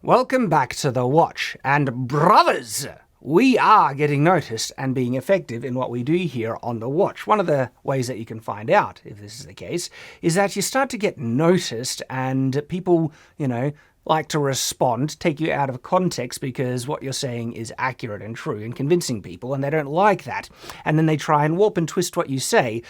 Welcome back to The Watch, and brothers, we are getting noticed and being effective in what we do here on The Watch. One of the ways that you can find out if this is the case is that you start to get noticed and people, like to respond, take you out of context because what you're saying is accurate and true and convincing people, and they don't like that. And then they try and warp and twist what you say,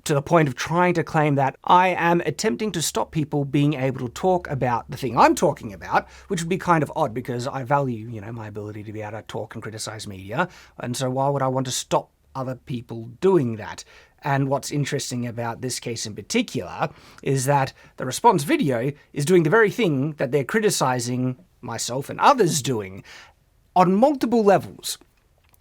to the point of trying to claim that I am attempting to stop people being able to talk about the thing I'm talking about, which would be kind of odd because I value, my ability to be able to talk and criticize media, and so why would I want to stop other people doing that? And what's interesting about this case in particular is that the response video is doing the very thing that they're criticizing myself and others doing on multiple levels.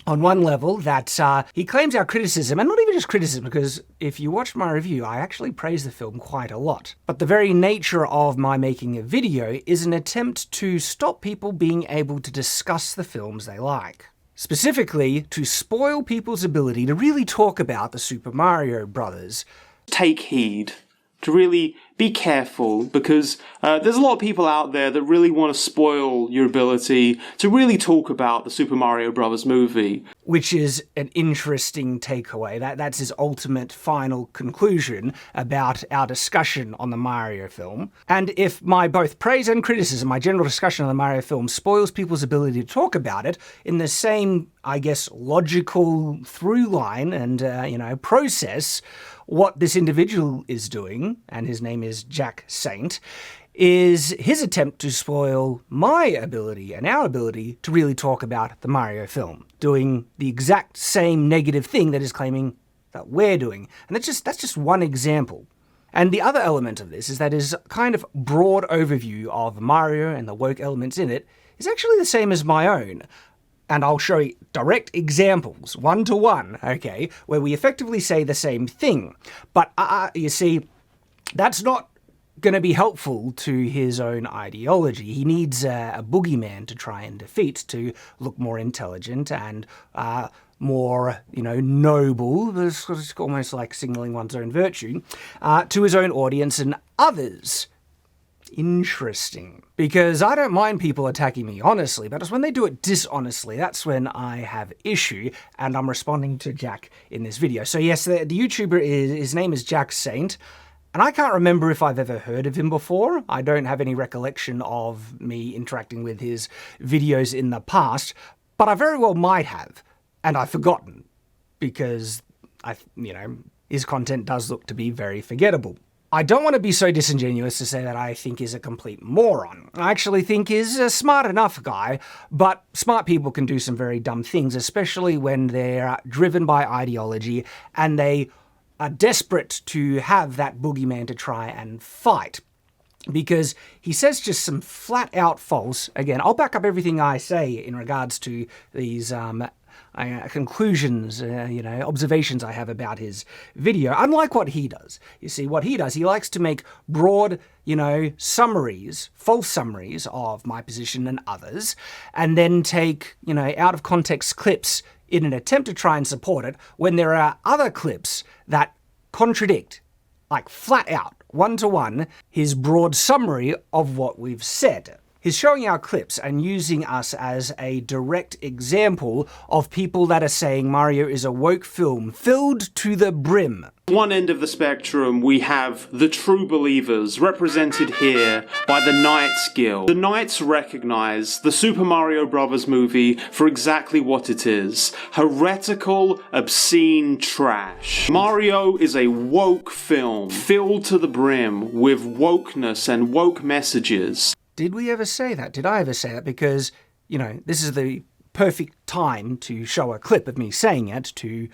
On one level, that he claims our criticism, and not even just criticism, because if you watch my review, I actually praise the film quite a lot. But the very nature of my making a video is an attempt to stop people being able to discuss the films they like. Specifically, to spoil people's ability to really talk about the Super Mario Brothers. Take heed. To really be careful, because there's a lot of people out there that really want to spoil your ability to really talk about the Super Mario Bros. Movie. Which is an interesting takeaway. That's his ultimate final conclusion about our discussion on the Mario film. And if my both praise and criticism, my general discussion on the Mario film, spoils people's ability to talk about it in the same, logical through line and, process, what this individual is doing, and his name is Jack Saint, is his attempt to spoil my ability and our ability to really talk about the Mario film, doing the exact same negative thing that is claiming that we're doing. And that's just one example. And the other element of this is that his kind of broad overview of Mario and the woke elements in it is actually the same as my own. And I'll show you direct examples, one-to-one, okay, where we effectively say the same thing. But, you see, that's not going to be helpful to his own ideology. He needs a boogeyman to try and defeat to look more intelligent and more, noble, it's almost like signaling one's own virtue, to his own audience and others. Interesting. Because I don't mind people attacking me honestly, but it's when they do it dishonestly, that's when I have issue, and I'm responding to Jack in this video. So yes, the YouTuber, his name is Jack Saint, and I can't remember if I've ever heard of him before. I don't have any recollection of me interacting with his videos in the past, but I very well might have, and I've forgotten, because his content does look to be very forgettable. I don't want to be so disingenuous to say that I think he's a complete moron. I actually think he's a smart enough guy, but smart people can do some very dumb things, especially when they're driven by ideology and they are desperate to have that boogeyman to try and fight. Because he says just some flat-out false. Again, I'll back up everything I say in regards to these conclusions, observations I have about his video, unlike what he does. You see, what he does, he likes to make broad, summaries, false summaries of my position and others, and then take, out of context clips in an attempt to try and support it when there are other clips that contradict, like flat out, one-to-one, his broad summary of what we've said. He's showing our clips and using us as a direct example of people that are saying Mario is a woke film filled to the brim. One end of the spectrum, we have the true believers, represented here by the Knights Guild. The Knights recognize the Super Mario Bros. Movie for exactly what it is: heretical, obscene trash. Mario is a woke film filled to the brim with wokeness and woke messages. Did we ever say that? Did I ever say that? Because, this is the perfect time to show a clip of me saying it to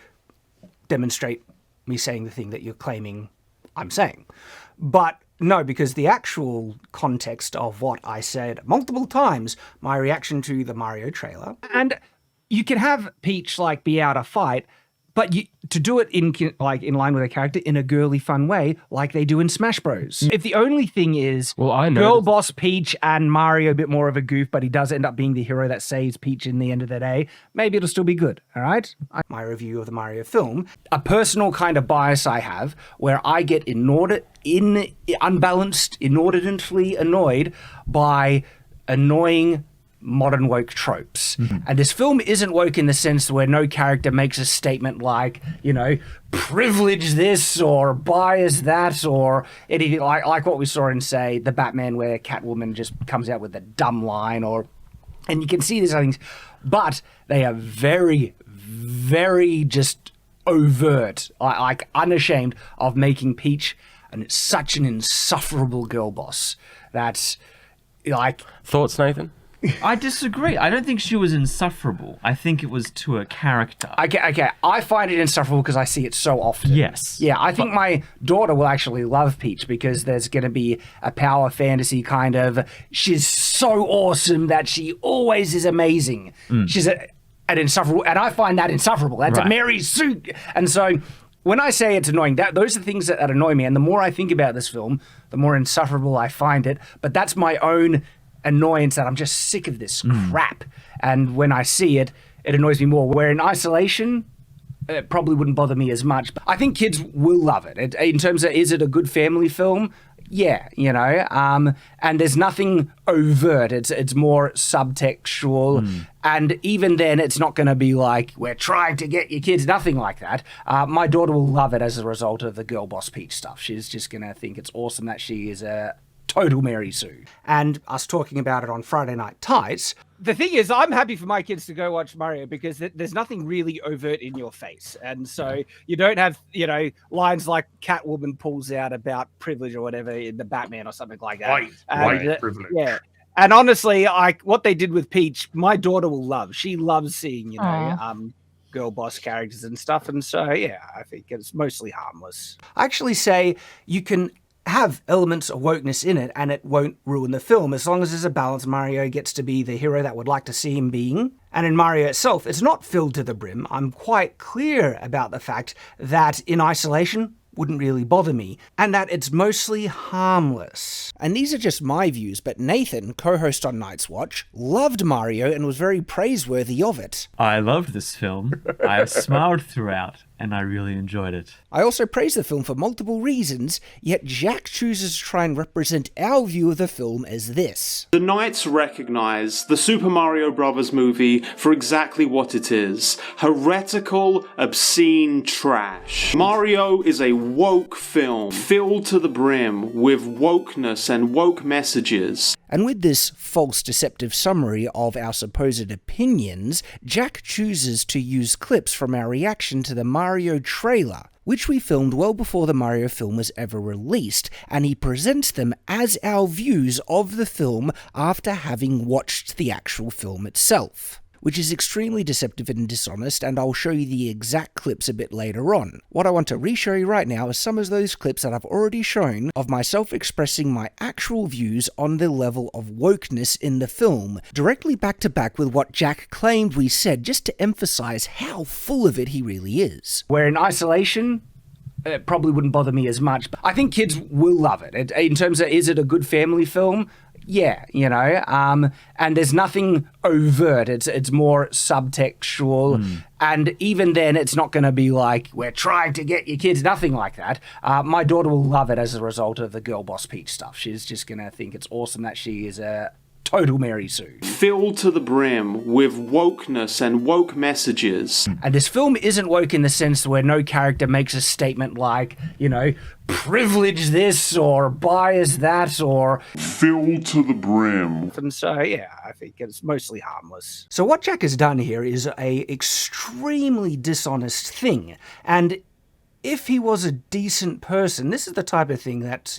demonstrate me saying the thing that you're claiming I'm saying. But no, because the actual context of what I said multiple times, my reaction to the Mario trailer, and you can have Peach, be out of fight, but to do it in line with a character in a girly, fun way, like they do in Smash Bros. If the only thing is girl boss Peach and Mario a bit more of a goof, but he does end up being the hero that saves Peach in the end of the day, maybe it'll still be good, all right? My review of the Mario film, a personal kind of bias I have, where I get unbalanced, inordinately annoyed by annoying modern woke tropes. And this film isn't woke in the sense where no character makes a statement like, privilege this or bias that or anything like what we saw in, say, The Batman, where Catwoman just comes out with a dumb line, and you can see these other things, but they are very, very just overt, like unashamed of making Peach such an insufferable girl boss that, Thoughts, Nathan? I disagree. I don't think she was insufferable. I think it was to a character. Okay. I find it insufferable because I see it so often. Yes. Yeah, I think my daughter will actually love Peach because there's going to be a power fantasy kind of, she's so awesome that she always is amazing. She's an insufferable, and I find that insufferable. That's Right. a Mary Sue. And so when I say it's annoying, those are the things that annoy me. And the more I think about this film, the more insufferable I find it. But that's my own annoyance that I'm just sick of this crap. And when I see it, it annoys me more. Where in isolation, it probably wouldn't bother me as much. But I think kids will love it. In terms of, is it a good family film? Yeah, and there's nothing overt. It's more subtextual. And even then, it's not going to be like, we're trying to get your kids, nothing like that. My daughter will love it as a result of the Girl Boss Peach stuff. She's just going to think it's awesome that she is a total Mary Sue. And us talking about it on Friday Night Tights. The thing is, I'm happy for my kids to go watch Mario because there's nothing really overt in your face. And so you don't have, lines like Catwoman pulls out about privilege or whatever in the Batman or something like that. White privilege. Yeah. And honestly, what they did with Peach, my daughter will love. She loves seeing, girl boss characters and stuff. And so, yeah, I think it's mostly harmless. I actually say you can have elements of wokeness in it and it won't ruin the film as long as there's a balance. Mario gets to be the hero that would like to see him being. And in Mario itself, it's not filled to the brim. I'm quite clear about the fact that in isolation wouldn't really bother me, and that it's mostly harmless. And these are just my views, but Nathan, co-host on Night's Watch, loved Mario and was very praiseworthy of it. I loved this film. I smiled throughout, and I really enjoyed it. I also praise the film for multiple reasons, yet Jack chooses to try and represent our view of the film as this. The Knights recognize the Super Mario Bros. Movie for exactly what it is: heretical, obscene trash. Mario is a woke film filled to the brim with wokeness and woke messages. And with this false deceptive summary of our supposed opinions, Jack chooses to use clips from our reaction to the Mario trailer, which we filmed well before the Mario film was ever released, and he presents them as our views of the film after having watched the actual film itself, which is extremely deceptive and dishonest, and I'll show you the exact clips a bit later on. What I want to re-show you right now is some of those clips that I've already shown of myself expressing my actual views on the level of wokeness in the film, directly back to back with what Jack claimed we said, just to emphasize how full of it he really is. Where in isolation, it probably wouldn't bother me as much, but I think kids will love it. In terms of, is it a good family film? Yeah, and there's nothing overt. It's more subtextual. And even then, it's not going to be like, we're trying to get your kids, nothing like that. My daughter will love it as a result of the Girl Boss Peach stuff. She's just going to think it's awesome that she is a total Mary Sue. Filled to the brim with wokeness and woke messages. And this film isn't woke in the sense where no character makes a statement like, privilege this or bias that or Filled to the brim. And so, yeah, I think it's mostly harmless. So what Jack has done here is a extremely dishonest thing. And if he was a decent person, this is the type of thing that,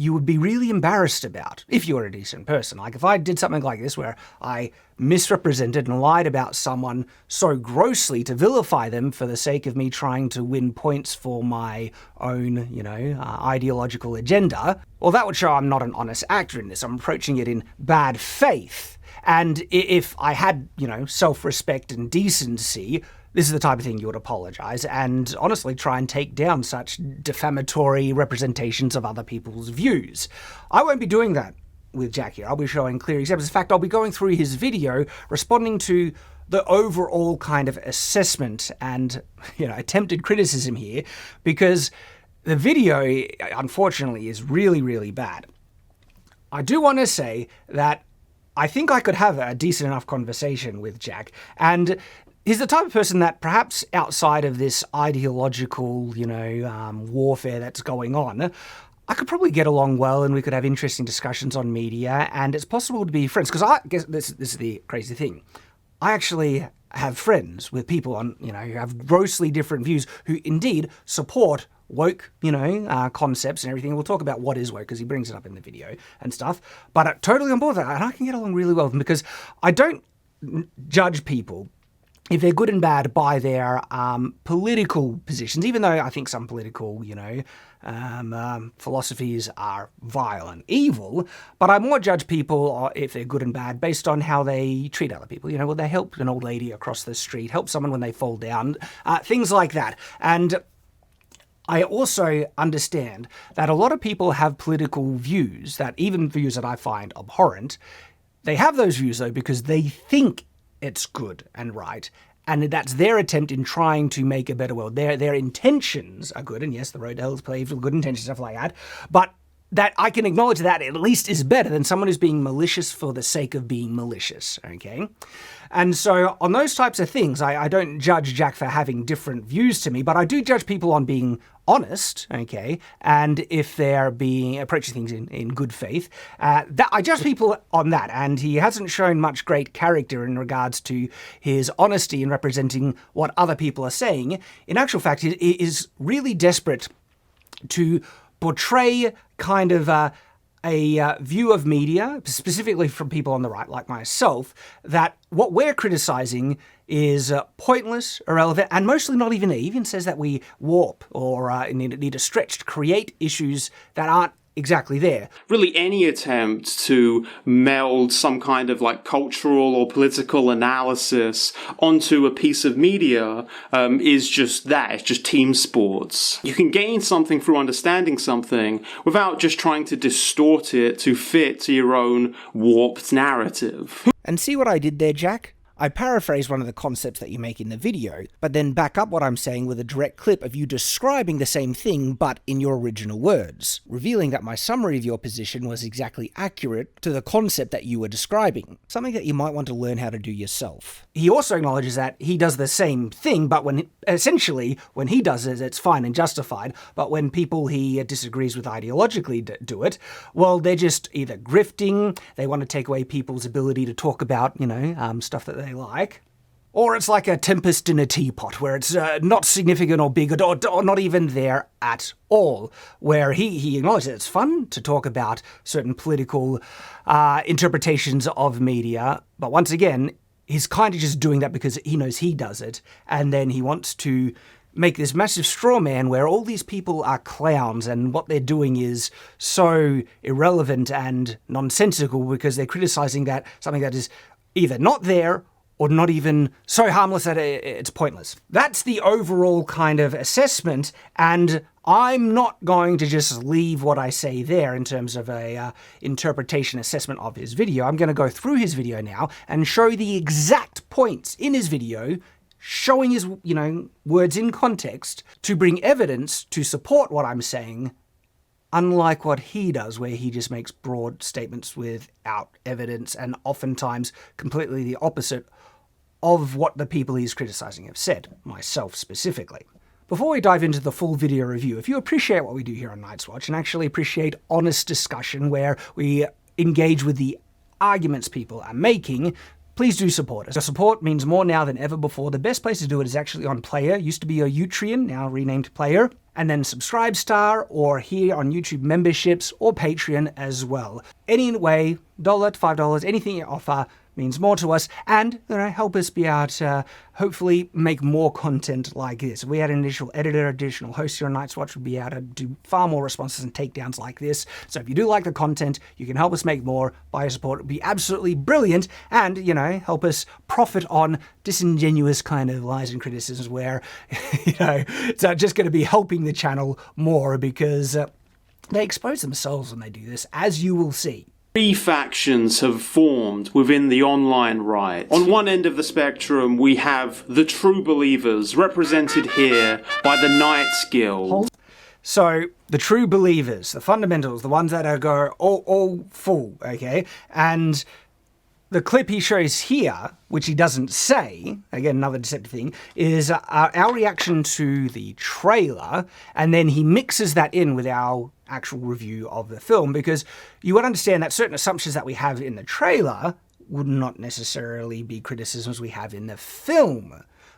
you would be really embarrassed about if you were a decent person. Like if I did something like this where I misrepresented and lied about someone so grossly to vilify them for the sake of me trying to win points for my own, ideological agenda, well, that would show I'm not an honest actor in this. I'm approaching it in bad faith. And if I had, self-respect and decency, this is the type of thing you would apologize and honestly try and take down such defamatory representations of other people's views. I won't be doing that with Jack here. I'll be showing clear examples. In fact, I'll be going through his video, responding to the overall kind of assessment and, attempted criticism here, because the video, unfortunately, is really, really bad. I do want to say that I think I could have a decent enough conversation with Jack. And he's the type of person that perhaps outside of this ideological, warfare that's going on, I could probably get along well and we could have interesting discussions on media, and it's possible to be friends. Because I guess this is the crazy thing. I actually have friends with people on, who have grossly different views, who indeed support woke, concepts and everything. We'll talk about what is woke because he brings it up in the video and stuff. But I'm totally on board with that, and I can get along really well with them because I don't judge people if they're good and bad by their political positions, even though I think some political, philosophies are vile and evil, but I more judge people if they're good and bad based on how they treat other people. Will they help an old lady across the street, help someone when they fall down, things like that. And I also understand that a lot of people have political views, that even views that I find abhorrent. They have those views, though, because they think it's good and right, and that's their attempt in trying to make a better world. Their intentions are good, and yes, the road to hell is paved with good intentions, stuff like that, but that I can acknowledge that at least is better than someone who's being malicious for the sake of being malicious, okay? And so on those types of things, I don't judge Jack for having different views to me, but I do judge people on being honest, okay, and if they're approaching things in good faith. I judge people on that, and he hasn't shown much great character in regards to his honesty in representing what other people are saying. In actual fact, he is really desperate to portray kind of a view of media, specifically from people on the right, like myself, that what we're criticizing is pointless, irrelevant, and mostly not even. He even says that we warp or need to stretch to create issues that aren't exactly there. Really, any attempt to meld some kind of cultural or political analysis onto a piece of media is just that. It's just team sports. You can gain something through understanding something without just trying to distort it to fit to your own warped narrative. And see what I did there, Jack? I paraphrase one of the concepts that you make in the video, but then back up what I'm saying with a direct clip of you describing the same thing but in your original words, revealing that my summary of your position was exactly accurate to the concept that you were describing, something that you might want to learn how to do yourself. He also acknowledges that he does the same thing, but when he does it, it's fine and justified, but when people he disagrees with ideologically do it, well, they're just either grifting, they want to take away people's ability to talk about, stuff that they like, or it's like a tempest in a teapot where it's not significant or big or not even there at all, where he acknowledges it's fun to talk about certain political interpretations of media, but once again, he's kind of just doing that because he knows he does it, and then he wants to make this massive straw man where all these people are clowns and what they're doing is so irrelevant and nonsensical because they're criticizing that something that is either not there or not even so harmless that it's pointless. That's the overall kind of assessment, and I'm not going to just leave what I say there in terms of a interpretation assessment of his video. I'm going to go through his video now and show the exact points in his video, showing his, words in context to bring evidence to support what I'm saying, unlike what he does, where he just makes broad statements without evidence and oftentimes completely the opposite of what the people he's criticizing have said, myself specifically. Before we dive into the full video review, if you appreciate what we do here on Night's Watch and actually appreciate honest discussion where we engage with the arguments people are making, please do support us. The support means more now than ever before. The best place to do it is actually on Player. Used to be a Utreon, now renamed Player. And then Subscribestar, or here on YouTube memberships, or Patreon as well. Any way, $1 to $5, anything you offer means more to us, and help us be able to hopefully make more content like this. If we had an additional editor, additional host here on Night's Watch, we'd be able to do far more responses and takedowns like this. So if you do like the content, you can help us make more by your support. It would be absolutely brilliant, and help us profit on disingenuous kind of lies and criticisms where it's just going to be helping the channel more because they expose themselves when they do this, as you will see. Three factions have formed within the online right. On one end of the spectrum, we have the true believers, represented here by the Knights Guild. So, the true believers, the fundamentals, the ones that go all full, okay? And The clip he shows here, which he doesn't say, again, another deceptive thing, is our reaction to the trailer, and then he mixes that in with our actual review of the film, because you would understand that certain assumptions that we have in the trailer would not necessarily be criticisms we have in the film,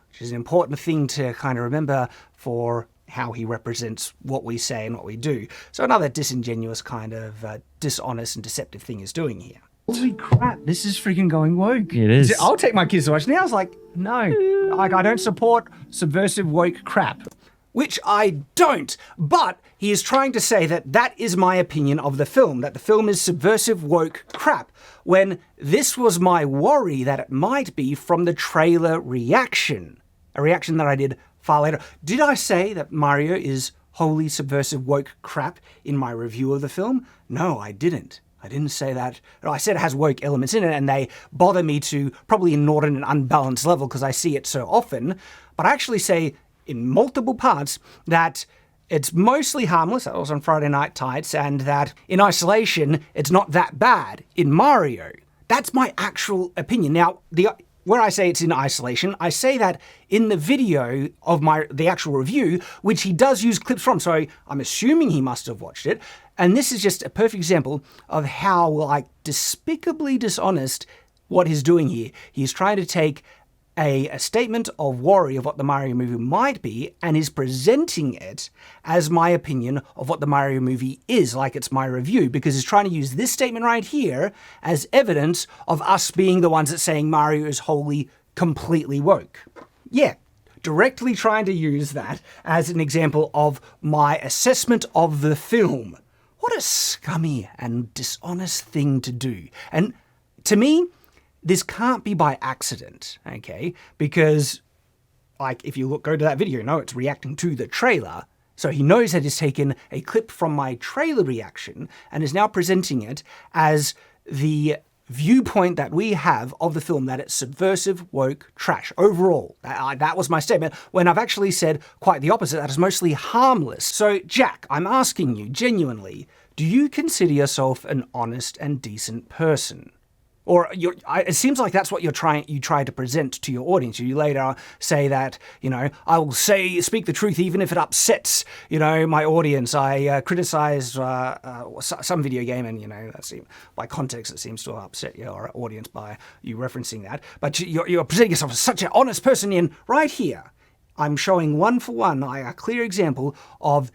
which is an important thing to kind of remember for how he represents what we say and what we do. So another disingenuous kind of dishonest and deceptive thing he's doing here. Holy crap, this is freaking going woke. It is. I'll take my kids to watch. Now I was like, no, like I don't support subversive woke crap. Which I don't, but he is trying to say that that is my opinion of the film, that the film is subversive woke crap, when this was my worry that it might be from the trailer reaction, a reaction that I did far later. Did I say that Mario is wholly subversive woke crap in my review of the film? No, I didn't. I didn't say that. I said it has woke elements in it, and they bother me to probably an inordinate, unbalanced level because I see it so often. But I actually say in multiple parts that it's mostly harmless, that was on Friday Night Tights, and that in isolation, it's not that bad in Mario. That's my actual opinion. Now, where I say it's in isolation, I say that in the video of the actual review, which he does use clips from, so I'm assuming he must have watched it. And this is just a perfect example of how, like, despicably dishonest what he's doing here. He's trying to take a statement of worry of what the Mario movie might be, and is presenting it as my opinion of what the Mario movie is, like it's my review, because he's trying to use this statement right here as evidence of us being the ones that saying Mario is wholly, completely woke. Yeah, directly trying to use that as an example of my assessment of the film. What a scummy and dishonest thing to do. And to me, this can't be by accident, okay? Because, like, if you go to that video, no, it's reacting to the trailer. So he knows that he's taken a clip from my trailer reaction and is now presenting it as the viewpoint that we have of the film, that it's subversive, woke, trash. Overall, that was my statement, when I've actually said quite the opposite, that it's mostly harmless. So, Jack, I'm asking you, genuinely, do you consider yourself an honest and decent person? Or it seems like that's what you try to present to your audience. You later say that, I will speak the truth even if it upsets, my audience. I criticize some video game, and by context it seems to upset your audience by you referencing that. But you're presenting yourself as such an honest person. And right here, I'm showing one for one a clear example of,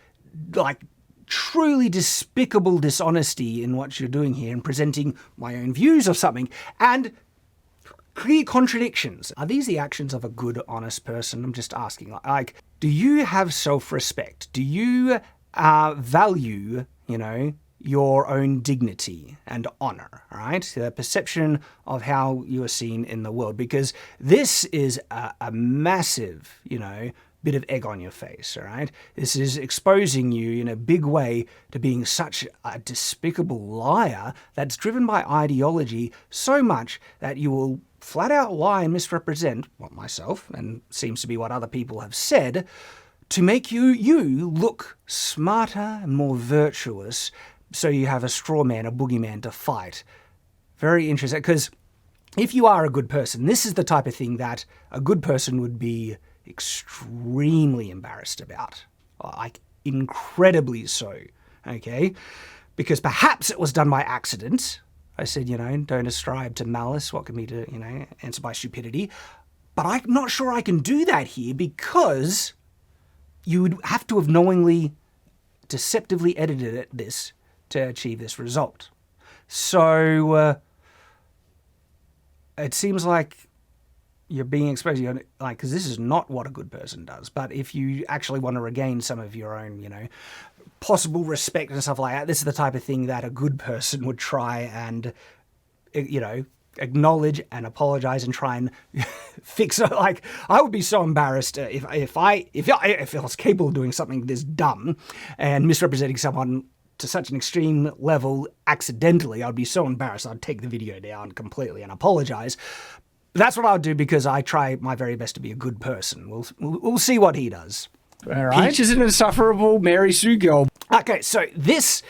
like, truly despicable dishonesty in what you're doing here and presenting my own views of something, and clear contradictions. Are these the actions of a good, honest person? I'm just asking. Like, do you have self-respect? Do you value, your own dignity and honor, right? The perception of how you are seen in the world, because this is a massive, bit of egg on your face, all right? This is exposing you in a big way to being such a despicable liar that's driven by ideology so much that you will flat out lie and misrepresent what myself, and seems to be what other people have said, to make you look smarter and more virtuous, so you have a straw man, a boogeyman to fight. Very interesting, because if you are a good person, this is the type of thing that a good person would be extremely embarrassed about, like incredibly so, okay? Because perhaps it was done by accident. I said, don't ascribe to malice, what can be to, answer by stupidity. But I'm not sure I can do that here, because you would have to have knowingly, deceptively edited this to achieve this result. So it seems like you're being exposed, because this is not what a good person does. But if you actually want to regain some of your own, possible respect and stuff like that, this is the type of thing that a good person would try and, acknowledge and apologize and try and fix it. Like, I would be so embarrassed if I was capable of doing something this dumb and misrepresenting someone to such an extreme level accidentally. I'd be so embarrassed I'd take the video down completely and apologize. That's what I'll do, because I try my very best to be a good person. We'll see what he does. All right. Peach is an insufferable Mary Sue girl. Okay, so this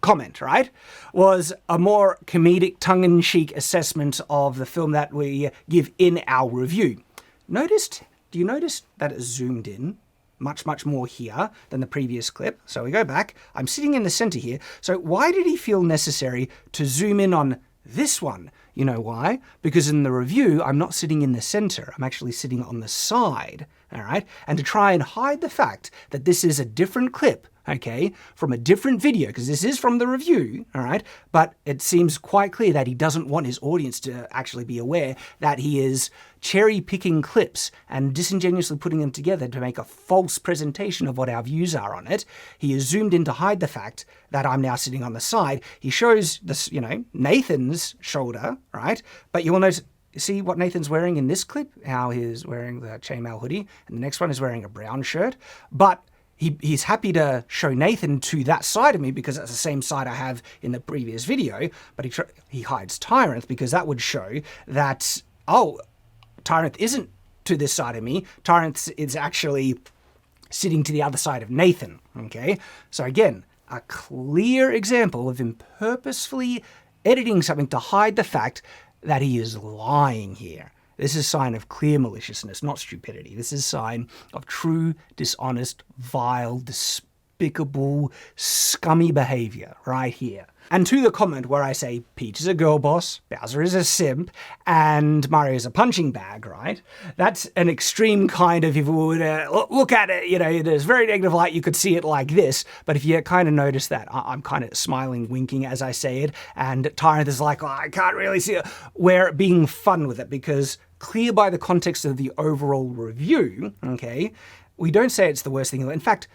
comment, right? was a more comedic, tongue-in-cheek assessment of the film that we give in our review. Do you notice that it zoomed in much, much more here than the previous clip? So we go back. I'm sitting in the center here. So why did he feel necessary to zoom in on this one? You know why? Because in the review, I'm not sitting in the center. I'm actually sitting on the side, all right? And to try and hide the fact that this is a different clip, okay, from a different video, because this is from the review, all right? But it seems quite clear that he doesn't want his audience to actually be aware that he is cherry-picking clips and disingenuously putting them together to make a false presentation of what our views are on it. He is zoomed in to hide the fact that I'm now sitting on the side. He shows this, Nathan's shoulder, right? But you will notice, see what Nathan's wearing in this clip? How he's wearing the chainmail hoodie, and the next one is wearing a brown shirt. But he's happy to show Nathan to that side of me because that's the same side I have in the previous video, but he hides Tyranth because that would show that, Tyranth isn't to this side of me. Tyranth is actually sitting to the other side of Nathan, okay? So again, a clear example of him purposefully editing something to hide the fact that he is lying here. This is a sign of clear maliciousness, not stupidity. This is a sign of true, dishonest, vile, despicable, scummy behavior right here. And to the comment where I say Peach is a girl boss, Bowser is a simp, and Mario is a punching bag, right? That's an extreme kind of, if you would look at it, there's very negative light, you could see it like this, but if you kind of notice that, I'm kind of smiling, winking as I say it, and Tyranth is like, I can't really see it. We're being fun with it because clear by the context of the overall review, okay, we don't say it's the worst thing. In fact,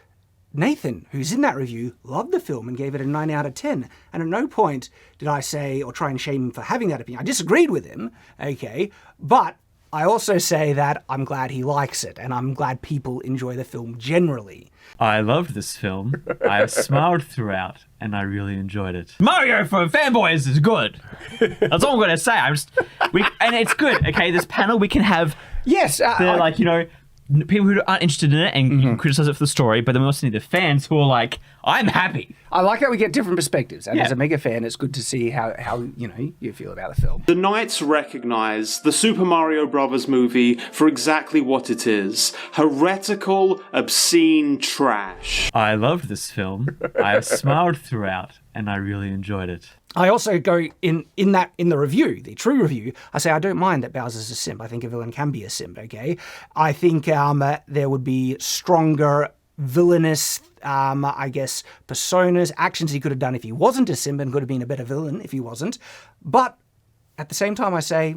Nathan, who's in that review, loved the film and gave it a 9 out of 10. And at no point did I say or try and shame him for having that opinion. I disagreed with him, okay? But I also say that I'm glad he likes it and I'm glad people enjoy the film generally. I loved this film. I smiled throughout and I really enjoyed it. Mario for fanboys is good. That's all I'm going to say. And it's good, okay? This panel we can have... Yes. People who aren't interested in it and you can criticize it for the story, but then we also need the fans who are like, I'm happy. I like how we get different perspectives. And as a mega fan, it's good to see how you feel about the film. The Knights recognize the Super Mario Bros. Movie for exactly what it is. Heretical, obscene trash. I loved this film. I smiled throughout and I really enjoyed it. I also go in the review, the true review, I say I don't mind that Bowser's a simp. I think a villain can be a simp, okay? I think there would be stronger villainous, personas, actions he could have done if he wasn't a simp and could have been a better villain if he wasn't. But at the same time, I say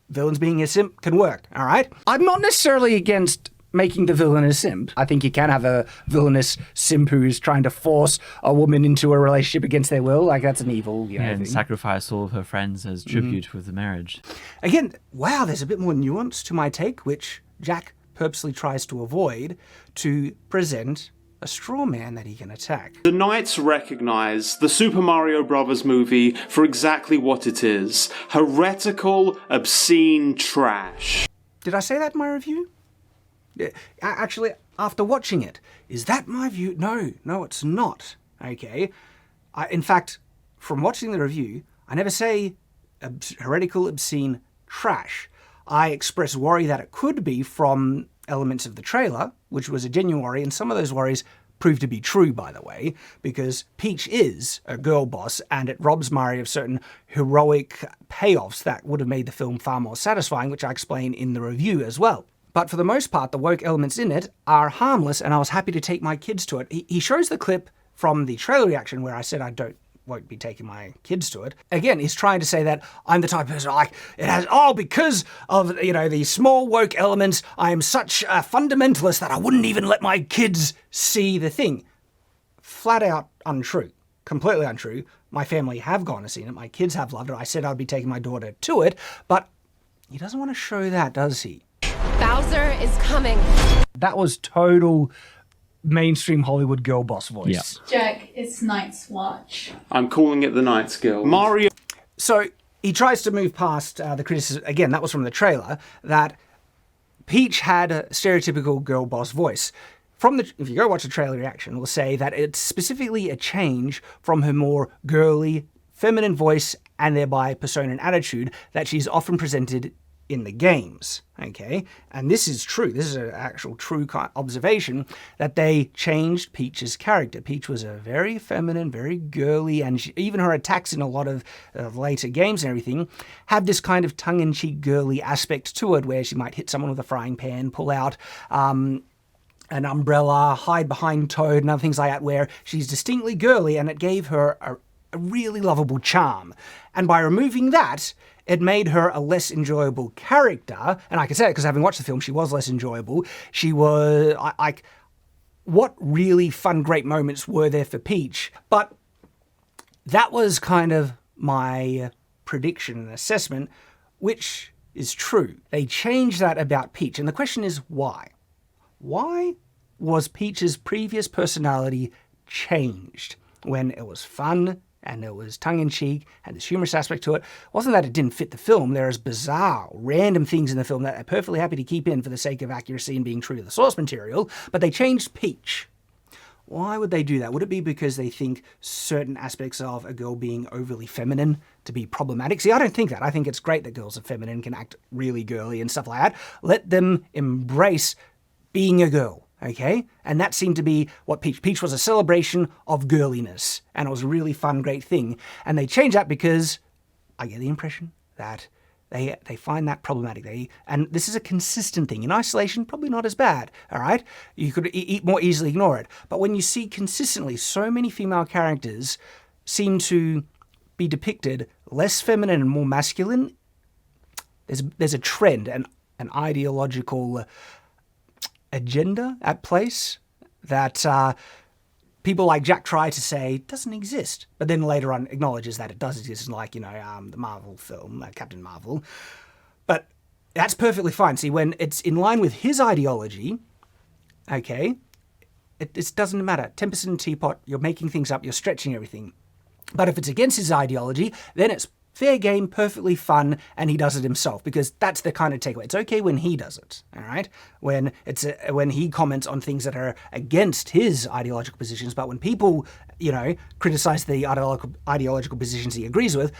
villains being a simp can work, all right? I'm not necessarily against making the villain a simp. I think you can have a villainous simp who's trying to force a woman into a relationship against their will. Like, that's an evil, and thing. Sacrifice all of her friends as tribute with the marriage. Again, wow, there's a bit more nuance to my take, which Jack purposely tries to avoid to present a straw man that he can attack. The Knights recognize the Super Mario Bros. Movie for exactly what it is. Heretical, obscene trash. Did I say that in my review? Actually, after watching it, is that my view? No, it's not. Okay. In fact, from watching the review, I never say heretical, obscene trash. I express worry that it could be from elements of the trailer, which was a genuine worry, and some of those worries proved to be true, by the way, because Peach is a girl boss, and it robs Mario of certain heroic payoffs that would have made the film far more satisfying, which I explain in the review as well. But for the most part, the woke elements in it are harmless, and I was happy to take my kids to it. He shows the clip from the trailer reaction where I said won't be taking my kids to it. Again, he's trying to say that I'm the type of person because of, these small woke elements, I am such a fundamentalist that I wouldn't even let my kids see the thing. Flat out untrue. Completely untrue. My family have gone and seen it. My kids have loved it. I said I'd be taking my daughter to it, but he doesn't want to show that, does he? Bowser is coming. That was total mainstream Hollywood girl boss voice. Yeah. Jack, it's Night's Watch. I'm calling it the Knights Guild. Mario. So he tries to move past the criticism, again, that was from the trailer, that Peach had a stereotypical girl boss voice. If you go watch the trailer reaction, we'll say that it's specifically a change from her more girly, feminine voice and thereby persona and attitude that she's often presented in the games, okay? And this is true. This is an actual true observation that they changed Peach's character. Peach was a very feminine, very girly, and even her attacks in a lot of later games and everything have this kind of tongue-in-cheek girly aspect to it, where she might hit someone with a frying pan, pull out an umbrella, hide behind Toad, and other things like that, where she's distinctly girly, and it gave her a really lovable charm. And by removing that, it made her a less enjoyable character. And I can say it because having watched the film, she was less enjoyable. She was, what really fun, great moments were there for Peach? But that was kind of my prediction and assessment, which is true. They changed that about Peach. And the question is why? Why was Peach's previous personality changed when it was fun and there was tongue-in-cheek and this humorous aspect to it? It wasn't that it didn't fit the film. There's bizarre, random things in the film that they're perfectly happy to keep in for the sake of accuracy and being true to the source material, but they changed Peach. Why would they do that? Would it be because they think certain aspects of a girl being overly feminine to be problematic? See, I don't think that. I think it's great that girls are feminine, can act really girly and stuff like that. Let them embrace being a girl. Okay? And that seemed to be what Peach was, a celebration of girliness. And it was a really fun, great thing. And they changed that because I get the impression that they find that problematic. And this is a consistent thing. In isolation, probably not as bad, all right? You could more easily ignore it. But when you see consistently so many female characters seem to be depicted less feminine and more masculine, there's a trend, an ideological agenda at place that people like Jack try to say doesn't exist, but then later on acknowledges that it does exist, like, the Marvel film, Captain Marvel. But that's perfectly fine. See, when it's in line with his ideology, okay, it doesn't matter. 10% in teapot, you're making things up, you're stretching everything. But if it's against his ideology, then it's fair game, perfectly fun, and he does it himself, because that's the kind of takeaway. It's okay when he does it, all right? When he comments on things that are against his ideological positions, but when people, criticize the ideological positions he agrees with,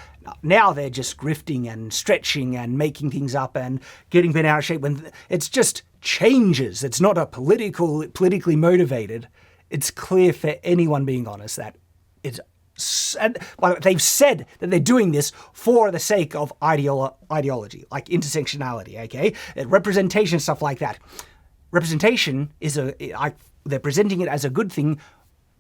now they're just grifting and stretching and making things up and getting bent out of shape. When it's just changes, it's not a politically motivated. It's clear for anyone being honest that it's. And they've said that they're doing this for the sake of ideology, like intersectionality, okay? Representation, stuff like that. Representation is they're presenting it as a good thing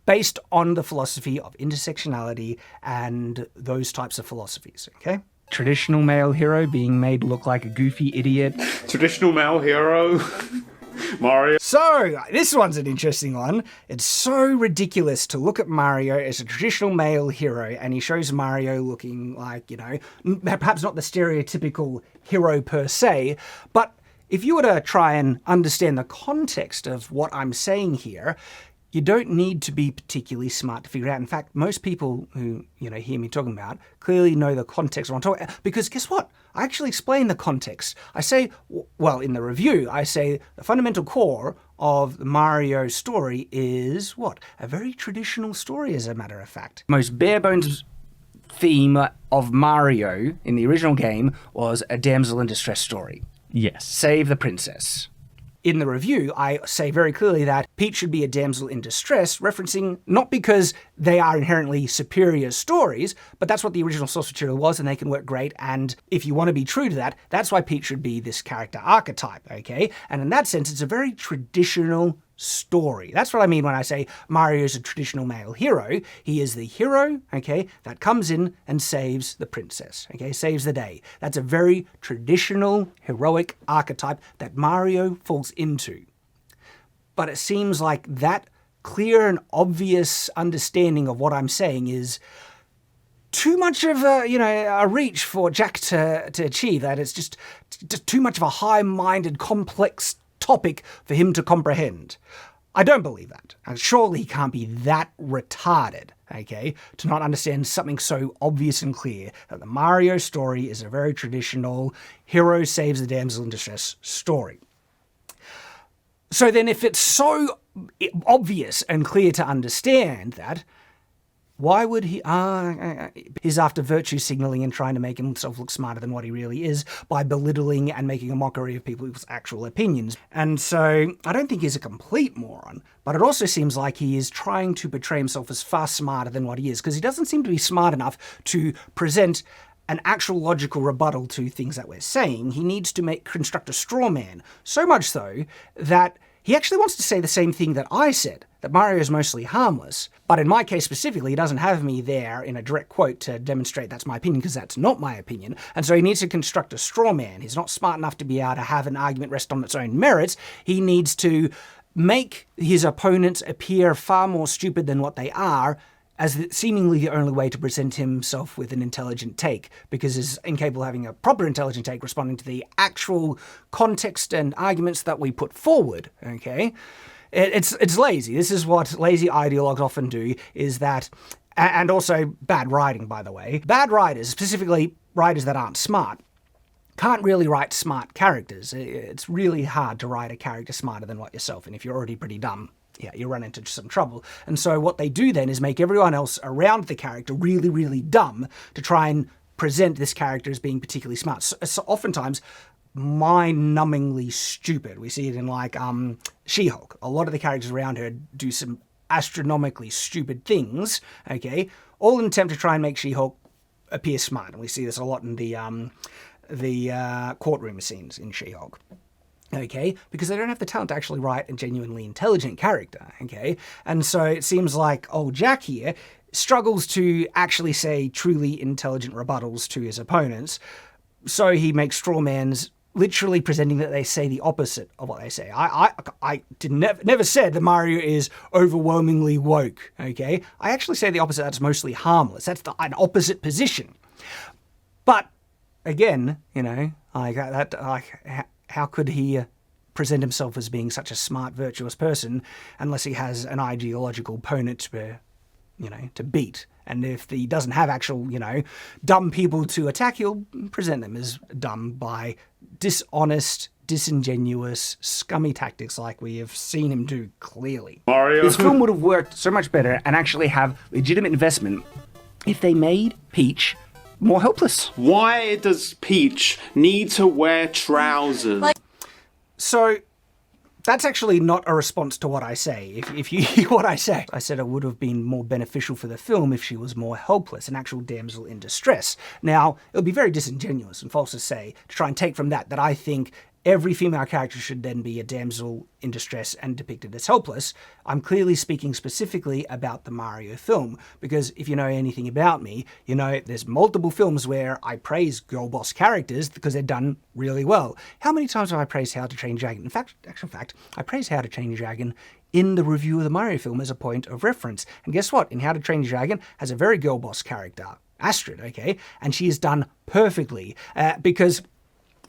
based on the philosophy of intersectionality and those types of philosophies, okay? Traditional male hero being made look like a goofy idiot. Traditional male hero. Mario. So, this one's an interesting one. It's so ridiculous to look at Mario as a traditional male hero, and he shows Mario looking like, perhaps not the stereotypical hero per se, but if you were to try and understand the context of what I'm saying here, you don't need to be particularly smart to figure it out. In fact, most people who, hear me talking about clearly know the context of what I'm talking about. Because guess what? I actually explain the context. I say, in the review, I say the fundamental core of the Mario story is what? A very traditional story, as a matter of fact. Most bare bones theme of Mario in the original game was a damsel in distress story. Yes. Save the princess. In the review, I say very clearly that Peach should be a damsel in distress, referencing not because they are inherently superior stories, but that's what the original source material was, and they can work great. And if you want to be true to that, that's why Peach should be this character archetype, okay? And in that sense, it's a very traditional story. That's what I mean when I say Mario is a traditional male hero. He is the hero, okay, that comes in and saves the princess, okay, saves the day. That's a very traditional, heroic archetype that Mario falls into. But it seems like that clear and obvious understanding of what I'm saying is too much of a reach for Jack to achieve. That it's just too much of a high-minded, complex topic for him to comprehend. I don't believe that. And surely he can't be that retarded, okay, to not understand something so obvious and clear that the Mario story is a very traditional hero saves the damsel in distress story. So then if it's so obvious and clear to understand that, Why would he? He's after virtue signaling and trying to make himself look smarter than what he really is by belittling and making a mockery of people's actual opinions. And so I don't think he's a complete moron, but it also seems like he is trying to portray himself as far smarter than what he is, because he doesn't seem to be smart enough to present an actual logical rebuttal to things that we're saying. He needs to construct a straw man, so much so that he actually wants to say the same thing that I said, that Mario is mostly harmless. But in my case specifically, he doesn't have me there in a direct quote to demonstrate that's my opinion, because that's not my opinion. And so he needs to construct a straw man. He's not smart enough to be able to have an argument rest on its own merits. He needs to make his opponents appear far more stupid than what they are, as seemingly the only way to present himself with an intelligent take, because he's incapable of having a proper intelligent take responding to the actual context and arguments that we put forward, okay? It's lazy. This is what lazy ideologues often do, is that, and also bad writing, by the way. Bad writers, specifically writers that aren't smart, can't really write smart characters. It's really hard to write a character smarter than what yourself, and if you're already pretty dumb, yeah, you run into some trouble. And so what they do then is make everyone else around the character really, really dumb to try and present this character as being particularly smart. So oftentimes, mind-numbingly stupid. We see it in, like, She-Hulk. A lot of the characters around her do some astronomically stupid things, okay, all in an attempt to try and make She-Hulk appear smart. And we see this a lot in the courtroom scenes in She-Hulk. Okay, because they don't have the talent to actually write a genuinely intelligent character, okay? And so it seems like old Jack here struggles to actually say truly intelligent rebuttals to his opponents, so he makes straw mans literally presenting that they say the opposite of what they say. I never said that Mario is overwhelmingly woke, okay? I actually say the opposite, that's mostly harmless. That's an opposite position. But, again, you know, how could he present himself as being such a smart, virtuous person unless he has an ideological opponent to beat? And if he doesn't have actual, dumb people to attack, he'll present them as dumb by dishonest, disingenuous, scummy tactics like we have seen him do clearly. Mario. This film would have worked so much better and actually have legitimate investment if they made Peach more helpless. Why does Peach need to wear trousers? So that's actually not a response to what I say. If you hear what I said it would have been more beneficial for the film if she was more helpless, an actual damsel in distress. Now, it would be very disingenuous and false to say, to try and take from that I think every female character should then be a damsel in distress and depicted as helpless. I'm clearly speaking specifically about the Mario film, because if you know anything about me, you know there's multiple films where I praise girl boss characters because they're done really well. How many times have I praised How to Train Your Dragon? In fact, I praised How to Train Your Dragon in the review of the Mario film as a point of reference. And guess what? In How to Train Your Dragon has a very girl boss character, Astrid, okay? And she is done perfectly because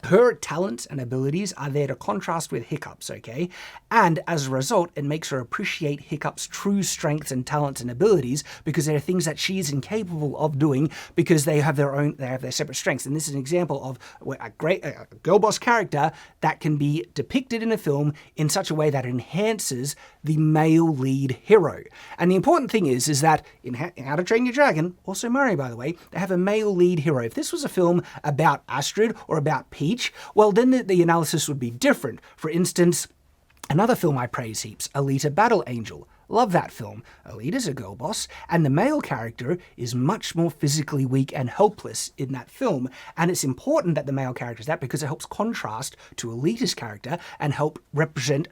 her talents and abilities are there to contrast with Hiccup's, okay? And as a result, it makes her appreciate Hiccup's true strengths and talents and abilities, because there are things that she is incapable of doing because they have their separate strengths. And this is an example of a great girl boss character that can be depicted in a film in such a way that enhances the male lead hero. And the important thing is that in How to Train Your Dragon, also Mario by the way, they have a male lead hero. If this was a film about Astrid or about Peach, well, then the analysis would be different. For instance, another film I praise heaps, Alita Battle Angel. Love that film. Alita's a girl boss, and the male character is much more physically weak and helpless in that film. And it's important that the male character is that because it helps contrast to Alita's character and help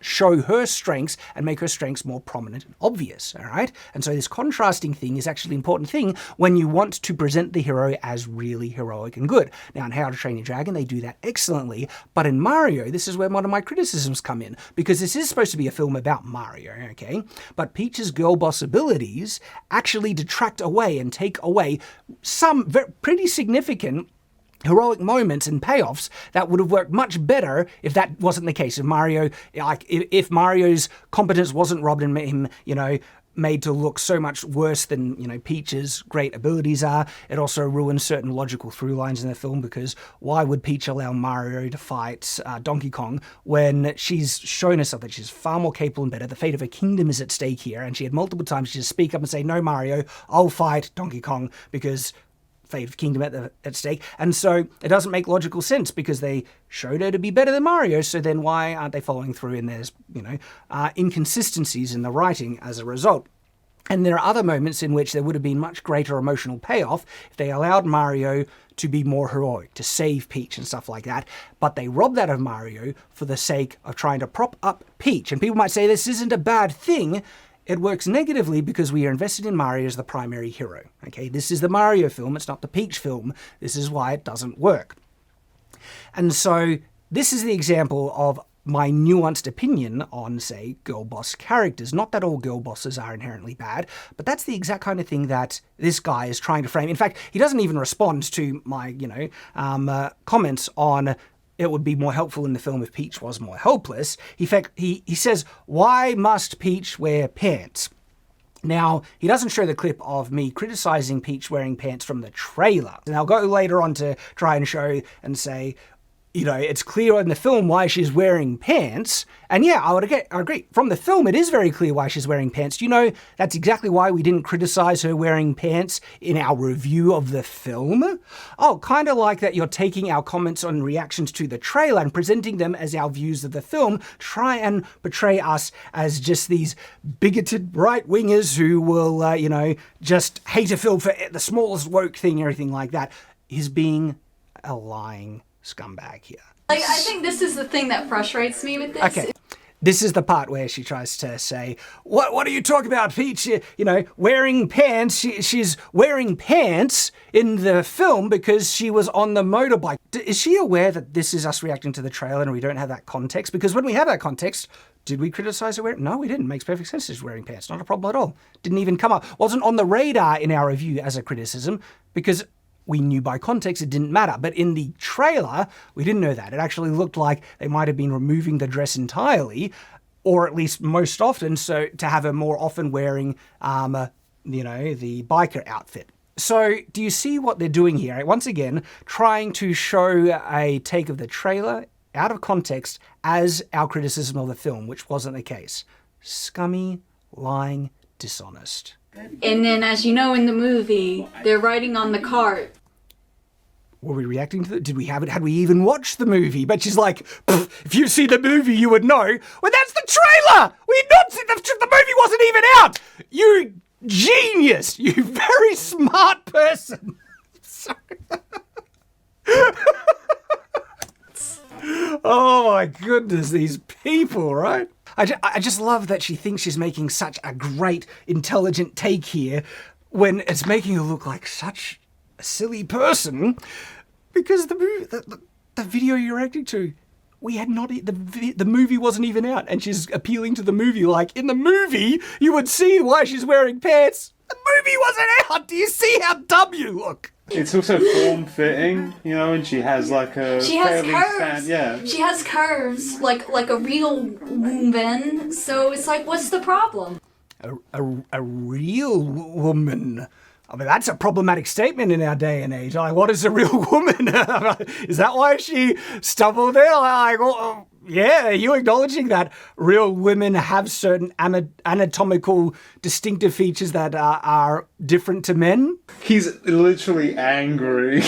show her strengths and make her strengths more prominent and obvious, all right? And so this contrasting thing is actually an important thing when you want to present the hero as really heroic and good. Now, in How to Train Your Dragon, they do that excellently, but in Mario, this is where one of my criticisms come in, because this is supposed to be a film about Mario, okay? But Peach's girl boss abilities actually detract away and take away some pretty significant heroic moments and payoffs that would have worked much better if that wasn't the case. If Mario's competence wasn't robbed and him, made to look so much worse than, Peach's great abilities are. It also ruins certain logical through lines in the film, because why would Peach allow Mario to fight Donkey Kong when she's shown herself that she's far more capable and better? The fate of her kingdom is at stake here, and she had multiple times to just speak up and say, no, Mario, I'll fight Donkey Kong, because fate of kingdom at stake. And so it doesn't make logical sense, because they showed her to be better than Mario, so then why aren't they following through? And there's, inconsistencies in the writing as a result. And there are other moments in which there would have been much greater emotional payoff if they allowed Mario to be more heroic, to save Peach and stuff like that. But they robbed that of Mario for the sake of trying to prop up Peach. And people might say this isn't a bad thing. It works negatively because we are invested in Mario as the primary hero. Okay, this is the Mario film, it's not the Peach film. This is why it doesn't work. And so this is the example of my nuanced opinion on, say, girl boss characters. Not that all girl bosses are inherently bad, but that's the exact kind of thing that this guy is trying to frame. In fact, he doesn't even respond to my, comments on it would be more helpful in the film if Peach was more helpless. In fact, he says, why must Peach wear pants? Now, he doesn't show the clip of me criticizing Peach wearing pants from the trailer. And I'll go later on to try and show and say, it's clear in the film why she's wearing pants. And yeah, I agree. From the film, it is very clear why she's wearing pants. That's exactly why we didn't criticize her wearing pants in our review of the film. Oh, kind of like that you're taking our comments on reactions to the trailer and presenting them as our views of the film, try and portray us as just these bigoted right-wingers who will, just hate a film for the smallest woke thing, everything like that. He's being a lying scumbag here. I think this is the thing that frustrates me with this. Okay. This is the part where she tries to say, what are you talking about, Peach? Wearing pants. She's wearing pants in the film because she was on the motorbike. Is she aware that this is us reacting to the trailer and we don't have that context? Because when we have that context, did we criticize her wearing? No, we didn't. Makes perfect sense she's wearing pants. Not a problem at all. Didn't even come up. Wasn't on the radar in our review as a criticism, because we knew by context it didn't matter. But in the trailer, we didn't know that. It actually looked like they might have been removing the dress entirely, or at least most often, so to have her more often wearing, the biker outfit. So do you see what they're doing here? Once again, trying to show a take of the trailer out of context as our criticism of the film, which wasn't the case. Scummy, lying, dishonest. And then, as you know, in the movie, they're riding on the cart. Were we reacting to it? Did we have it? Had we even watched the movie? But she's like, if you've seen the movie, you would know. Well, that's the trailer! We had not seen the movie wasn't even out! You genius! You very smart person! Sorry. Oh my goodness, these people, right? I just love that she thinks she's making such a great, intelligent take here when it's making her look like such a silly person, because the video you're reacting to, we had not, the movie wasn't even out, and she's appealing to the movie like, in the movie, you would see why she's wearing pants. The movie wasn't out! Do you see how dumb you look? It's also form-fitting, and she has like a She has fairly curves. She has curves like a real woman. So it's like, what's the problem? A real woman. I mean, that's a problematic statement in our day and age. Like, what is a real woman? Is that why she stumbled there? Like, yeah, are you acknowledging that real women have certain anatomical distinctive features that are different to men? He's literally angry.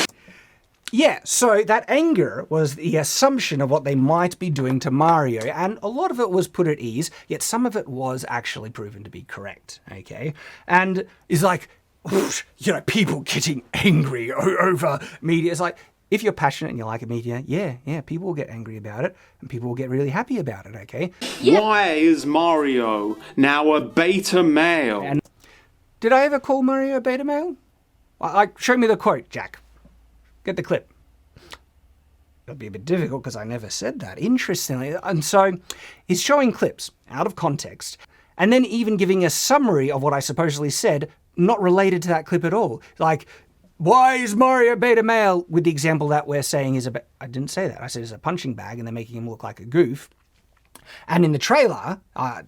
Yeah, so that anger was the assumption of what they might be doing to Mario, and a lot of it was put at ease, yet some of it was actually proven to be correct, okay? And it's like, people getting angry over media. It's like, if you're passionate and you like a media, yeah, people will get angry about it, and people will get really happy about it, okay? Yeah. Why is Mario now a beta male? And did I ever call Mario a beta male? Show me the quote, Jack. Get the clip. It'll be a bit difficult because I never said that. Interestingly, and so he's showing clips out of context, and then even giving a summary of what I supposedly said, not related to that clip at all. Like, why is Mario beta male? With the example that we're saying is I didn't say that. I said it's a punching bag and they're making him look like a goof. And in the trailer,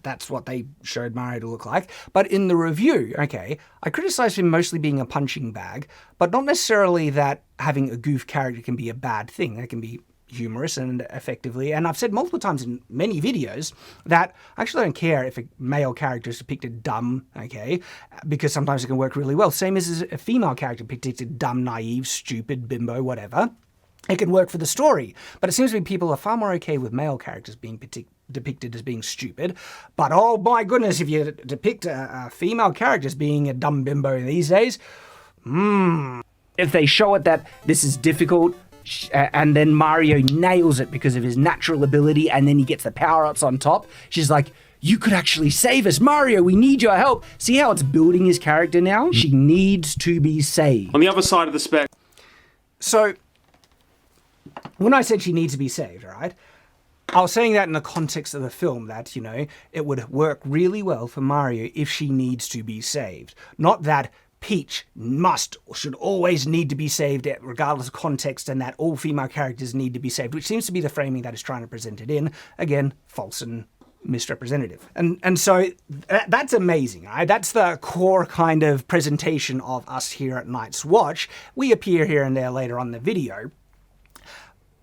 that's what they showed Mario to look like. But in the review, okay, I criticised him mostly being a punching bag, but not necessarily that having a goof character can be a bad thing. That can be humorous and effectively. And I've said multiple times in many videos that I actually don't care if a male character is depicted dumb, okay, because sometimes it can work really well. Same as a female character depicted dumb, naive, stupid, bimbo, whatever. It can work for the story. But it seems to be people are far more okay with male characters being depicted as being stupid. But oh my goodness, if you depict a female character as being a dumb bimbo these days, if they show it that this is difficult, and then Mario nails it because of his natural ability, and then he gets the power-ups on top, she's like, you could actually save us, Mario, we need your help. See how it's building his character now? She needs to be saved. On the other side of the spectrum. So, when I said she needs to be saved, all right, I was saying that in the context of the film, that, you know, it would work really well for Mario if she needs to be saved. Not that Peach should always need to be saved regardless of context, and that all female characters need to be saved, which seems to be the framing that is trying to present it in. Again, false and misrepresentative. And so that's amazing, right? That's the core kind of presentation of us here at Night's Watch. We appear here and there later on in the video.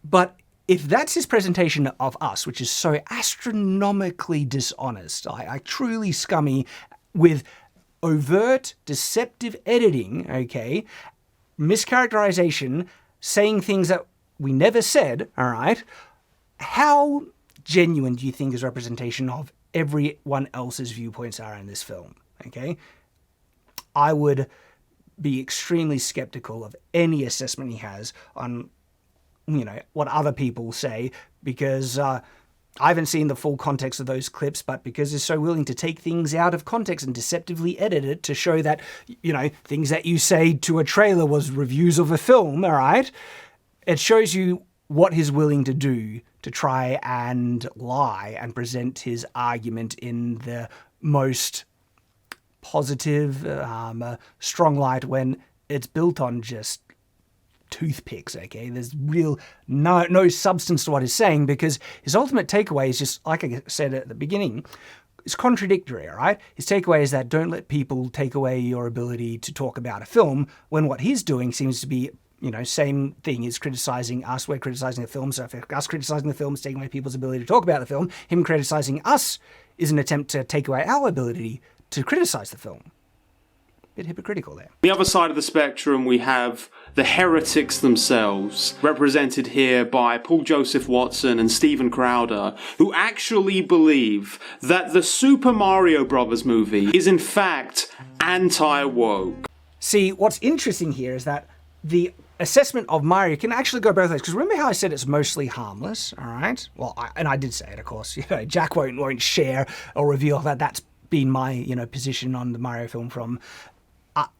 But if that's his presentation of us, which is so astronomically dishonest, truly scummy, with overt, deceptive editing, okay, mischaracterization, saying things that we never said, all right, how genuine do you think his representation of everyone else's viewpoints are in this film, okay? I would be extremely skeptical of any assessment he has on, you know, what other people say, because I haven't seen the full context of those clips, but because he's so willing to take things out of context and deceptively edit it to show that, you know, things that you say to a trailer was reviews of a film, all right? It shows you what he's willing to do to try and lie and present his argument in the most positive, strong light, when it's built on just toothpicks, okay? There's real no substance to what he's saying, because his ultimate takeaway is just, like I said at the beginning, it's contradictory, all right? His takeaway is that don't let people take away your ability to talk about a film, when what he's doing seems to be, you know, same thing. He's criticizing us, we're criticizing the film, so if us criticizing the film is taking away people's ability to talk about the film, him criticizing us is an attempt to take away our ability to criticize the film. Bit hypocritical there. The other side of the spectrum, we have the heretics themselves, represented here by Paul Joseph Watson and Steven Crowder, who actually believe that the Super Mario Bros. Movie is in fact anti-woke. See, what's interesting here is that the assessment of Mario can actually go both ways, because remember how I said it's mostly harmless, all right? Well, I did say it, of course. You know, Jack won't share or reveal that that's been my, you know, position on the Mario film from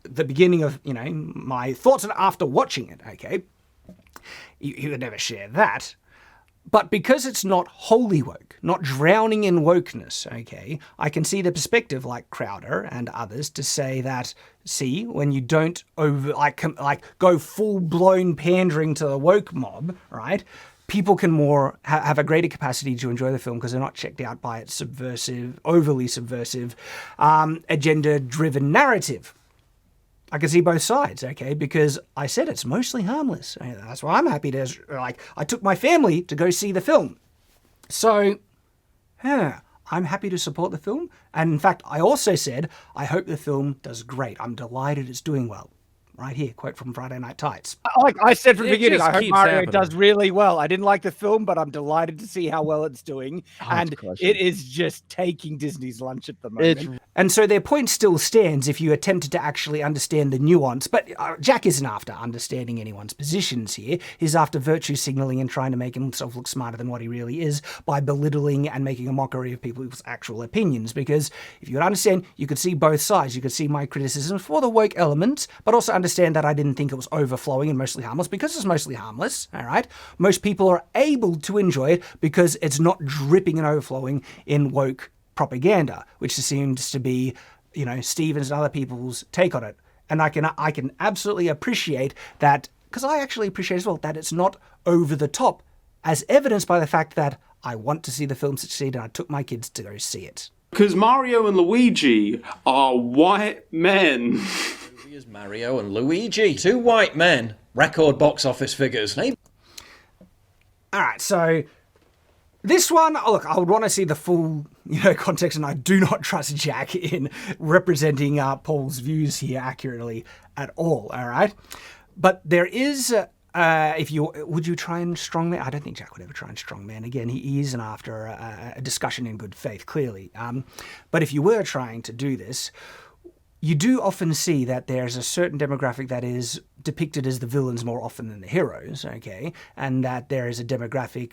the beginning of, you know, my thoughts after watching it, okay? He would never share that. But because it's not wholly woke, not drowning in wokeness, okay, I can see the perspective, like Crowder and others, to say that, see, when you don't go full-blown pandering to the woke mob, right, people can have a greater capacity to enjoy the film because they're not checked out by its overly subversive, agenda-driven narrative. I can see both sides, okay, because I said it's mostly harmless. That's why I'm happy to, I took my family to go see the film. So, I'm happy to support the film. And in fact, I also said, I hope the film does great. I'm delighted it's doing well. Right here, quote from Friday Night Tights. Like I said from the beginning, I hope Mario does really well. I didn't like the film, but I'm delighted to see how well it's doing. And it is just taking Disney's lunch at the moment. And so their point still stands if you attempted to actually understand the nuance. But Jack isn't after understanding anyone's positions here. He's after virtue signaling and trying to make himself look smarter than what he really is by belittling and making a mockery of people's actual opinions. Because if you would understand, you could see both sides. You could see my criticism for the woke element, but also understand that I didn't think it was overflowing and mostly harmless, because it's mostly harmless, all right? Most people are able to enjoy it because it's not dripping and overflowing in woke propaganda, which seems to be, you know, Stevens and other people's take on it. And I can absolutely appreciate that, because I actually appreciate as well that it's not over the top, as evidenced by the fact that I want to see the film succeed, and I took my kids to go see it. Because Mario and Luigi are white men. Is Mario and Luigi, 2 white men, record box office figures. All right, so this one, look, I would want to see the full, context, and I do not trust Jack in representing Paul's views here accurately at all. All right, but there is. Would you try and strongman? I don't think Jack would ever try and strongman again. He isn't after a discussion in good faith, clearly. But if you were trying to do this, you do often see that there's a certain demographic that is depicted as the villains more often than the heroes, okay? And that there is a demographic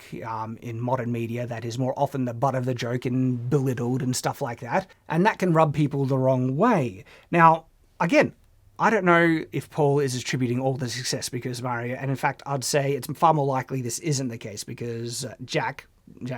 in modern media that is more often the butt of the joke and belittled and stuff like that. And that can rub people the wrong way. Now, again, I don't know if Paul is attributing all the success because Mario, and in fact, I'd say it's far more likely this isn't the case because Jack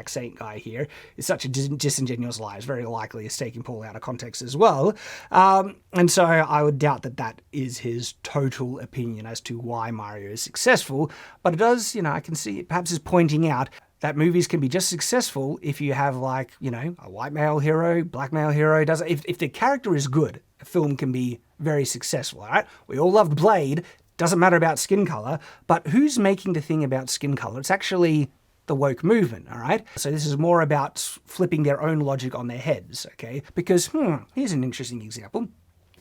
Saint guy here is such a disingenuous lie. It's very likely is taking Paul out of context as well. And so I would doubt that that is his total opinion as to why Mario is successful. But it does, I can see it perhaps is pointing out that movies can be just successful if you have a white male hero, black male hero. If the character is good, a film can be very successful, all right? We all loved Blade. Doesn't matter about skin color, but who's making the thing about skin color? It's actually the woke movement, all right? So this is more about flipping their own logic on their heads, okay? Because, here's an interesting example.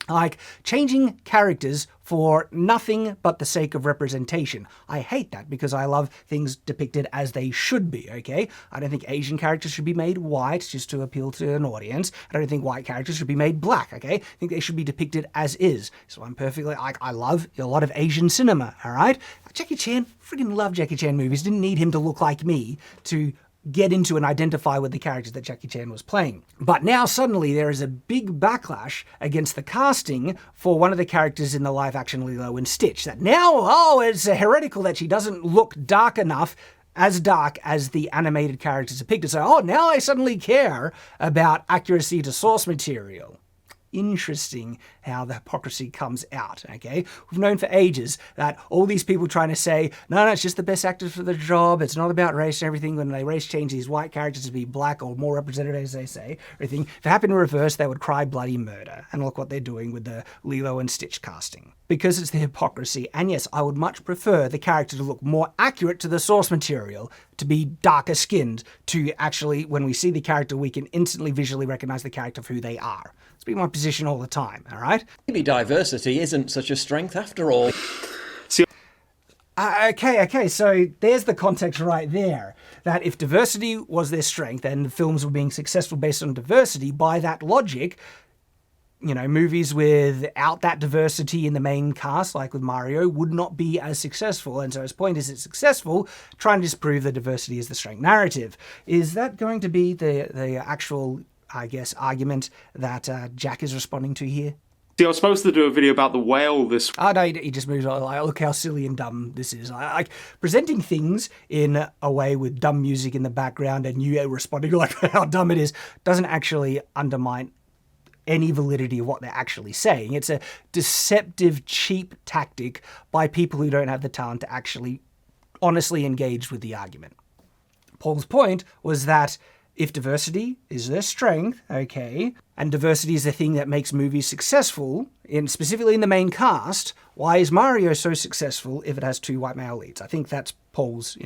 Like changing characters for nothing but the sake of representation. I hate that because I love things depicted as they should be, okay? I don't think Asian characters should be made white just to appeal to an audience. I don't think white characters should be made black, okay? I think they should be depicted as is. So I'm perfectly, I love a lot of Asian cinema, all right? Jackie Chan, freaking love Jackie Chan movies. Didn't need him to look like me to get into and identify with the characters that Jackie Chan was playing. But now suddenly there is a big backlash against the casting for one of the characters in the live-action Lilo and Stitch. That now, it's heretical that she doesn't look dark enough, as dark as the animated characters depicted. So, now I suddenly care about accuracy to source material. Interesting how the hypocrisy comes out, okay? We've known for ages that all these people trying to say, no, it's just the best actors for the job, it's not about race and everything, when they race change these white characters to be black or more representative, as they say, everything. If it happened in reverse, they would cry bloody murder. And look what they're doing with the Lilo and Stitch casting. Because it's the hypocrisy, and yes, I would much prefer the character to look more accurate to the source material, to be darker skinned, to actually, when we see the character, we can instantly visually recognize the character for who they are. It's been my position all the time, all right? Maybe diversity isn't such a strength after all. Okay, so there's the context right there. That if diversity was their strength and the films were being successful based on diversity, by that logic, movies without that diversity in the main cast, like with Mario, would not be as successful. And so his point is it's successful, trying to disprove that diversity is the strength narrative. Is that going to be the actual, argument that Jack is responding to here? See, I was supposed to do a video about the whale this Oh, no, he just moves on. Like, look how silly and dumb this is. Like, presenting things in a way with dumb music in the background and you responding like how dumb it is doesn't actually undermine any validity of what they're actually saying. It's a deceptive, cheap tactic by people who don't have the talent to actually honestly engage with the argument. Paul's point was that if diversity is their strength, okay, and diversity is the thing that makes movies successful, specifically in the main cast, why is Mario so successful if it has 2 white male leads? I think that's Paul's,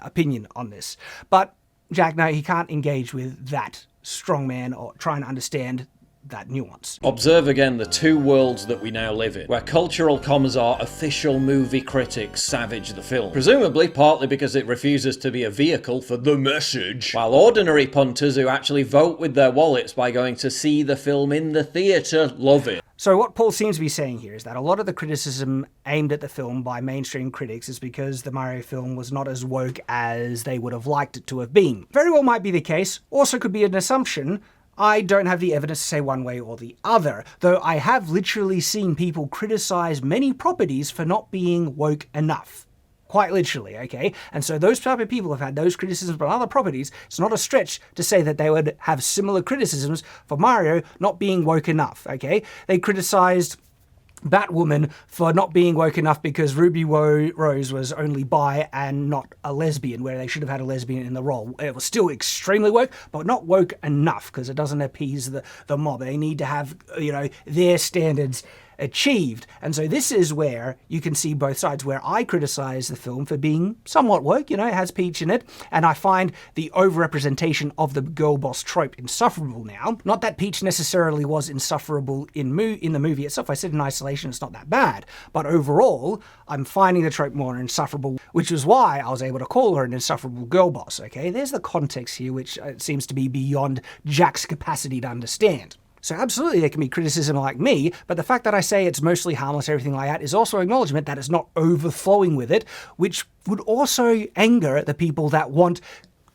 opinion on this. But Jack, no, he can't engage with that strongman or try and understand that nuance. Observe again the 2 worlds that we now live in, where cultural commissar official movie critics savage the film, presumably partly because it refuses to be a vehicle for the message, while ordinary punters who actually vote with their wallets by going to see the film in the theatre love it. So what Paul seems to be saying here is that a lot of the criticism aimed at the film by mainstream critics is because the Mario film was not as woke as they would have liked it to have been. Very well might be the case, also could be an assumption. I don't have the evidence to say one way or the other, though I have literally seen people criticize many properties for not being woke enough. Quite literally, okay? And so those type of people have had those criticisms on other properties. It's not a stretch to say that they would have similar criticisms for Mario not being woke enough, okay? They criticized Batwoman for not being woke enough because Ruby Rose was only bi and not a lesbian, where they should have had a lesbian in the role. It was still extremely woke, but not woke enough because it doesn't appease the mob. They need to have, their standards achieved. And so this is where you can see both sides, where I criticize the film for being somewhat woke, it has Peach in it, and I find the overrepresentation of the girl boss trope insufferable now. Not that Peach necessarily was insufferable in the movie itself. I said in isolation it's not that bad, but overall I'm finding the trope more insufferable, which is why I was able to call her an insufferable girl boss, okay? There's the context here, which seems to be beyond Jack's capacity to understand. So absolutely there can be criticism like me, but the fact that I say it's mostly harmless, everything like that, is also acknowledgement that it's not overflowing with it, which would also anger the people that want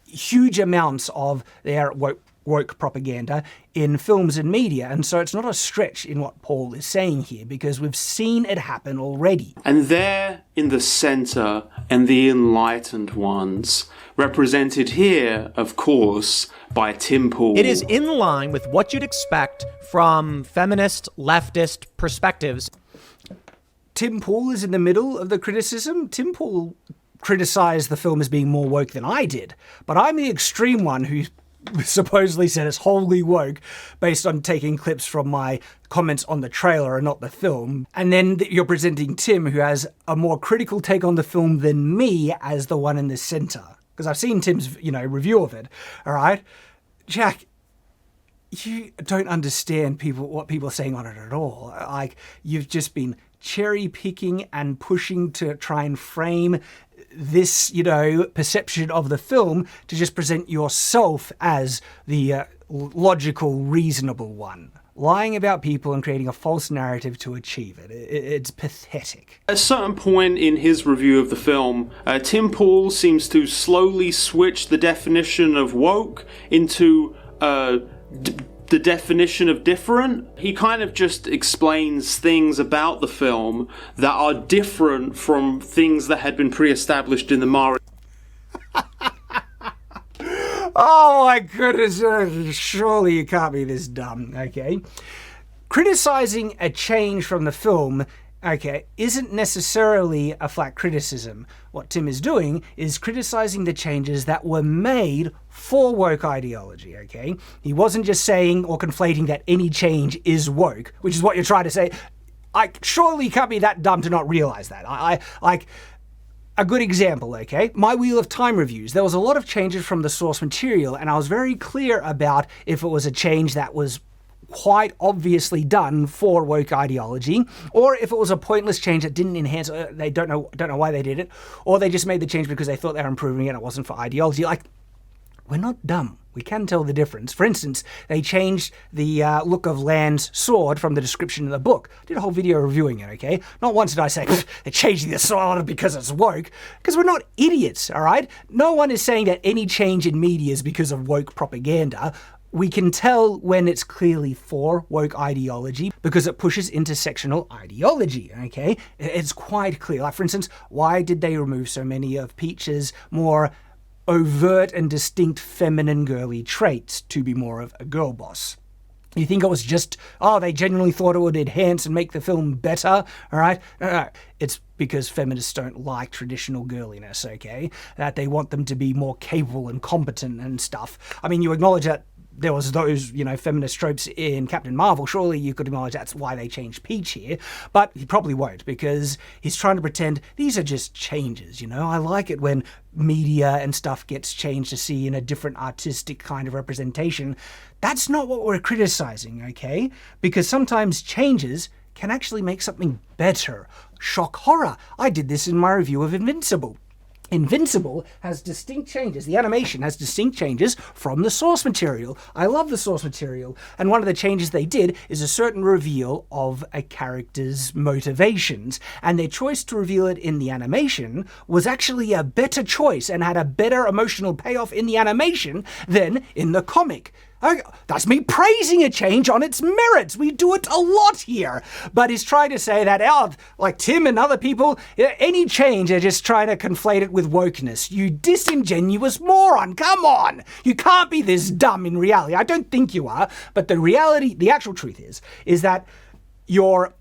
huge amounts of their woke propaganda in films and media. And so it's not a stretch in what Paul is saying here, because we've seen it happen already. And there in the centre, and the enlightened ones, represented here, of course, by Tim Pool. It is in line with what you'd expect from feminist, leftist perspectives. Tim Pool is in the middle of the criticism. Tim Pool criticised the film as being more woke than I did, but I'm the extreme one who supposedly said it's wholly woke based on taking clips from my comments on the trailer and not the film. And then you're presenting Tim, who has a more critical take on the film than me, as the one in the centre. Because I've seen Tim's, review of it, all right? Jack, you don't understand what people are saying on it at all. Like, you've just been cherry picking and pushing to try and frame this, perception of the film to just present yourself as the logical, reasonable one. Lying about people and creating a false narrative to achieve it. It's pathetic. At a certain point in his review of the film, Tim Pool seems to slowly switch the definition of woke into the definition of different. He kind of just explains things about the film that are different from things that had been pre-established in the Mario. Oh my goodness, surely you can't be this dumb, okay? Criticizing a change from the film, okay, isn't necessarily a flat criticism. What Tim is doing is criticizing the changes that were made for woke ideology, okay? He wasn't just saying or conflating that any change is woke, which is what you're trying to say. Surely you can't be that dumb to not realize that. A good example, okay? My Wheel of Time reviews. There was a lot of changes from the source material, and I was very clear about if it was a change that was quite obviously done for woke ideology, or if it was a pointless change that didn't enhance, they don't know why they did it, or they just made the change because they thought they were improving it and it wasn't for ideology. We're not dumb. We can tell the difference. For instance, they changed the look of Lan's sword from the description in the book. I did a whole video reviewing it, okay? Not once did I say, they're changing the sword because it's woke, because we're not idiots, all right? No one is saying that any change in media is because of woke propaganda. We can tell when it's clearly for woke ideology because it pushes intersectional ideology, okay? It's quite clear. For instance, why did they remove so many of Peach's more overt and distinct feminine girly traits to be more of a girl boss? You think it was just, they genuinely thought it would enhance and make the film better, all right? No. It's because feminists don't like traditional girliness, okay? That they want them to be more capable and competent and stuff. I mean, you acknowledge that there was those, feminist tropes in Captain Marvel. Surely you could acknowledge that's why they changed Peach here. But he probably won't, because he's trying to pretend these are just changes, I like it when media and stuff gets changed to see in a different artistic kind of representation. That's not what we're criticizing, okay? Because sometimes changes can actually make something better. Shock horror. I did this in my review of Invincible. Invincible has distinct changes. The animation has distinct changes from the source material. I love the source material. And one of the changes they did is a certain reveal of a character's motivations. And their choice to reveal it in the animation was actually a better choice and had a better emotional payoff in the animation than in the comic. That's me praising a change on its merits. We do it a lot here. But he's trying to say that, like Tim and other people, any change, they're just trying to conflate it with wokeness. You disingenuous moron. Come on. You can't be this dumb in reality. I don't think you are. But the reality, the actual truth is that you're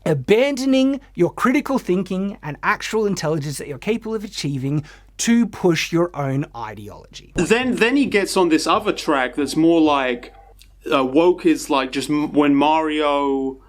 abandoning your critical thinking and actual intelligence that you're capable of achieving to push your own ideology. Then he gets on this other track that's more like woke is like just when Mario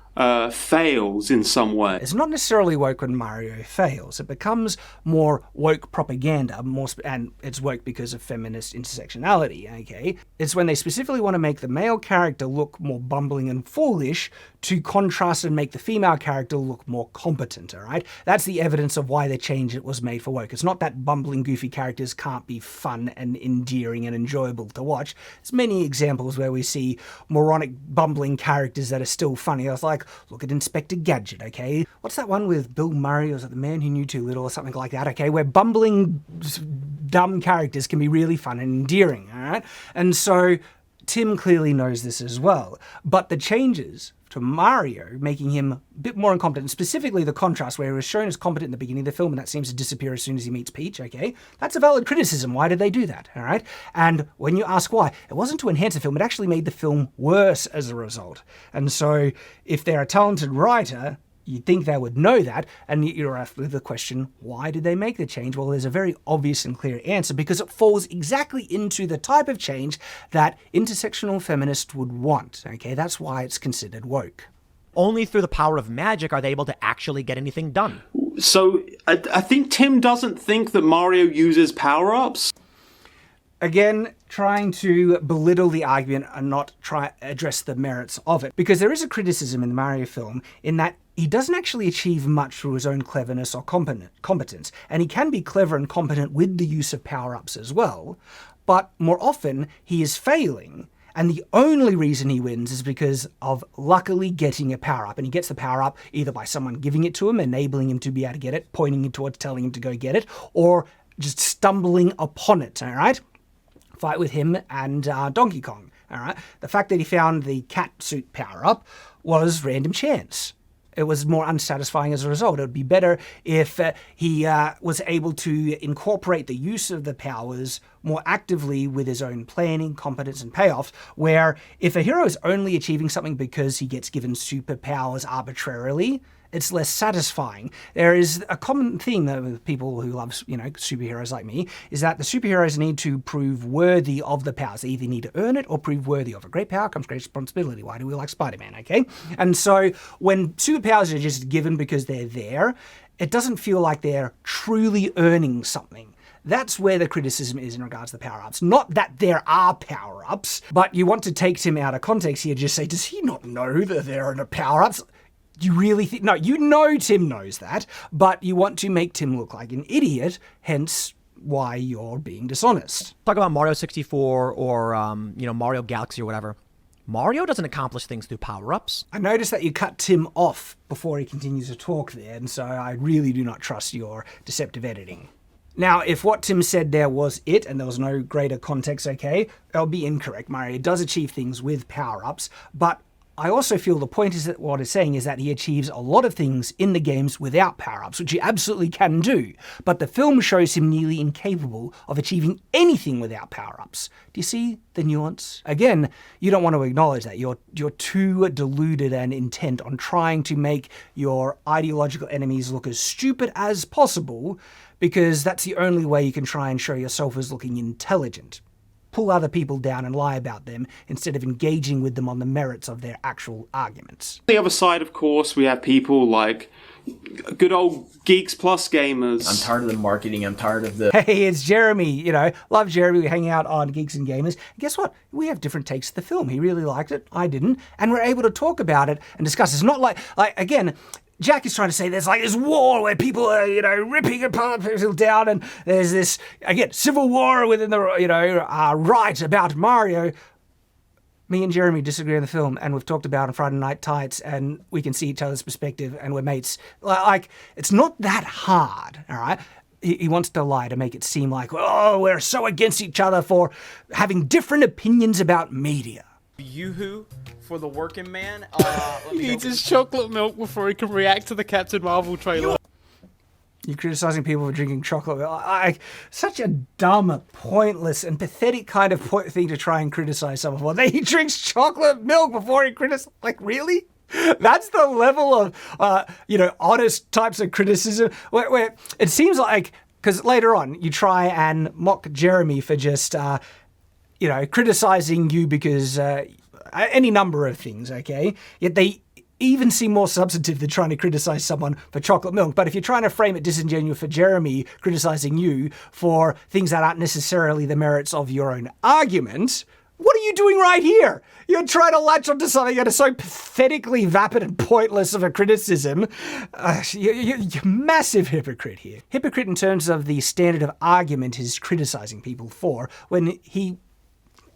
fails in some way. It's not necessarily woke when Mario fails. It becomes more woke propaganda, and it's woke because of feminist intersectionality, okay? It's when they specifically want to make the male character look more bumbling and foolish to contrast and make the female character look more competent, all right? That's the evidence of why the change was made for woke. It's not that bumbling, goofy characters can't be fun and endearing and enjoyable to watch. There's many examples where we see moronic, bumbling characters that are still funny. I was like, look at Inspector Gadget, okay? What's that one with Bill Murray, or is it The Man Who Knew Too Little, or something like that, okay? Where bumbling, dumb characters can be really fun and endearing, all right? And so Tim clearly knows this as well. But the changes to Mario, making him a bit more incompetent, specifically the contrast where he was shown as competent in the beginning of the film and that seems to disappear as soon as he meets Peach, okay? That's a valid criticism. Why did they do that, all right? And when you ask why, it wasn't to enhance the film, it actually made the film worse as a result. And so if they're a talented writer, you'd think they would know that, and you're asked the question, why did they make the change? Well, there's a very obvious and clear answer, because it falls exactly into the type of change that intersectional feminists would want, okay? That's why it's considered woke. Only through the power of magic are they able to actually get anything done. So I think Tim doesn't think that Mario uses power-ups. Again, trying to belittle the argument and not try address the merits of it. Because there is a criticism in the Mario film in that he doesn't actually achieve much through his own cleverness or competence. And he can be clever and competent with the use of power-ups as well. But more often, he is failing. And the only reason he wins is because of luckily getting a power-up. And he gets the power-up either by someone giving it to him, enabling him to be able to get it, pointing him towards telling him to go get it, or just stumbling upon it, all right? Fight with him and Donkey Kong, all right? The fact that he found the cat suit power-up was random chance. It was more unsatisfying as a result. It would be better if he was able to incorporate the use of the powers more actively with his own planning, competence, and payoffs, where if a hero is only achieving something because he gets given superpowers arbitrarily, it's less satisfying. There is a common theme with people who love, superheroes like me, is that the superheroes need to prove worthy of the powers. They either need to earn it or prove worthy of it. Great power comes great responsibility. Why do we like Spider-Man, okay? And so when superpowers are just given because they're there, it doesn't feel like they're truly earning something. That's where the criticism is in regards to the power-ups. Not that there are power-ups, but you want to take Tim out of context here, just say, does he not know that there are no power-ups? You really think... No, you know Tim knows that, but you want to make Tim look like an idiot, hence why you're being dishonest. Talk about Mario 64 or, Mario Galaxy or whatever. Mario doesn't accomplish things through power-ups. I noticed that you cut Tim off before he continues to talk there, and so I really do not trust your deceptive editing. Now, if what Tim said there was it, and there was no greater context, okay, that'll be incorrect. Mario does achieve things with power-ups, but I also feel the point is that what it's saying is that he achieves a lot of things in the games without power-ups, which he absolutely can do, but the film shows him nearly incapable of achieving anything without power-ups. Do you see the nuance? Again, you don't want to acknowledge that. You're too deluded and intent on trying to make your ideological enemies look as stupid as possible, because that's the only way you can try and show yourself as looking intelligent. Pull other people down and lie about them instead of engaging with them on the merits of their actual arguments. The other side, of course, we have people like good old Geeks Plus gamers. I'm tired of the marketing. I'm tired of the... Hey, it's Jeremy. Love Jeremy. We hang out on Geeks and Gamers. Guess what? We have different takes of the film. He really liked it. I didn't. And we're able to talk about it and discuss. It's not like again... Jack is trying to say there's like this war where people are, ripping people down, and there's this, again, civil war within the, right about Mario. Me and Jeremy disagree on the film, and we've talked about it on Friday Night Tights, and we can see each other's perspective, and we're mates. Like, it's not that hard, all right? He wants to lie to make it seem like, we're so against each other for having different opinions about media. Yoo-hoo for the working man. He needs his chocolate milk before he can react to the Captain Marvel trailer. You're criticizing people for drinking chocolate. Such a dumb, pointless, and pathetic kind of thing to try and criticize someone for. That he drinks chocolate milk before he criticizes. Like, really? That's the level of, honest types of criticism where it seems like, because later on you try and mock Jeremy for just, criticizing you because any number of things, okay? Yet they even seem more substantive than trying to criticize someone for chocolate milk. But if you're trying to frame it disingenuous for Jeremy criticizing you for things that aren't necessarily the merits of your own argument, what are you doing right here? You're trying to latch onto something that is so pathetically vapid and pointless of a criticism. You're a massive hypocrite here. Hypocrite in terms of the standard of argument he's criticizing people for, when he,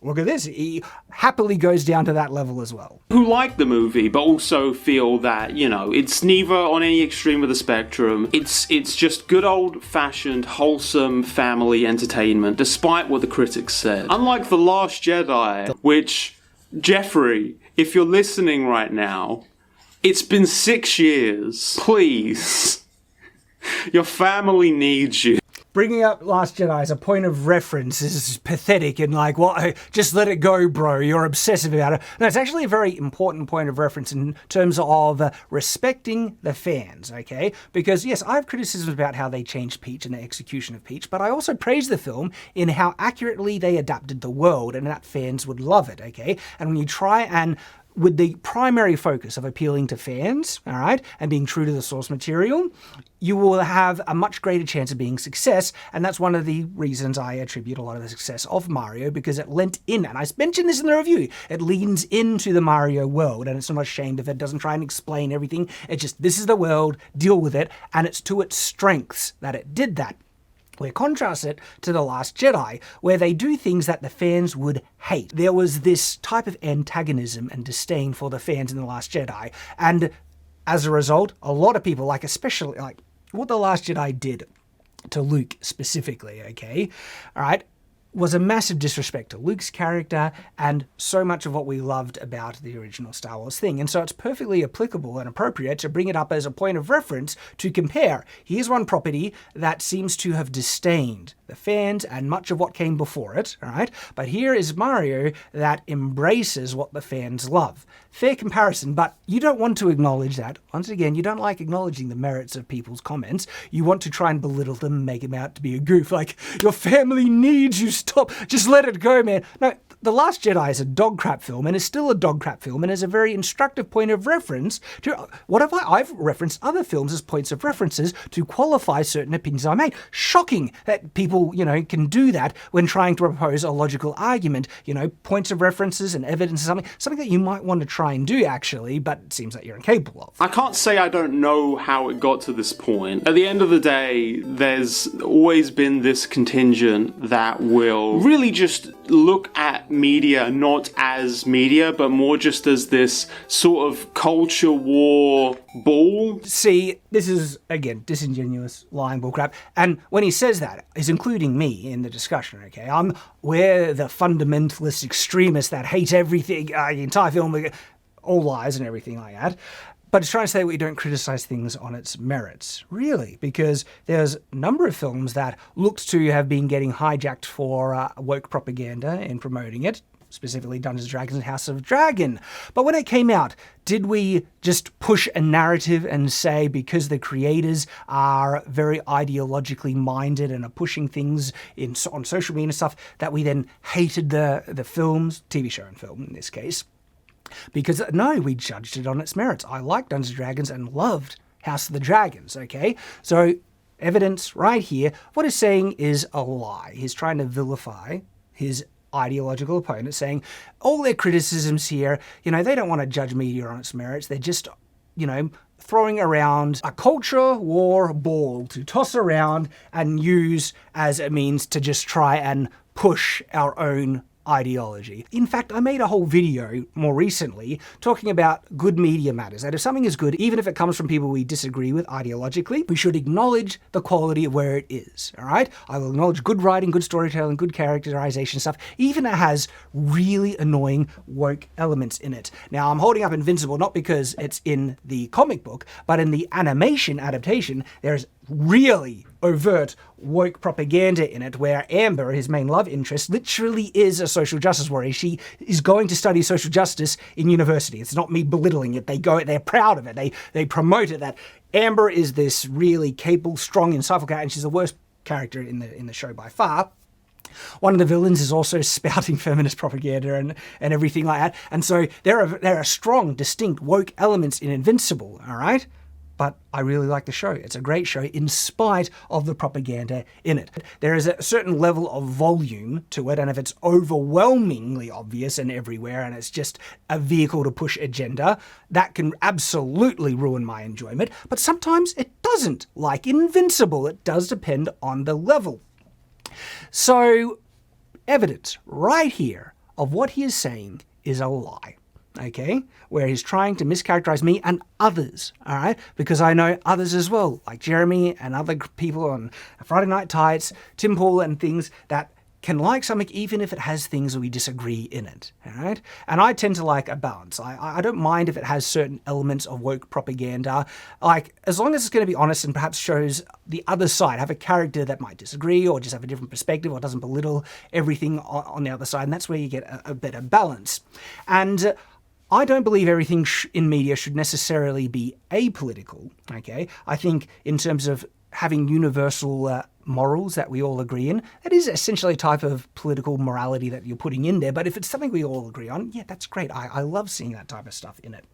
look at this, he happily goes down to that level as well. Who like the movie, but also feel that, it's neither on any extreme of the spectrum. It's just good old-fashioned, wholesome family entertainment, despite what the critics said. Unlike The Last Jedi, which, Jeffrey, if you're listening right now, it's been 6 years. Please. Your family needs you. Bringing up Last Jedi as a point of reference is pathetic and like, what? Just let it go, bro. You're obsessive about it. No, it's actually a very important point of reference in terms of respecting the fans, okay? Because yes, I have criticisms about how they changed Peach and the execution of Peach, but I also praise the film in how accurately they adapted the world and that fans would love it, okay? And when you try and with the primary focus of appealing to fans, all right, and being true to the source material, you will have a much greater chance of being success, and that's one of the reasons I attribute a lot of the success of Mario, because it lent in, and I mentioned this in the review, it leans into the Mario world, and it's not ashamed of it, doesn't try and explain everything, it just, this is the world, deal with it, and it's to its strengths that it did that. We contrast it to The Last Jedi, where they do things that the fans would hate. There was this type of antagonism and disdain for the fans in The Last Jedi, and as a result, a lot of people, especially what The Last Jedi did to Luke specifically, okay, all right, was a massive disrespect to Luke's character and so much of what we loved about the original Star Wars thing. And so it's perfectly applicable and appropriate to bring it up as a point of reference to compare. Here's one property that seems to have disdained the fans and much of what came before it, all right? But here is Mario that embraces what the fans love. Fair comparison, but you don't want to acknowledge that. Once again, you don't like acknowledging the merits of people's comments. You want to try and belittle them and make them out to be a goof, like, your family needs you, stop, just let it go, man. No, The Last Jedi is a dog crap film and is still a dog crap film and is a very instructive point of reference to I've referenced other films as points of references to qualify certain opinions I made. Shocking that people, can do that when trying to propose a logical argument, points of references and evidence is something that you might want to try and do actually, but it seems that you're incapable of. I can't say I don't know how it got to this point. At the end of the day, there's always been this contingent that will really just look at media not as media, but more just as this sort of culture war ball. See, this is, again, disingenuous, lying bullcrap. And when he says that, he's including me in the discussion, okay? We're the fundamentalist extremists that hate everything, the entire film, all lies and everything like that. But it's trying to say we don't criticize things on its merits, really, because there's a number of films that looked to have been getting hijacked for woke propaganda in promoting it, specifically Dungeons & Dragons and House of Dragon. But when it came out, did we just push a narrative and say because the creators are very ideologically minded and are pushing things on social media and stuff, that we then hated the films, TV show and film in this case? Because no, we judged it on its merits. I liked Dungeons & Dragons and loved House of the Dragons, okay? So evidence right here, what he's saying is a lie. He's trying to vilify his ideological opponent, saying all their criticisms here, they don't want to judge media on its merits. They're just, throwing around a culture war ball to toss around and use as a means to just try and push our own ideology. In fact, I made a whole video more recently talking about good media matters, that if something is good, even if it comes from people we disagree with ideologically, we should acknowledge the quality of where it is, all right? I will acknowledge good writing, good storytelling, good characterization stuff, even if it has really annoying woke elements in it. Now, I'm holding up Invincible not because it's in the comic book, but in the animation adaptation, there's really overt woke propaganda in it, where Amber, his main love interest, literally is a social justice warrior. She is going to study social justice in university. It's not me belittling it. They're proud of it. They promote it, that Amber is this really capable, strong, insightful character, and she's the worst character in the show by far. One of the villains is also spouting feminist propaganda and everything like that. And so there are strong, distinct woke elements in Invincible, all right? But I really like the show. It's a great show in spite of the propaganda in it. There is a certain level of volume to it, and if it's overwhelmingly obvious and everywhere and it's just a vehicle to push agenda, that can absolutely ruin my enjoyment. But sometimes it doesn't. Like Invincible, it does depend on the level. So, evidence right here of what he is saying is a lie. Okay, where he's trying to mischaracterize me and others, all right? Because I know others as well, like Jeremy and other people on Friday Night Tights, Tim Paul and things, that can like something even if it has things that we disagree in it, all right? And I tend to like a balance. I don't mind if it has certain elements of woke propaganda, like as long as it's going to be honest and perhaps shows the other side, have a character that might disagree or just have a different perspective or doesn't belittle everything on the other side, and that's where you get a better balance. And I don't believe everything in media should necessarily be apolitical, okay? I think in terms of having universal morals that we all agree in, that is essentially a type of political morality that you're putting in there. But if it's something we all agree on, yeah, that's great. I love seeing that type of stuff in it.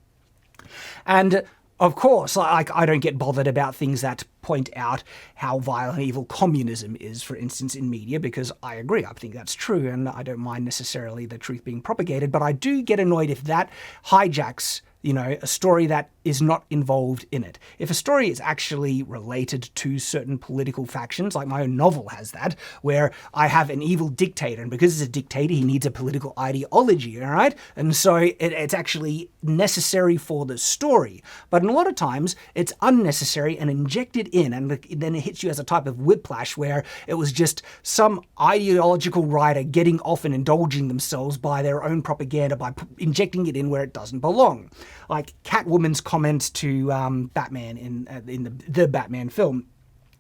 And of course, like, I don't get bothered about things that point out how violent and evil communism is, for instance, in media, because I agree. I think that's true, and I don't mind necessarily the truth being propagated, but I do get annoyed if that hijacks, a story that is not involved in it. If a story is actually related to certain political factions, like my own novel has that, where I have an evil dictator, and because he's a dictator, he needs a political ideology, all right? And so it's actually necessary for the story. But a lot of times, it's unnecessary and injected in, and then it hits you as a type of whiplash, where it was just some ideological writer getting off and indulging themselves by their own propaganda, by injecting it in where it doesn't belong. Like Catwoman's comments to Batman in the Batman film.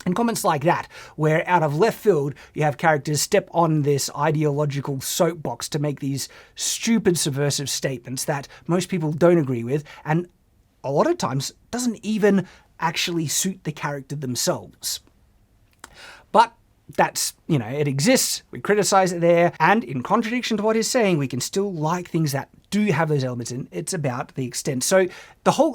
And comments like that, where out of left field, you have characters step on this ideological soapbox to make these stupid subversive statements that most people don't agree with, and a lot of times doesn't even actually suit the character themselves. But that's, it exists, we criticize it there, and in contradiction to what he's saying, we can still like things that do have those elements in. It's about the extent. So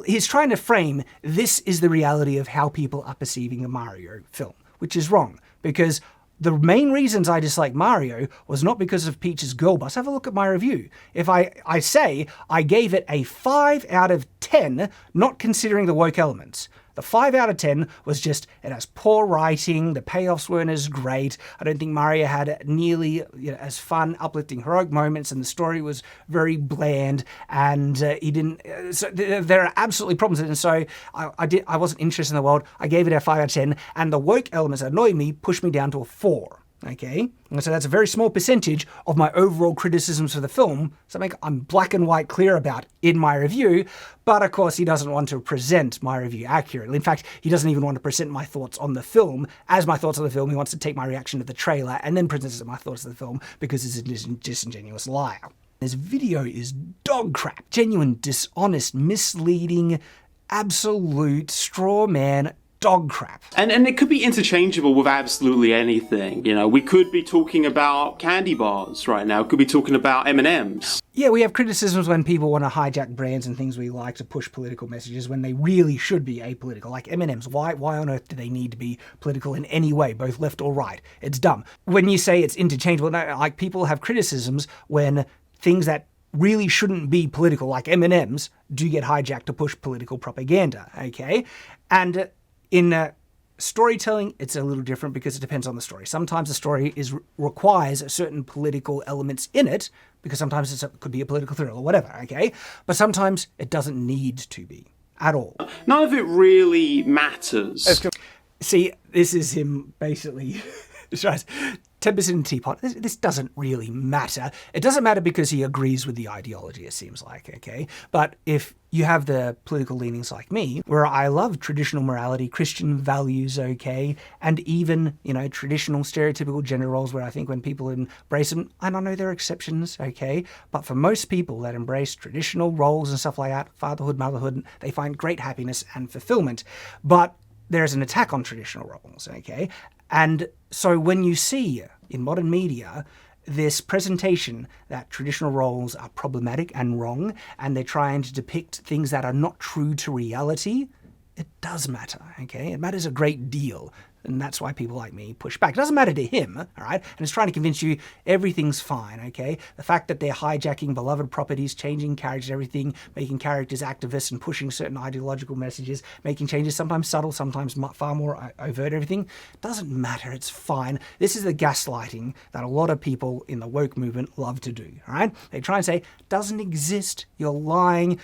he's trying to frame, this is the reality of how people are perceiving a Mario film, which is wrong, because the main reasons I dislike Mario was not because of Peach's girl boss. Have a look at my review. If I say I gave it a 5 out of 10, not considering the woke elements. The 5 out of 10 was just, it has poor writing, the payoffs weren't as great, I don't think Mario had nearly as fun, uplifting, heroic moments, and the story was very bland, and he didn't, so there are absolutely problems with it, and so I wasn't interested in the world. I gave it a 5 out of 10, and the woke elements that annoyed me pushed me down to a 4. Okay, and so that's a very small percentage of my overall criticisms for the film, something I'm black and white clear about in my review, but of course he doesn't want to present my review accurately. In fact, he doesn't even want to present my thoughts on the film as my thoughts on the film. He wants to take my reaction to the trailer and then present my thoughts of the film because he's a disingenuous liar. This video is dog crap, genuine, dishonest, misleading, absolute straw man dog crap. And it could be interchangeable with absolutely anything. We could be talking about candy bars right now. Could be talking about M&Ms. Yeah, we have criticisms when people want to hijack brands and things we like to push political messages when they really should be apolitical. Like M&Ms, why on earth do they need to be political in any way, both left or right? It's dumb. When you say it's interchangeable, like people have criticisms when things that really shouldn't be political, like M&Ms, do get hijacked to push political propaganda, okay? And in storytelling, it's a little different because it depends on the story. Sometimes the story requires certain political elements in it, because sometimes it could be a political thriller or whatever, okay? But sometimes it doesn't need to be at all. None of it really matters. See, this is him basically 10% in teapot, this doesn't really matter. It doesn't matter because he agrees with the ideology, it seems like, okay? But if you have the political leanings like me, where I love traditional morality, Christian values, okay, and even, traditional stereotypical gender roles where I think when people embrace them, and I know there are exceptions, okay, but for most people that embrace traditional roles and stuff like that, fatherhood, motherhood, they find great happiness and fulfillment. But there's an attack on traditional roles, okay? And so when you see in modern media this presentation that traditional roles are problematic and wrong, and they're trying to depict things that are not true to reality, it does matter, okay? It matters a great deal. And that's why people like me push back. It doesn't matter to him, all right? And it's trying to convince you everything's fine, okay? The fact that they're hijacking beloved properties, changing characters, everything, making characters activists and pushing certain ideological messages, making changes, sometimes subtle, sometimes far more overt, everything, doesn't matter. It's fine. This is the gaslighting that a lot of people in the woke movement love to do, all right? They try and say, doesn't exist, you're lying,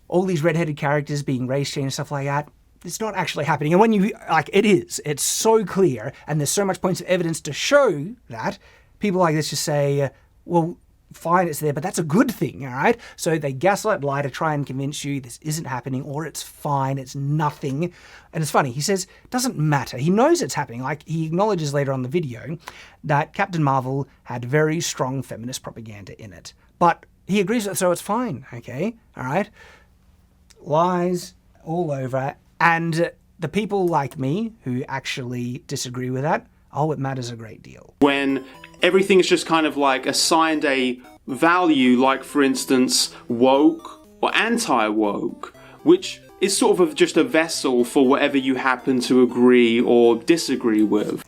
all these redheaded characters being race changed and stuff like that. It's not actually happening. And when it is. It's so clear, and there's so much points of evidence to show that. People like this just say, well, fine, it's there, but that's a good thing, all right? So they gaslight, lie to try and convince you this isn't happening, or it's fine, it's nothing. And it's funny, he says, it doesn't matter. He knows it's happening. Like, he acknowledges later on the video that Captain Marvel had very strong feminist propaganda in it. But he agrees with it, so it's fine, okay? All right? Lies all over. And the people like me who actually disagree with that, it matters a great deal. When everything is just kind of like assigned a value, like for instance, woke or anti-woke, which is sort of just a vessel for whatever you happen to agree or disagree with.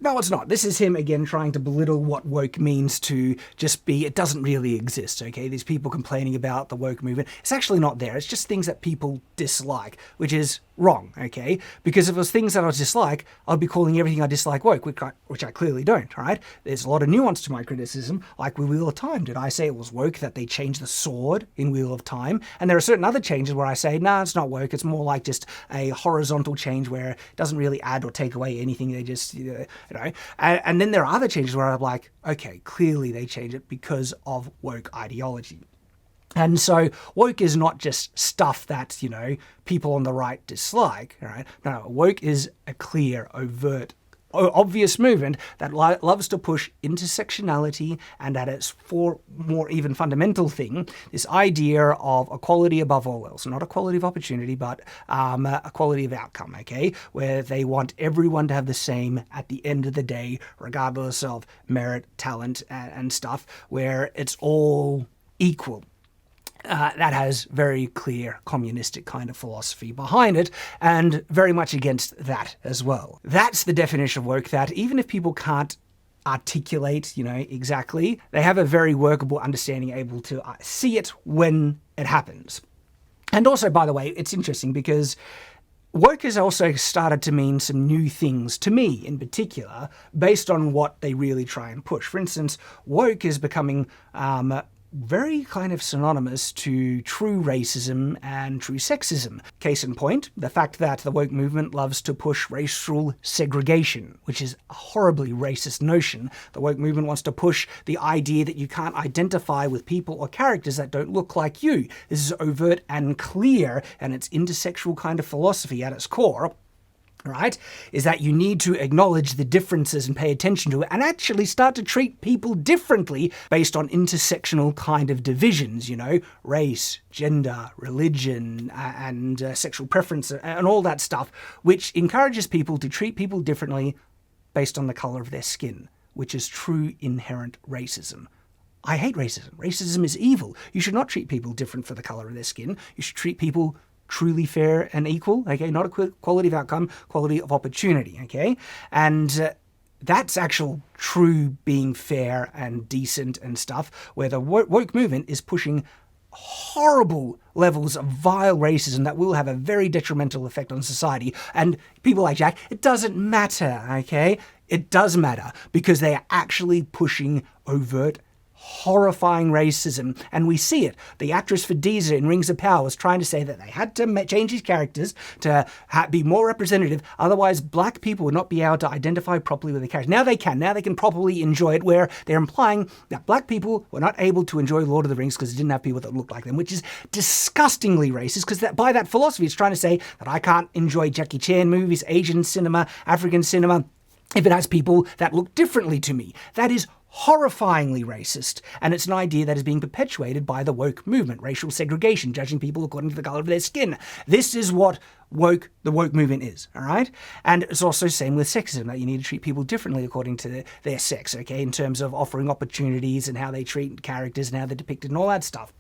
No, it's not. This is him, again, trying to belittle what woke means to just be, it doesn't really exist, okay? These people complaining about the woke movement. It's actually not there. It's just things that people dislike, which is wrong, okay? Because if it was things that I dislike, I'd be calling everything I dislike woke, which I clearly don't, all right? There's a lot of nuance to my criticism, like with Wheel of Time. Did I say it was woke that they changed the sword in Wheel of Time? And there are certain other changes where I say, nah, it's not woke. It's more like just a horizontal change where it doesn't really add or take away anything. They just, and then there are other changes where I'm like, okay, clearly they changed it because of woke ideology. And so woke is not just stuff that, people on the right dislike, all right? No, woke is a clear, overt, obvious movement that loves to push intersectionality, and at its more even fundamental thing, this idea of equality above all else. Not equality of opportunity, but equality of outcome, okay? Where they want everyone to have the same at the end of the day, regardless of merit, talent, and stuff, where it's all equal. That has very clear communistic kind of philosophy behind it, and very much against that as well. That's the definition of woke, that even if people can't articulate, exactly, they have a very workable understanding, able to see it when it happens. And also, by the way, it's interesting because woke has also started to mean some new things to me in particular, based on what they really try and push. For instance, woke is becoming very kind of synonymous to true racism and true sexism. Case in point, the fact that the woke movement loves to push racial segregation, which is a horribly racist notion. The woke movement wants to push the idea that you can't identify with people or characters that don't look like you. This is overt and clear, and it's intersexual kind of philosophy at its core. Right, is that you need to acknowledge the differences and pay attention to it and actually start to treat people differently based on intersectional kind of divisions, race, gender, religion, and sexual preference and all that stuff, which encourages people to treat people differently based on the color of their skin, which is true inherent racism. I hate racism. Racism is evil. You should not treat people different for the color of their skin. You should treat people truly fair and equal, okay? Not equality of outcome, quality of opportunity, okay? And that's actual true being fair and decent and stuff, where the woke movement is pushing horrible levels of vile racism that will have a very detrimental effect on society. And people like Jack, it doesn't matter, okay? It does matter because they are actually pushing overt, horrifying racism, and we see it. The actress for Deezer in Rings of Power was trying to say that they had to change these characters to be more representative, otherwise black people would not be able to identify properly with the characters. Now they can properly enjoy it, where they're implying that black people were not able to enjoy Lord of the Rings because it didn't have people that looked like them, which is disgustingly racist, because by that philosophy it's trying to say that I can't enjoy Jackie Chan movies, Asian cinema, African cinema, if it has people that look differently to me. That is horrifyingly racist, and it's an idea that is being perpetuated by the woke movement, racial segregation, judging people according to the color of their skin. This is what the woke movement is, all right? And it's also same with sexism, that you need to treat people differently according to their sex, okay, in terms of offering opportunities and how they treat characters and how they're depicted and all that stuff.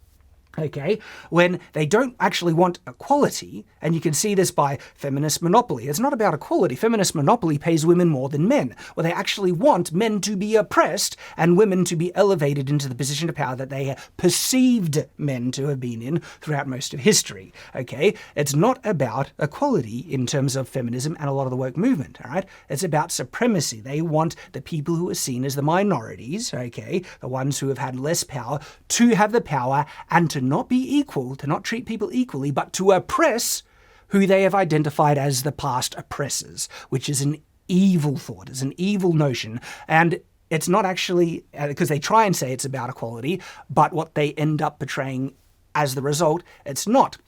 Okay, when they don't actually want equality, and you can see this by feminist monopoly. It's not about equality. Feminist monopoly pays women more than men. Well, they actually want men to be oppressed and women to be elevated into the position of power that they perceived men to have been in throughout most of history. Okay, it's not about equality in terms of feminism and a lot of the woke movement, all right? It's about supremacy. They want the people who are seen as the minorities, okay, the ones who have had less power, to have the power and to not be equal, to not treat people equally, but to oppress who they have identified as the past oppressors, which is an evil thought, is an evil notion. And it's not actually, because they try and say it's about equality, but what they end up portraying as the result, it's not.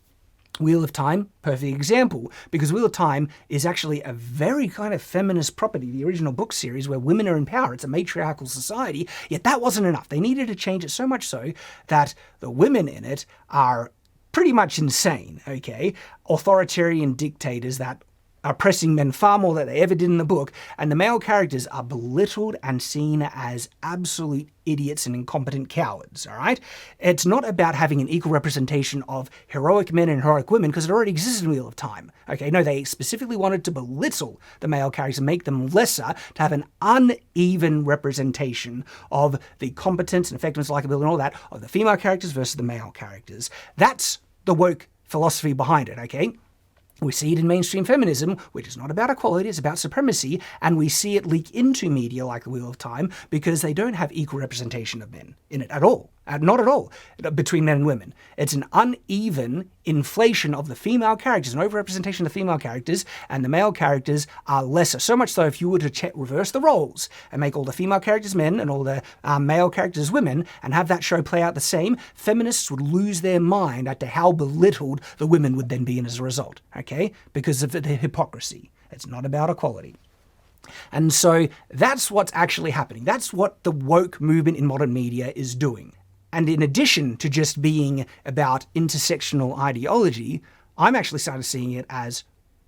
Wheel of Time, perfect example, because Wheel of Time is actually a very kind of feminist property, the original book series where women are in power. It's a matriarchal society, yet that wasn't enough. They needed to change it so much so that the women in it are pretty much insane, okay? Authoritarian dictators that are oppressing men far more than they ever did in the book, and the male characters are belittled and seen as absolute idiots and incompetent cowards, all right? It's not about having an equal representation of heroic men and heroic women, because it already exists in Wheel of Time, okay? No, they specifically wanted to belittle the male characters and make them lesser, to have an uneven representation of the competence and effectiveness, likability and all that, of the female characters versus the male characters. That's the woke philosophy behind it, okay? We see it in mainstream feminism, which is not about equality, it's about supremacy, and we see it leak into media like The Wheel of Time because they don't have equal representation of men in it at all. Not at all, between men and women. It's an uneven inflation of the female characters, an overrepresentation of the female characters, and the male characters are lesser. So much so, if you were to reverse the roles and make all the female characters men and all the male characters women, and have that show play out the same, feminists would lose their mind as to how belittled the women would then be as a result, okay? Because of the hypocrisy. It's not about equality. And so that's what's actually happening. That's what the woke movement in modern media is doing. And in addition to just being about intersectional ideology, I'm actually started seeing it as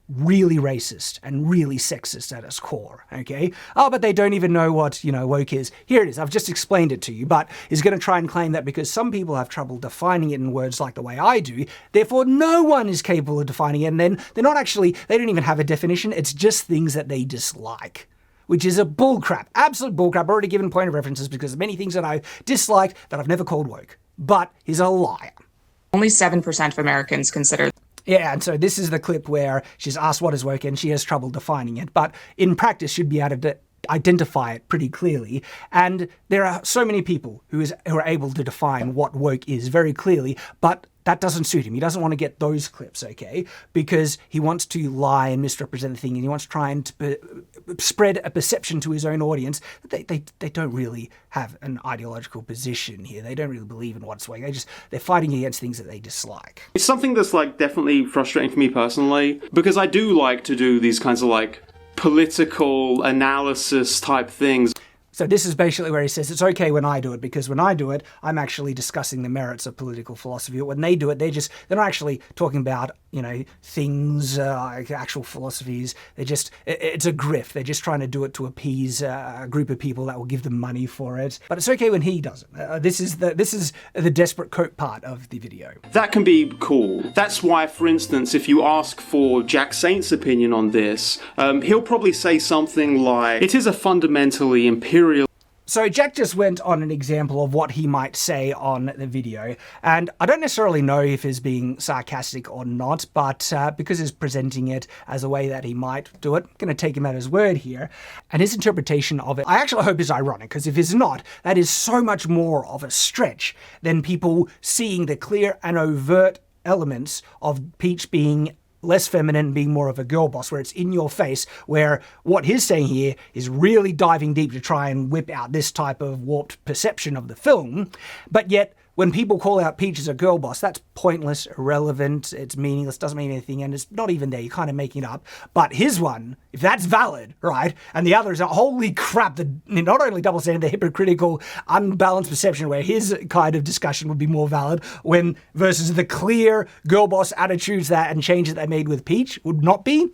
really racist and really sexist at its core, okay? Oh, but they don't even know what, woke is. Here it is, I've just explained it to you, but he's going to try and claim that because some people have trouble defining it in words like the way I do, therefore no one is capable of defining it, and then they don't even have a definition, it's just things that they dislike. Which is a bullcrap, absolute bullcrap. I've already given point of references because of many things that I've disliked that I've never called woke. But he's a liar. Only 7% of Americans consider. Yeah, and so this is the clip where she's asked what is woke and she has trouble defining it. But in practice, she'd be able to identify it pretty clearly. And there are so many people who are able to define what woke is very clearly, but that doesn't suit him. He doesn't want to get those clips, okay? Because he wants to lie and misrepresent the thing, and he wants to try and spread a perception to his own audience that they don't really have an ideological position here. They don't really believe in what's woke. They're fighting against things that they dislike. It's something that's definitely frustrating for me personally, because I do like to do these kinds of political analysis type things. So this is basically where he says it's okay when I do it, because when I do it, I'm actually discussing the merits of political philosophy. But when they do it, they're not actually talking about, things, actual philosophies. it's a grift. They're just trying to do it to appease a group of people that will give them money for it. But it's okay when he does it. This is the desperate coat part of the video. That can be cool. That's why, for instance, if you ask for Jack Saint's opinion on this, he'll probably say something like, it is a fundamentally imperial So Jack just went on an example of what he might say on the video, and I don't necessarily know if he's being sarcastic or not, but because he's presenting it as a way that he might do it, I'm going to take him at his word here, and his interpretation of it, I actually hope is ironic, because if it's not, that is so much more of a stretch than people seeing the clear and overt elements of Peach being less feminine, being more of a girl boss, where it's in your face, where what he's saying here is really diving deep to try and whip out this type of warped perception of the film. But yet, when people call out Peach as a girl boss, that's pointless, irrelevant, it's meaningless, doesn't mean anything, and it's not even there, you're kind of making it up. But his one, if that's valid, right, and the other is, holy crap, not only double standard, the hypocritical, unbalanced perception where his kind of discussion would be more valid, when versus the clear girl boss attitudes and changes they made with Peach would not be.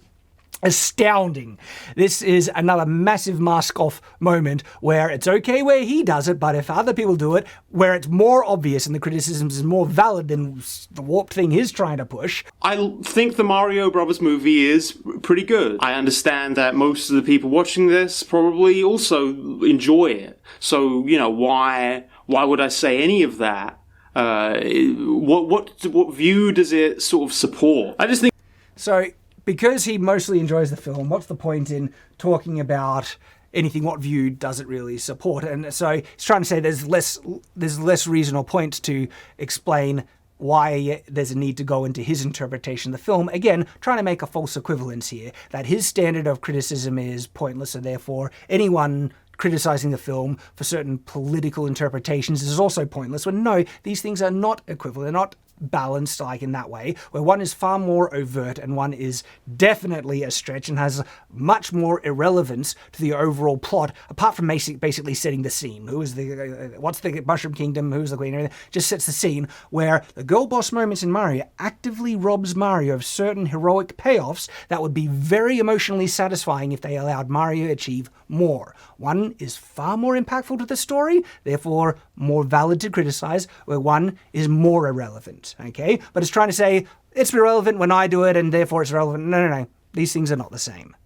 Astounding. This is another massive mask-off moment where it's okay where he does it, but if other people do it, where it's more obvious and the criticisms is more valid than the warped thing he's trying to push. I think the Mario Brothers movie is pretty good. I understand that most of the people watching this probably also enjoy it. So, why would I say any of that? What view does it sort of support? I just think... So, because he mostly enjoys the film, what's the point in talking about anything? What view does it really support? And so he's trying to say there's less reason or point to explain why there's a need to go into his interpretation of the film. Again, trying to make a false equivalence here, that his standard of criticism is pointless, and therefore anyone criticizing the film for certain political interpretations is also pointless, when no, these things are not equivalent, they're not balanced like in that way, where one is far more overt and one is definitely a stretch and has much more irrelevance to the overall plot, apart from basically setting the scene. What's the Mushroom Kingdom, who's the queen, everything, just sets the scene, where the girl boss moments in Mario actively robs Mario of certain heroic payoffs that would be very emotionally satisfying if they allowed Mario to achieve more. One is far more impactful to the story, therefore more valid to criticize, where one is more irrelevant, okay? But it's trying to say, it's irrelevant when I do it, and therefore it's relevant. No. These things are not the same.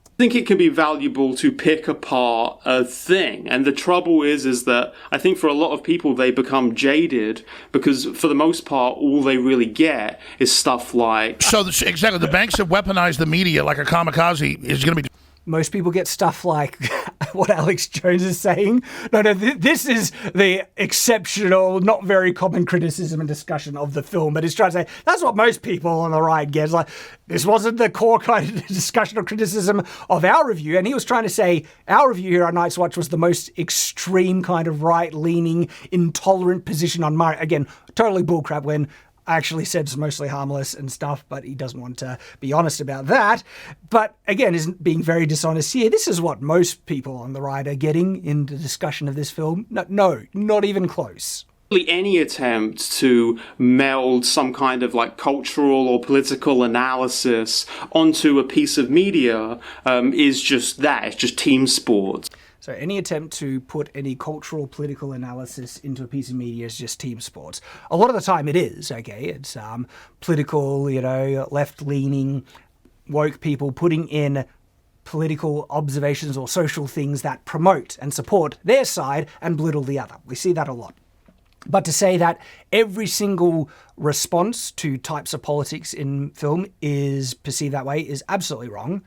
I think it can be valuable to pick apart a thing, and the trouble is that I think for a lot of people they become jaded because for the most part all they really get is stuff like... So exactly, the banks have weaponized the media like a kamikaze is going to be... Most people get stuff like what Alex Jones is saying. No, this is the exceptional, not very common criticism and discussion of the film, but he's trying to say that's what most people on the right get. It's like, this wasn't the core kind of discussion or criticism of our review, and he was trying to say our review here on Night's Watch was the most extreme kind of right-leaning, intolerant position on Mario. Again, totally bullcrap when I actually said it's mostly harmless and stuff, but he doesn't want to be honest about that. But again, isn't being very dishonest here. This is what most people on the right are getting in the discussion of this film. No, not even close. Any attempt to meld some kind of like cultural or political analysis onto a piece of media is just that. It's just team sports. So any attempt to put any cultural, political analysis into a piece of media is just team sports. A lot of the time it is, okay? It's political, left-leaning, woke people putting in political observations or social things that promote and support their side and belittle the other. We see that a lot. But to say that every single response to types of politics in film is perceived that way is absolutely wrong.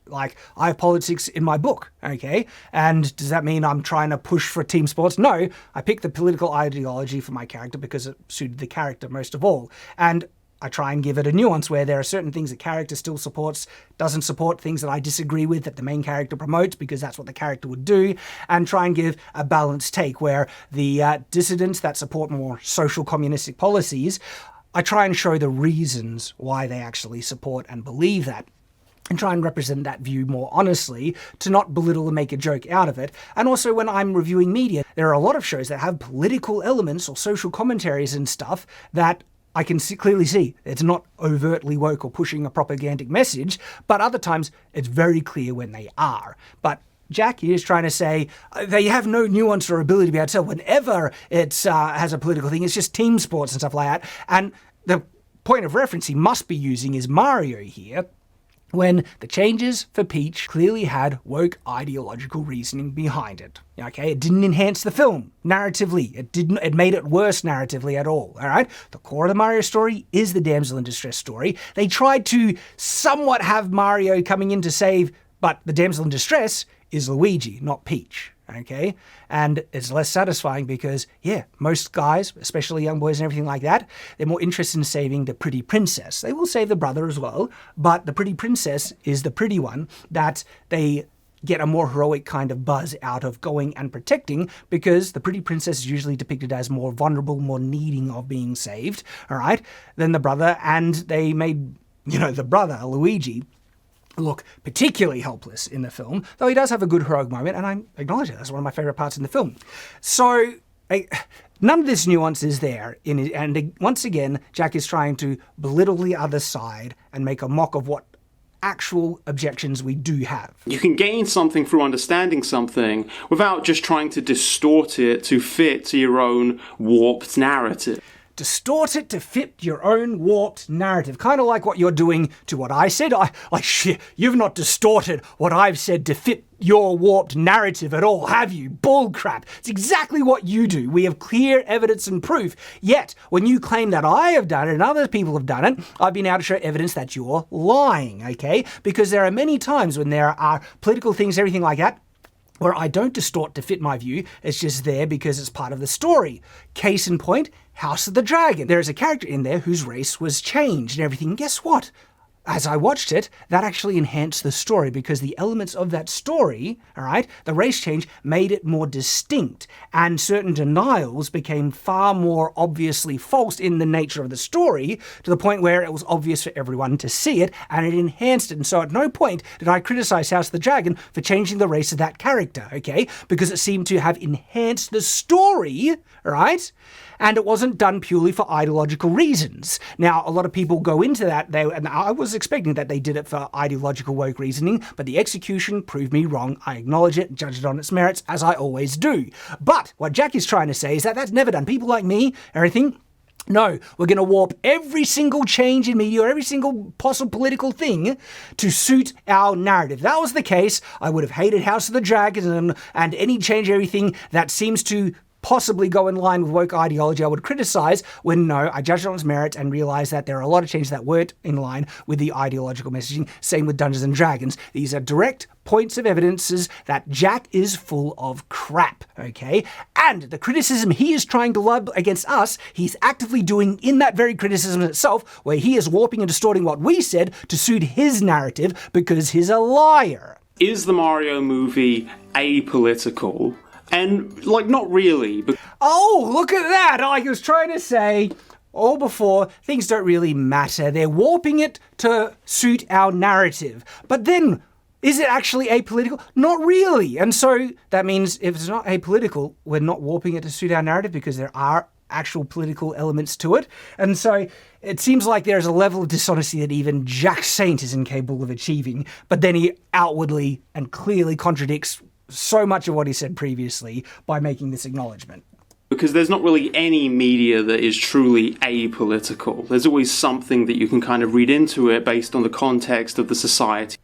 Like, I have politics in my book, okay? And does that mean I'm trying to push for team sports? No, I picked the political ideology for my character because it suited the character most of all. And I try and give it a nuance where there are certain things the character still supports, doesn't support things that I disagree with that the main character promotes because that's what the character would do, and try and give a balanced take where the dissidents that support more social communistic policies, I try and show the reasons why they actually support and believe that, and try and represent that view more honestly, to not belittle and make a joke out of it. And also when I'm reviewing media, there are a lot of shows that have political elements or social commentaries and stuff that I can clearly see it's not overtly woke or pushing a propagandic message, but other times it's very clear when they are. But Jack here is trying to say they have no nuance or ability to be able to tell. Whenever it has a political thing, it's just team sports and stuff like that. And the point of reference he must be using is Mario here, when the changes for Peach clearly had woke ideological reasoning behind it. Okay, it didn't enhance the film narratively. It made it worse narratively at all. All right, the core of the Mario story is the damsel in distress story. They tried to somewhat have Mario coming in to save, but the damsel in distress is Luigi, not Peach. Okay, and it's less satisfying because, yeah, most guys, especially young boys and everything like that, they're more interested in saving the pretty princess. They will save the brother as well, but the pretty princess is the pretty one that they get a more heroic kind of buzz out of going and protecting, because the pretty princess is usually depicted as more vulnerable, more needing of being saved, all right, than the brother, and they made, the brother, Luigi, look particularly helpless in the film, though he does have a good heroic moment, and I acknowledge it. That's one of my favourite parts in the film. So, none of this nuance is there, and once again, Jack is trying to belittle the other side and make a mock of what actual objections we do have. You can gain something through understanding something without just trying to distort it to fit to your own warped narrative. Distort it to fit your own warped narrative. Kind of like what you're doing to what I said. You've not distorted what I've said to fit your warped narrative at all, have you? Bullcrap. It's exactly what you do. We have clear evidence and proof. Yet, when you claim that I have done it and other people have done it, I've been able to show evidence that you're lying, okay? Because there are many times when there are political things, everything like that, where I don't distort to fit my view. It's just there because it's part of the story. Case in point, House of the Dragon. There is a character in there whose race was changed and everything. Guess what? As I watched it, that actually enhanced the story because the elements of that story, all right, the race change made it more distinct, and certain denials became far more obviously false in the nature of the story, to the point where it was obvious for everyone to see it, and it enhanced it. And so at no point did I criticize House of the Dragon for changing the race of that character, okay? Because it seemed to have enhanced the story, right? And it wasn't done purely for ideological reasons. Now, a lot of people go into that, and I was expecting that they did it for ideological woke reasoning, but the execution proved me wrong. I acknowledge it, judge it on its merits, as I always do. But what Jack is trying to say is that that's never done. People like me, everything, no, we're going to warp every single change in media or every single possible political thing to suit our narrative. If that was the case, I would have hated House of the Dragon and any change, everything that seems to possibly go in line with woke ideology I would criticize, when no, I judged it on its merits and realized that there are a lot of changes that weren't in line with the ideological messaging. Same with Dungeons and Dragons. These are direct points of evidences that Jack is full of crap, okay? And the criticism he is trying to lob against us, he's actively doing in that very criticism itself, where he is warping and distorting what we said to suit his narrative because he's a liar. Is the Mario movie apolitical? And, not really. But oh, look at that! Like I was trying to say all before, things don't really matter. They're warping it to suit our narrative. But then, is it actually apolitical? Not really. And so that means if it's not apolitical, we're not warping it to suit our narrative because there are actual political elements to it. And so it seems like there's a level of dishonesty that even Jack Saint is incapable of achieving, but then he outwardly and clearly contradicts so much of what he said previously by making this acknowledgement. Because there's not really any media that is truly apolitical. There's always something that you can kind of read into it based on the context of the society.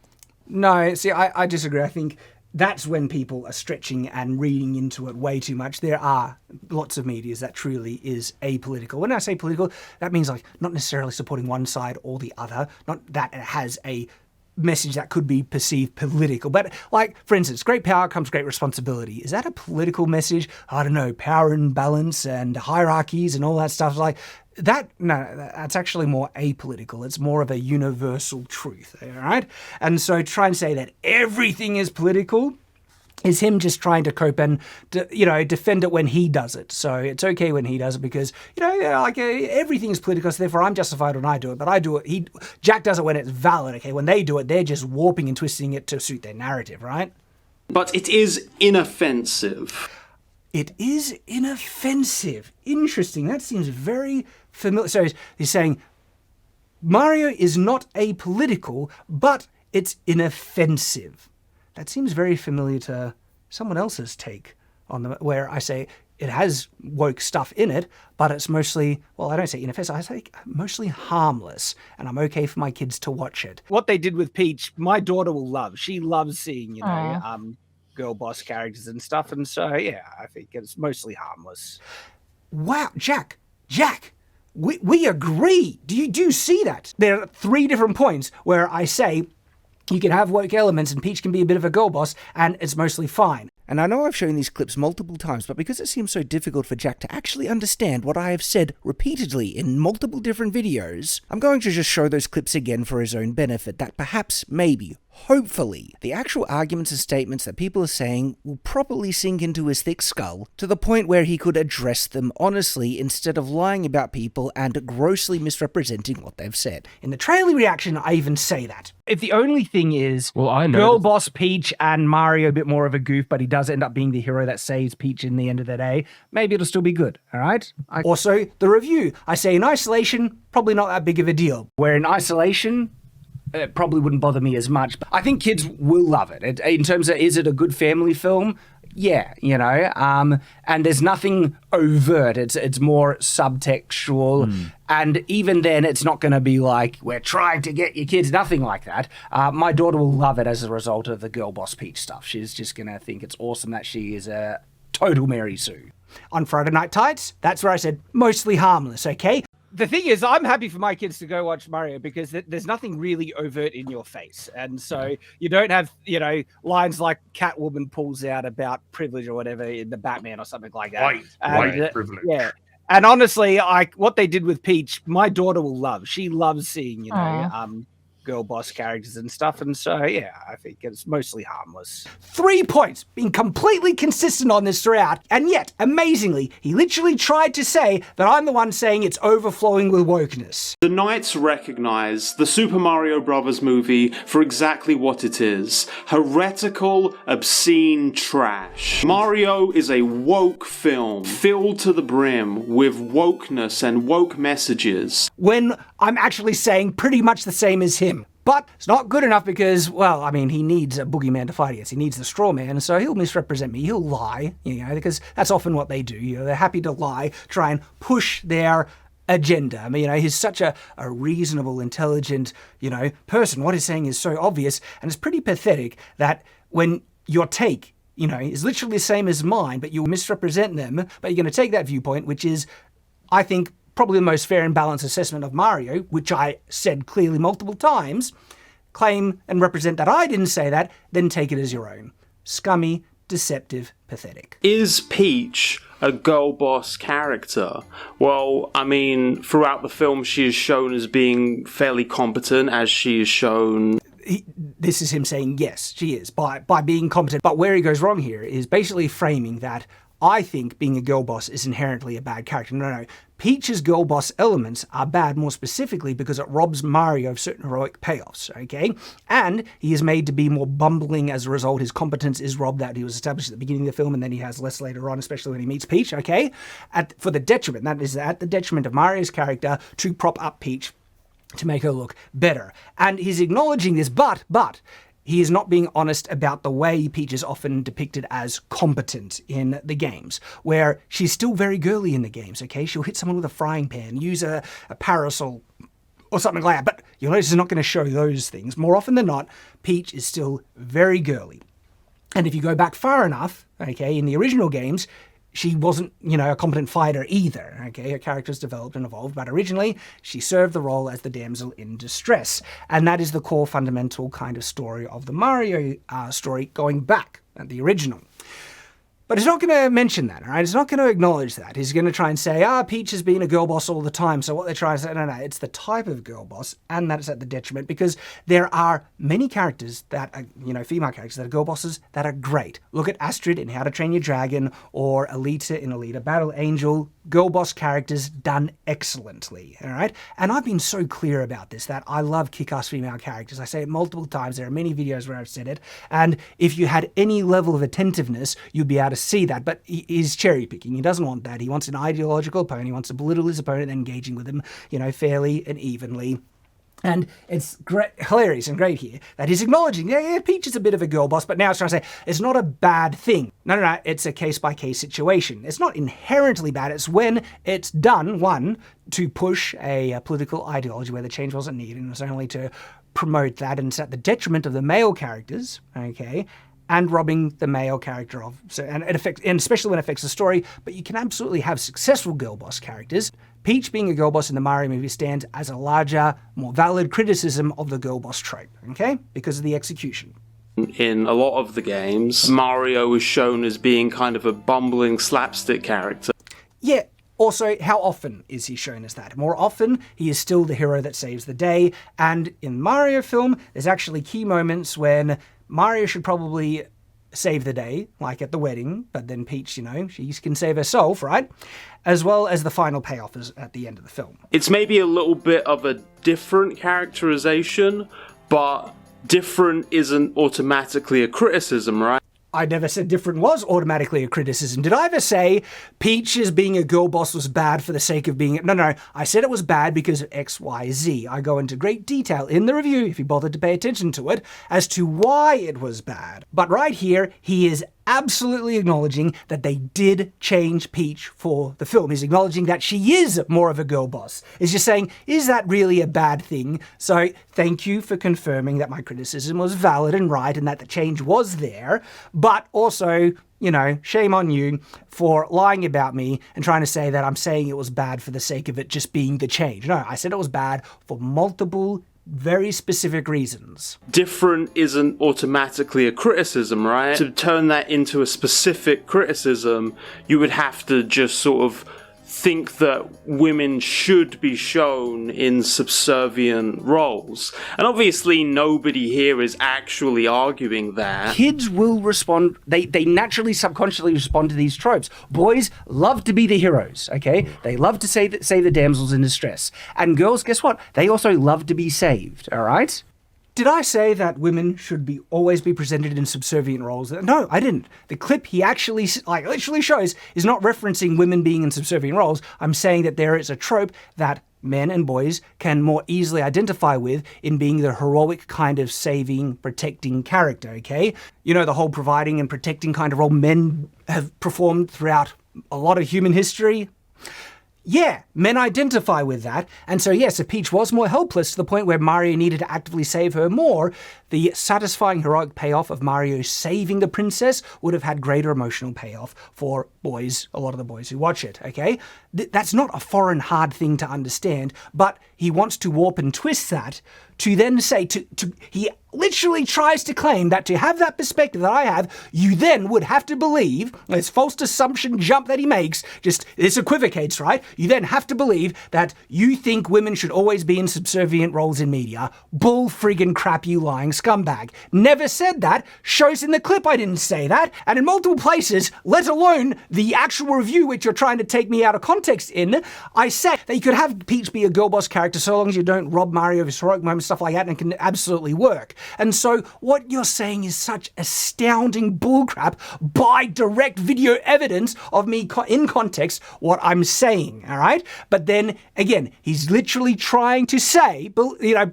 No, see, I disagree. I think that's when people are stretching and reading into it way too much. There are lots of medias that truly is apolitical. When I say political, that means not necessarily supporting one side or the other, not that it has a message that could be perceived political. But for instance, great power comes great responsibility. Is that a political message? I don't know, power imbalance and hierarchies and all that stuff that. No, that's actually more apolitical. It's more of a universal truth, all right? And so try and say that everything is political is him just trying to cope and, defend it when he does it. So it's okay when he does it because, everything is political, so therefore I'm justified when I do it. But I do it, Jack does it when it's valid, okay? When they do it, they're just warping and twisting it to suit their narrative, right? But it is inoffensive. It is inoffensive. Interesting. That seems very familiar. So he's saying Mario is not apolitical, but it's inoffensive. That seems very familiar to someone else's take on where I say it has woke stuff in it, but it's mostly, well, I don't say inoffensive, I say mostly harmless, and I'm okay for my kids to watch it. What they did with Peach, my daughter will love. She loves seeing, girl boss characters and stuff, and so, yeah, I think it's mostly harmless. Wow, Jack, we agree. Do you see that? There are 3 different points where I say you can have woke elements and Peach can be a bit of a girl boss, and it's mostly fine. And I know I've shown these clips multiple times, but because it seems so difficult for Jack to actually understand what I have said repeatedly in multiple different videos, I'm going to just show those clips again for his own benefit, that perhaps, maybe, hopefully, the actual arguments and statements that people are saying will properly sink into his thick skull to the point where he could address them honestly instead of lying about people and grossly misrepresenting what they've said. In the trailer reaction, I even say that. If the only thing is, girl boss Peach and Mario a bit more of a goof, but he does end up being the hero that saves Peach in the end of the day, maybe it'll still be good, all right? Also, the review. I say in isolation, probably not that big of a deal. Where in isolation, it probably wouldn't bother me as much. I think kids will love it. In terms of, is it a good family film? Yeah, and there's nothing overt. It's more subtextual. And even then, it's not going to be like, we're trying to get your kids, nothing like that. My daughter will love it as a result of the girl boss Peach stuff. She's just going to think it's awesome that she is a total Mary Sue. On Friday Night Tights, that's where I said mostly harmless, okay? The thing is, I'm happy for my kids to go watch Mario because there's nothing really overt in your face. And so you don't have, lines like Catwoman pulls out about privilege or whatever in the Batman or something like that. White privilege. Yeah. And honestly, what they did with Peach, my daughter will love. She loves seeing, girl boss characters and stuff. And so, yeah, I think it's mostly harmless. 3 points, being completely consistent on this throughout. And yet, amazingly, he literally tried to say that I'm the one saying it's overflowing with wokeness. The Knights recognize the Super Mario Bros. Movie for exactly what it is. Heretical, obscene trash. Mario is a woke film, filled to the brim with wokeness and woke messages. When I'm actually saying pretty much the same as him. But it's not good enough because, he needs a boogeyman to fight against. He needs the straw man, so he'll misrepresent me. He'll lie, because that's often what they do. They're happy to lie, try and push their agenda. He's such a reasonable, intelligent, person. What he's saying is so obvious, and it's pretty pathetic that when your take, is literally the same as mine, but you'll misrepresent them, but you're going to take that viewpoint, which is, I think, probably the most fair and balanced assessment of Mario, which I said clearly multiple times, claim and represent that I didn't say that, then take it as your own. Scummy, deceptive, pathetic. Is Peach a girl boss character? Well, throughout the film she is shown as being fairly competent, as she is shown... This is him saying, yes, she is, by being competent. But where he goes wrong here is basically framing that I think being a girl boss is inherently a bad character. No. Peach's girl boss elements are bad more specifically because it robs Mario of certain heroic payoffs, okay? And he is made to be more bumbling as a result. His competence is robbed out. He was established at the beginning of the film and then he has less later on, especially when he meets Peach, okay? For the detriment, that is at the detriment of Mario's character to prop up Peach to make her look better. And he's acknowledging this, but he is not being honest about the way Peach is often depicted as competent in the games, where she's still very girly in the games, okay? She'll hit someone with a frying pan, use a parasol or something like that, but you'll notice it's not going to show those things. More often than not, Peach is still very girly. And if you go back far enough, okay, in the original games, she wasn't, a competent fighter either, okay? Her character's developed and evolved, but originally she served the role as the damsel in distress. And that is the core fundamental kind of story of the Mario story going back at the original. But he's not going to mention that, all right? He's not going to acknowledge that. He's going to try and say, Peach has been a girl boss all the time. So what they're trying to say, no, it's the type of girl boss, and that is at the detriment, because there are many characters that are, female characters that are girl bosses that are great. Look at Astrid in How to Train Your Dragon, or Alita in Alita Battle Angel. Girl boss characters done excellently, all right? And I've been so clear about this, that I love kick-ass female characters. I say it multiple times. There are many videos where I've said it. And if you had any level of attentiveness, you'd be able to see that. But he's cherry picking. He doesn't want that. He wants an ideological opponent. He wants to belittle his opponent, engaging with him, fairly and evenly. And it's hilarious and great here that he's acknowledging, yeah, Peach is a bit of a girl boss, but now it's trying to say it's not a bad thing. No, it's a case-by-case situation. It's not inherently bad. It's when it's done, one, to push a political ideology where the change wasn't needed, and it's only to promote that, and it's at the detriment of the male characters, okay, and robbing the male character of, and especially when it affects the story, but you can absolutely have successful girl boss characters. Peach being a girl boss in the Mario movie stands as a larger, more valid criticism of the girl boss trope, okay? Because of the execution. In a lot of the games, Mario is shown as being kind of a bumbling slapstick character. Yeah, also, how often is he shown as that? More often, he is still the hero that saves the day, and in Mario film, there's actually key moments when Mario should probably save the day, like at the wedding, but then Peach, she can save herself, right? As well as the final payoff is at the end of the film. It's maybe a little bit of a different characterization, but different isn't automatically a criticism, right? I never said different was automatically a criticism. Did I ever say Peach being a girl boss was bad for the sake of being... No. I said it was bad because of X, Y, Z. I go into great detail in the review, if you bothered to pay attention to it, as to why it was bad. But right here, he is absolutely acknowledging that they did change Peach for the film. He's acknowledging that she is more of a girl boss. He's just saying, is that really a bad thing? So thank you for confirming that my criticism was valid and right and that the change was there. But also, shame on you for lying about me and trying to say that I'm saying it was bad for the sake of it just being the change. No, I said it was bad for multiple very specific reasons. Different isn't automatically a criticism, right? To turn that into a specific criticism, you would have to just sort of think that women should be shown in subservient roles. And obviously nobody here is actually arguing that. Kids will respond, they naturally subconsciously respond to these tropes. Boys love to be the heroes, okay? They love to save the damsels in distress. And girls, guess what? They also love to be saved, all right? Did I say that women should always be presented in subservient roles? No, I didn't. The clip he actually literally shows is not referencing women being in subservient roles. I'm saying that there is a trope that men and boys can more easily identify with in being the heroic kind of saving, protecting character, okay? The whole providing and protecting kind of role men have performed throughout a lot of human history. Yeah, men identify with that, and so yes, if Peach was more helpless to the point where Mario needed to actively save her more, the satisfying heroic payoff of Mario saving the princess would have had greater emotional payoff for boys, a lot of the boys who watch it, okay? That's not a foreign hard thing to understand, but he wants to warp and twist that to then say, he literally tries to claim that to have that perspective that I have, you then would have to believe, this false assumption jump that he makes, this equivocates, right? You then have to believe that you think women should always be in subservient roles in media. Bull friggin' crap, you lying scumbag. Never said that. Shows in the clip I didn't say that. And in multiple places, let alone the actual review which you're trying to take me out of context in, I said that you could have Peach be a girl boss character so long as you don't rob Mario of his heroic moments, stuff like that, and it can absolutely work. And so what you're saying is such astounding bullcrap by direct video evidence of me in context what I'm saying, all right? But then, again, he's literally trying to say,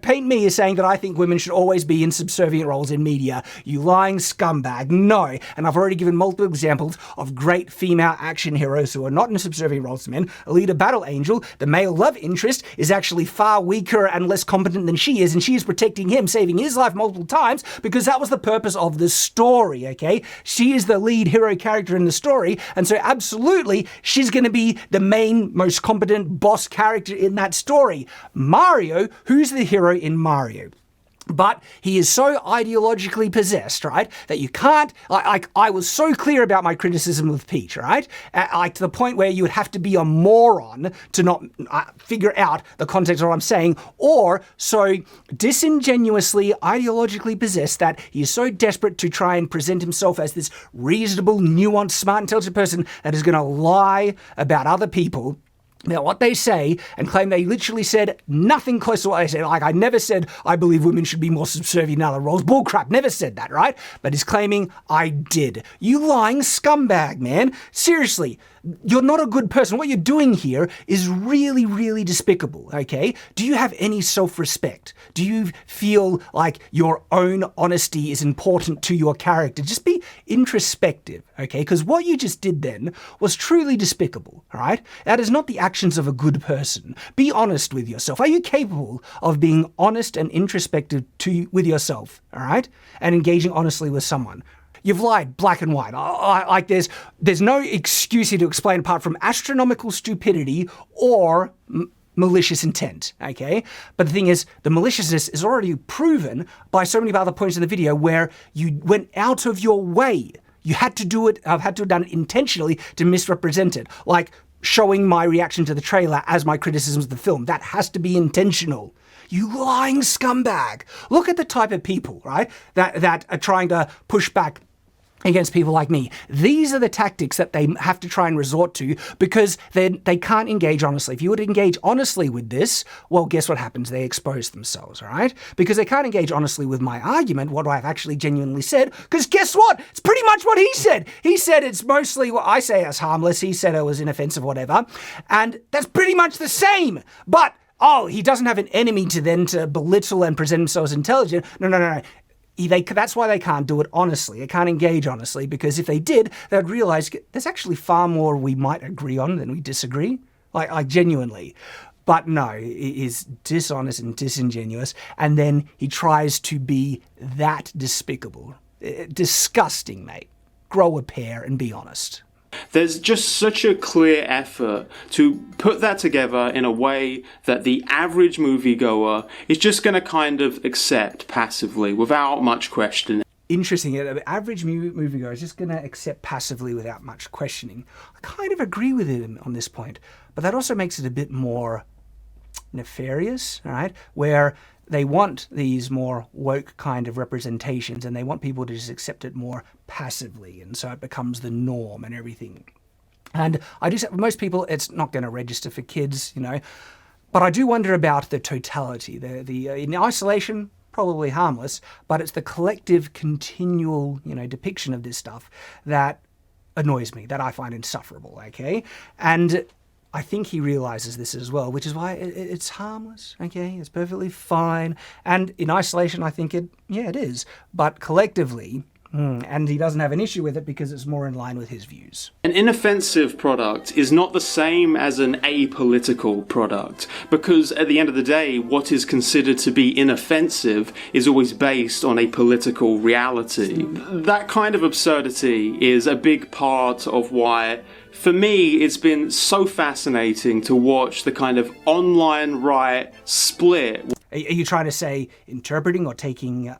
paint me as saying that I think women should always be in subservient roles in media. You lying scumbag. No. And I've already given multiple examples of great female action heroes who are not in subservient roles to men. Alita Battle Angel, the male love interest, is actually far weaker and less competent than she is, and she is protecting him, saving his life multiple times, because that was the purpose of the story, okay? She is the lead hero character in the story, and so absolutely, she's going to be the main, most competent boss character in that story. Mario, who's the hero in Mario? But he is so ideologically possessed, right, that you can't, I was so clear about my criticism of Peach, right, to the point where you would have to be a moron to not figure out the context of what I'm saying, or so disingenuously ideologically possessed that he is so desperate to try and present himself as this reasonable, nuanced, smart, intelligent person that is going to lie about other people, about what they say, and claim they literally said nothing close to what they said. Like, I never said I believe women should be more subservient in other roles. Bullcrap, never said that, right? But he's claiming I did. You lying scumbag, man. Seriously, You're not a good person. What you're doing here is really, really despicable, okay? Do you have any self-respect? Do you feel like your own honesty is important to your character? Just be introspective, okay? Because what you just did then was truly despicable, all right? That is not the actions of a good person. Be honest with yourself. Are you capable of being honest and introspective with yourself, all right? And engaging honestly with someone? You've lied black and white. Like there's no excuse here to explain apart from astronomical stupidity or malicious intent, okay? But the thing is, the maliciousness is already proven by so many other points in the video where you went out of your way. You had to do it, I've had to have done it intentionally to misrepresent it. Like showing my reaction to the trailer as my criticisms of the film. That has to be intentional. You lying scumbag. Look at the type of people, right, that are trying to push back against people like me. These are the tactics that they have to try and resort to because they can't engage honestly. If you would engage honestly with this, well, guess what happens? They expose themselves, all right? Because they can't engage honestly with my argument, what I've actually genuinely said, because guess what? It's pretty much what he said. He said it's mostly what I say as harmless. He said it was inoffensive, whatever. And that's pretty much the same. But, oh, he doesn't have an enemy to belittle and present himself as intelligent. No. That's why they can't do it honestly. They can't engage honestly, because if they did, they'd realize there's actually far more we might agree on than we disagree. Like genuinely. But no, he is dishonest and disingenuous, and then he tries to be that despicable. Disgusting, mate. Grow a pair and be honest. There's just such a clear effort to put that together in a way that the average moviegoer is just going to kind of accept passively without much questioning. Interesting. The average moviegoer is just going to accept passively without much questioning. I kind of agree with him on this point, but that also makes it a bit more nefarious, all right, where they want these more woke kind of representations and they want people to just accept it more passively, and so it becomes the norm and everything. And I do say for most people it's not going to register for kids, you know, but I do wonder about the totality. In isolation, probably harmless, but it's the collective continual, you know, depiction of this stuff that annoys me, that I find insufferable, okay? And I think he realizes this as well, which is why it's harmless, okay? It's perfectly fine. And in isolation, I think it is. But collectively, and he doesn't have an issue with it because it's more in line with his views. An inoffensive product is not the same as an apolitical product, because at the end of the day, what is considered to be inoffensive is always based on a political reality. That kind of absurdity is a big part of why, for me, it's been so fascinating to watch the kind of online right split. Are you trying to say interpreting or taking,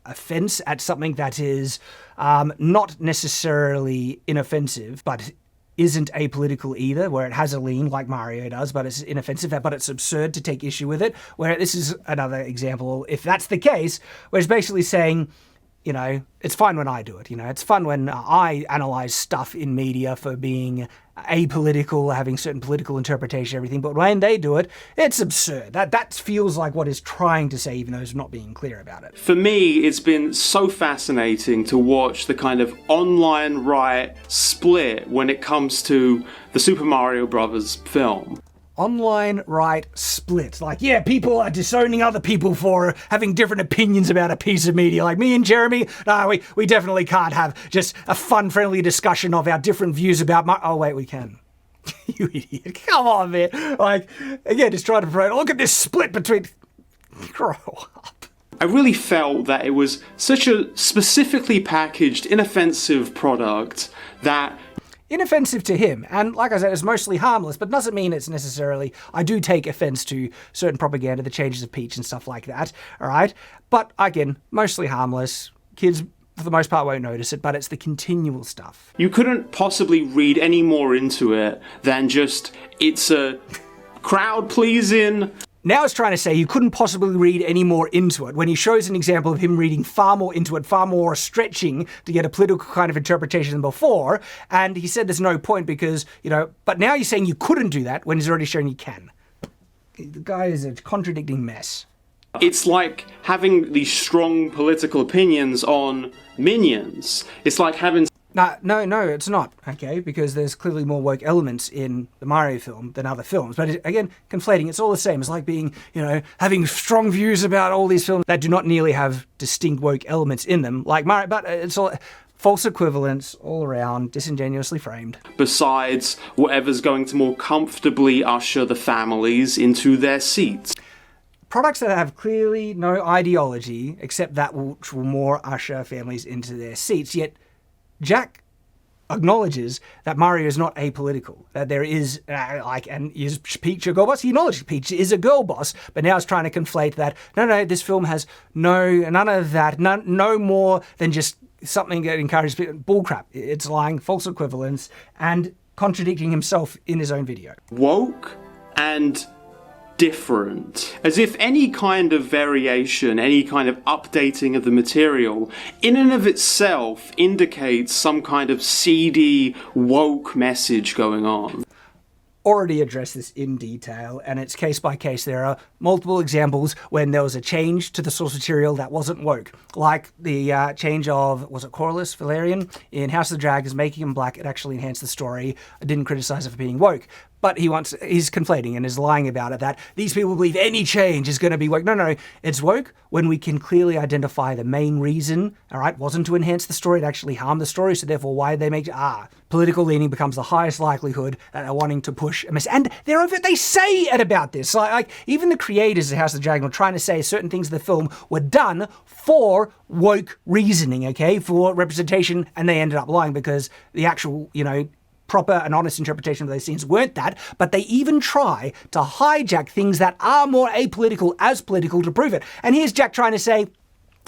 offense at something that is not necessarily inoffensive, but isn't apolitical either, where it has a lean like Mario does, but it's inoffensive, but it's absurd to take issue with it, where this is another example, if that's the case, where it's basically saying, you know, it's fine when I do it. You know, it's fun when I analyze stuff in media for being apolitical, having certain political interpretation, everything. But when they do it, it's absurd. That feels like what he's trying to say, even though he's not being clear about it. For me, it's been so fascinating to watch the kind of online right split when it comes to the Super Mario Brothers film. Online right split. Like, yeah, people are disowning other people for having different opinions about a piece of media. Like me and Jeremy, no, we definitely can't have just a fun, friendly discussion of our different views about oh, wait, we can. You idiot. Come on, man. Like, again, just trying to promote, look at this split between... Grow up. I really felt that it was such a specifically packaged, inoffensive product that... Inoffensive to him, and like I said, it's mostly harmless, but doesn't mean it's necessarily... I do take offense to certain propaganda, the changes of speech and stuff like that, all right? But again, mostly harmless. Kids, for the most part, won't notice it, but it's the continual stuff. You couldn't possibly read any more into it than just, it's a crowd-pleasing... Now it's trying to say you couldn't possibly read any more into it, when he shows an example of him reading far more into it, far more stretching to get a political kind of interpretation than before, and he said there's no point because, you know, but now you're saying you couldn't do that when he's already shown you can. The guy is a contradicting mess. It's like having these strong political opinions on Minions. It's like having No, it's not, okay, because there's clearly more woke elements in the Mario film than other films. But again, conflating, it's all the same. It's like being, having strong views about all these films that do not nearly have distinct woke elements in them, like Mario, but it's all false equivalence all around, disingenuously framed. Besides whatever's going to more comfortably usher the families into their seats. Products that have clearly no ideology, except that which will more usher families into their seats, yet Jack acknowledges that Mario is not apolitical, that there is, and is Peach a girl boss? He acknowledges Peach is a girl boss, but now is trying to conflate that, no, this film has none of that, no more than just something that encourages people. Bullcrap. It's lying, false equivalence, and contradicting himself in his own video. Woke and different. As if any kind of variation, any kind of updating of the material, in and of itself indicates some kind of seedy, woke message going on. Already addressed this in detail, and it's case by case. There are multiple examples when there was a change to the source material that wasn't woke, like the change of, was it Corlys Valerian in House of the Dragons, making him black. It actually enhanced the story. I didn't criticize it for being woke, but he's conflating and is lying about it, that these people believe any change is going to be woke. No, it's woke when we can clearly identify the main reason, all right, wasn't to enhance the story, it actually harmed the story, so therefore why they make, political leaning becomes the highest likelihood that they're wanting to push a message. And they say it about this. Like even the creators of House of the Dragon were trying to say certain things in the film were done for woke reasoning, okay, for representation, and they ended up lying because the actual, proper and honest interpretation of those scenes weren't that, but they even try to hijack things that are more apolitical as political to prove it. And here's Jack trying to say,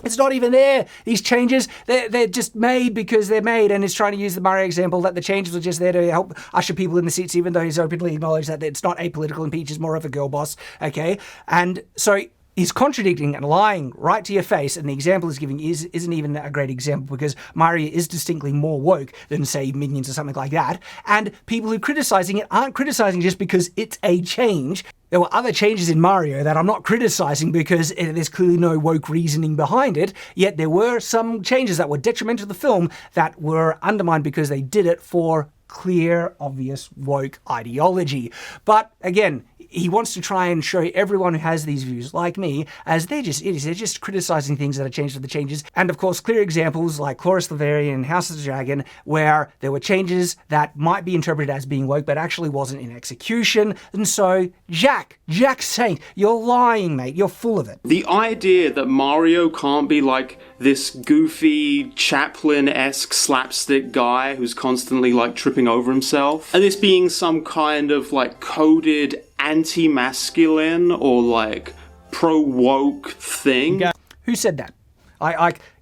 it's not even there. These changes, they're just made because they're made, and he's trying to use the Mario example that the changes were just there to help usher people in the seats, even though he's openly acknowledged that it's not apolitical and Peach is more of a girl boss, okay? And so he's contradicting and lying right to your face, and the example he's giving isn't even a great example because Mario is distinctly more woke than, say, Minions or something like that. And people who are criticizing it aren't criticizing just because it's a change. There were other changes in Mario that I'm not criticizing because there's clearly no woke reasoning behind it, yet there were some changes that were detrimental to the film that were undermined because they did it for clear, obvious woke ideology. But again, he wants to try and show everyone who has these views, like me, as they're just idiots. They're just criticizing things that are changed for the changes. And of course, clear examples like Corlys Valerian, House of the Dragon, where there were changes that might be interpreted as being woke, but actually wasn't in execution. And so, Jack's saying, you're lying, mate. You're full of it. The idea that Mario can't be like this goofy Chaplin-esque slapstick guy who's constantly like tripping over himself, and this being some kind of like coded anti-masculine or like pro-woke thing. Who said that?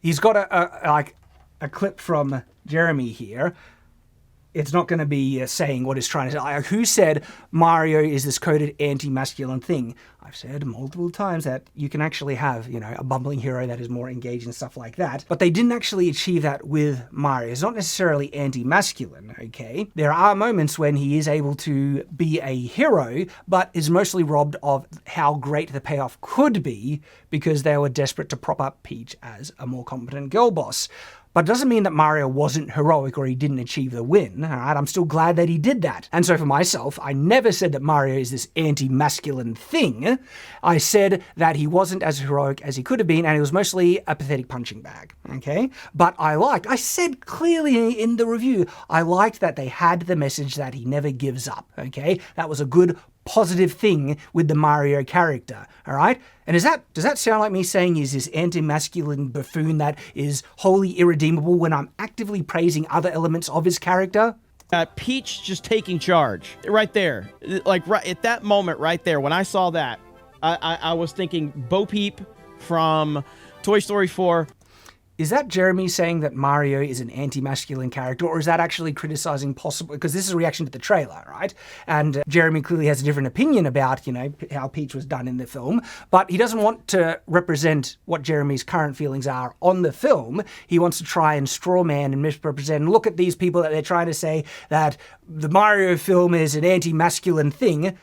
He's got a clip from Jeremy here. It's not going to be saying what he's trying to say. Who said Mario is this coded anti-masculine thing? I've said multiple times that you can actually have, a bumbling hero that is more engaged and stuff like that. But they didn't actually achieve that with Mario. It's not necessarily anti-masculine, okay? There are moments when he is able to be a hero, but is mostly robbed of how great the payoff could be because they were desperate to prop up Peach as a more competent girl boss. But it doesn't mean that Mario wasn't heroic or he didn't achieve the win, all right? I'm still glad that he did that. And so for myself, I never said that Mario is this anti-masculine thing. I said that he wasn't as heroic as he could have been, and he was mostly a pathetic punching bag, okay? But I said clearly in the review, I liked that they had the message that he never gives up, okay? That was a good positive thing with the Mario character, all right? And does that sound like me saying he's this anti-masculine buffoon that is wholly irredeemable when I'm actively praising other elements of his character? Peach just taking charge right there, like right at that moment right there. When I saw that, I was thinking Bo Peep from Toy Story 4. Is that Jeremy saying that Mario is an anti-masculine character, or is that actually criticizing possible? Because this is a reaction to the trailer, right? And Jeremy clearly has a different opinion about, how Peach was done in the film, but he doesn't want to represent what Jeremy's current feelings are on the film. He wants to try and strawman and misrepresent and look at these people that they're trying to say that the Mario film is an anti-masculine thing,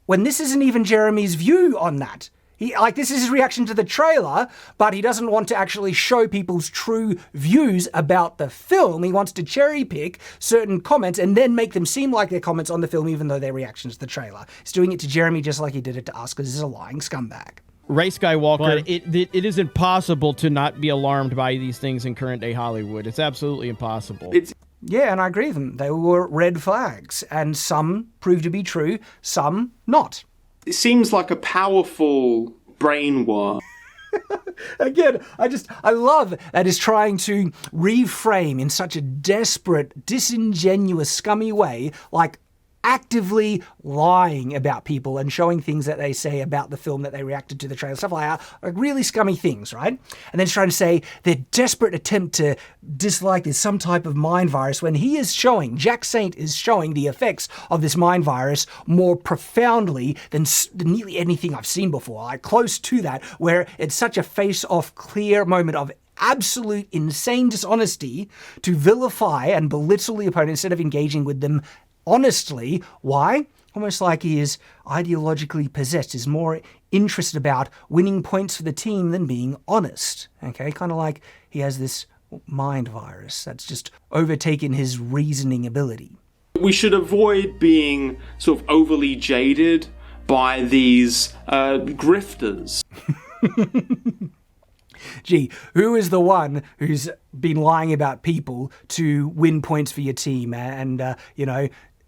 when this isn't even Jeremy's view on that. This is his reaction to the trailer, but he doesn't want to actually show people's true views about the film. He wants to cherry pick certain comments and then make them seem like their comments on the film, even though they're reactions to the trailer. He's doing it to Jeremy just like he did it to us, because he's a lying scumbag. Ray Skywalker, but it is impossible to not be alarmed by these things in current day Hollywood. It's absolutely impossible. Yeah, and I agree with them. They were red flags, and some proved to be true, some not. It seems like a powerful brainworm. Again, I love that he's trying to reframe in such a desperate, disingenuous, scummy way, like actively lying about people and showing things that they say about the film that they reacted to the trailer, stuff like that, like really scummy things, right? And then he's trying to say their desperate attempt to dislike is some type of mind virus, when he is showing, Jack Saint is showing the effects of this mind virus more profoundly than nearly anything I've seen before, like close to that, where it's such a face-off, clear moment of absolute insane dishonesty to vilify and belittle the opponent instead of engaging with them honestly. Why? Almost like he is ideologically possessed, is more interested about winning points for the team than being honest. Okay, kind of like he has this mind virus that's just overtaken his reasoning ability. We should avoid being sort of overly jaded by these grifters. Gee, who is the one who's been lying about people to win points for your team and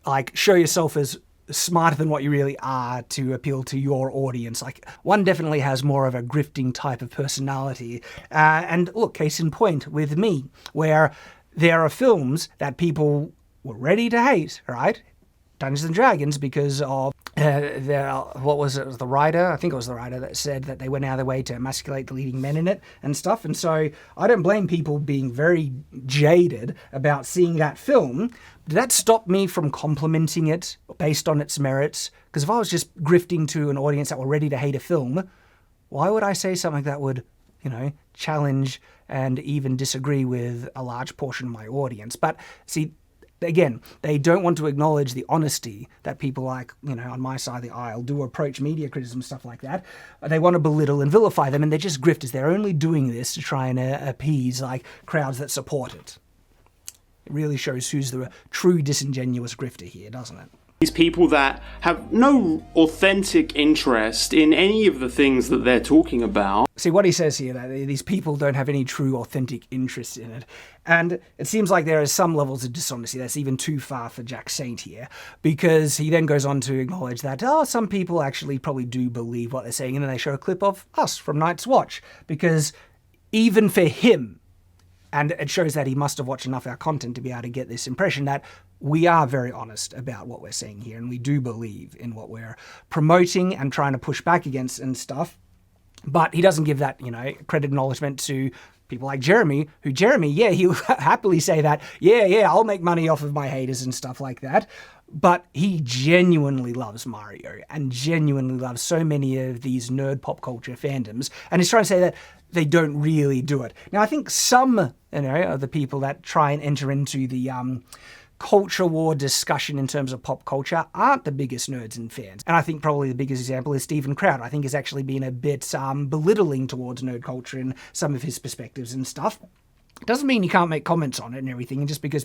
like show yourself as smarter than what you really are to appeal to your audience? Like, one definitely has more of a grifting type of personality. And look, case in point with me, where there are films that people were ready to hate, right? Dungeons and Dragons, because of what was it? The writer? I think it was the writer that said that they went out of their way to emasculate the leading men in it and stuff. And so I don't blame people being very jaded about seeing that film. Did that stop me from complimenting it based on its merits? Because if I was just grifting to an audience that were ready to hate a film, why would I say something that would, challenge and even disagree with a large portion of my audience? But see, again, they don't want to acknowledge the honesty that people like, on my side of the aisle do approach media criticism, stuff like that. They want to belittle and vilify them, and they're just grifters. They're only doing this to try and appease crowds that support it. It really shows who's the true disingenuous grifter here, doesn't it? These people that have no authentic interest in any of the things that they're talking about. See, what he says here, that these people don't have any true authentic interest in it. And it seems like there are some levels of dishonesty that's even too far for Jack Saint here, because he then goes on to acknowledge that, some people actually probably do believe what they're saying, and then they show a clip of us from Night's Watch, because even for him, and it shows that he must have watched enough of our content to be able to get this impression that we are very honest about what we're saying here, and we do believe in what we're promoting and trying to push back against and stuff. But he doesn't give that, credit acknowledgement to people like Jeremy, he'll happily say that, I'll make money off of my haters and stuff like that. But he genuinely loves Mario and genuinely loves so many of these nerd pop culture fandoms. And he's trying to say that they don't really do it. Now, I think some, of the people that try and enter into the culture war discussion in terms of pop culture aren't the biggest nerds and fans. And I think probably the biggest example is Stephen Crowder. I think has actually been a bit belittling towards nerd culture in some of his perspectives and stuff. It doesn't mean you can't make comments on it and everything, and just because,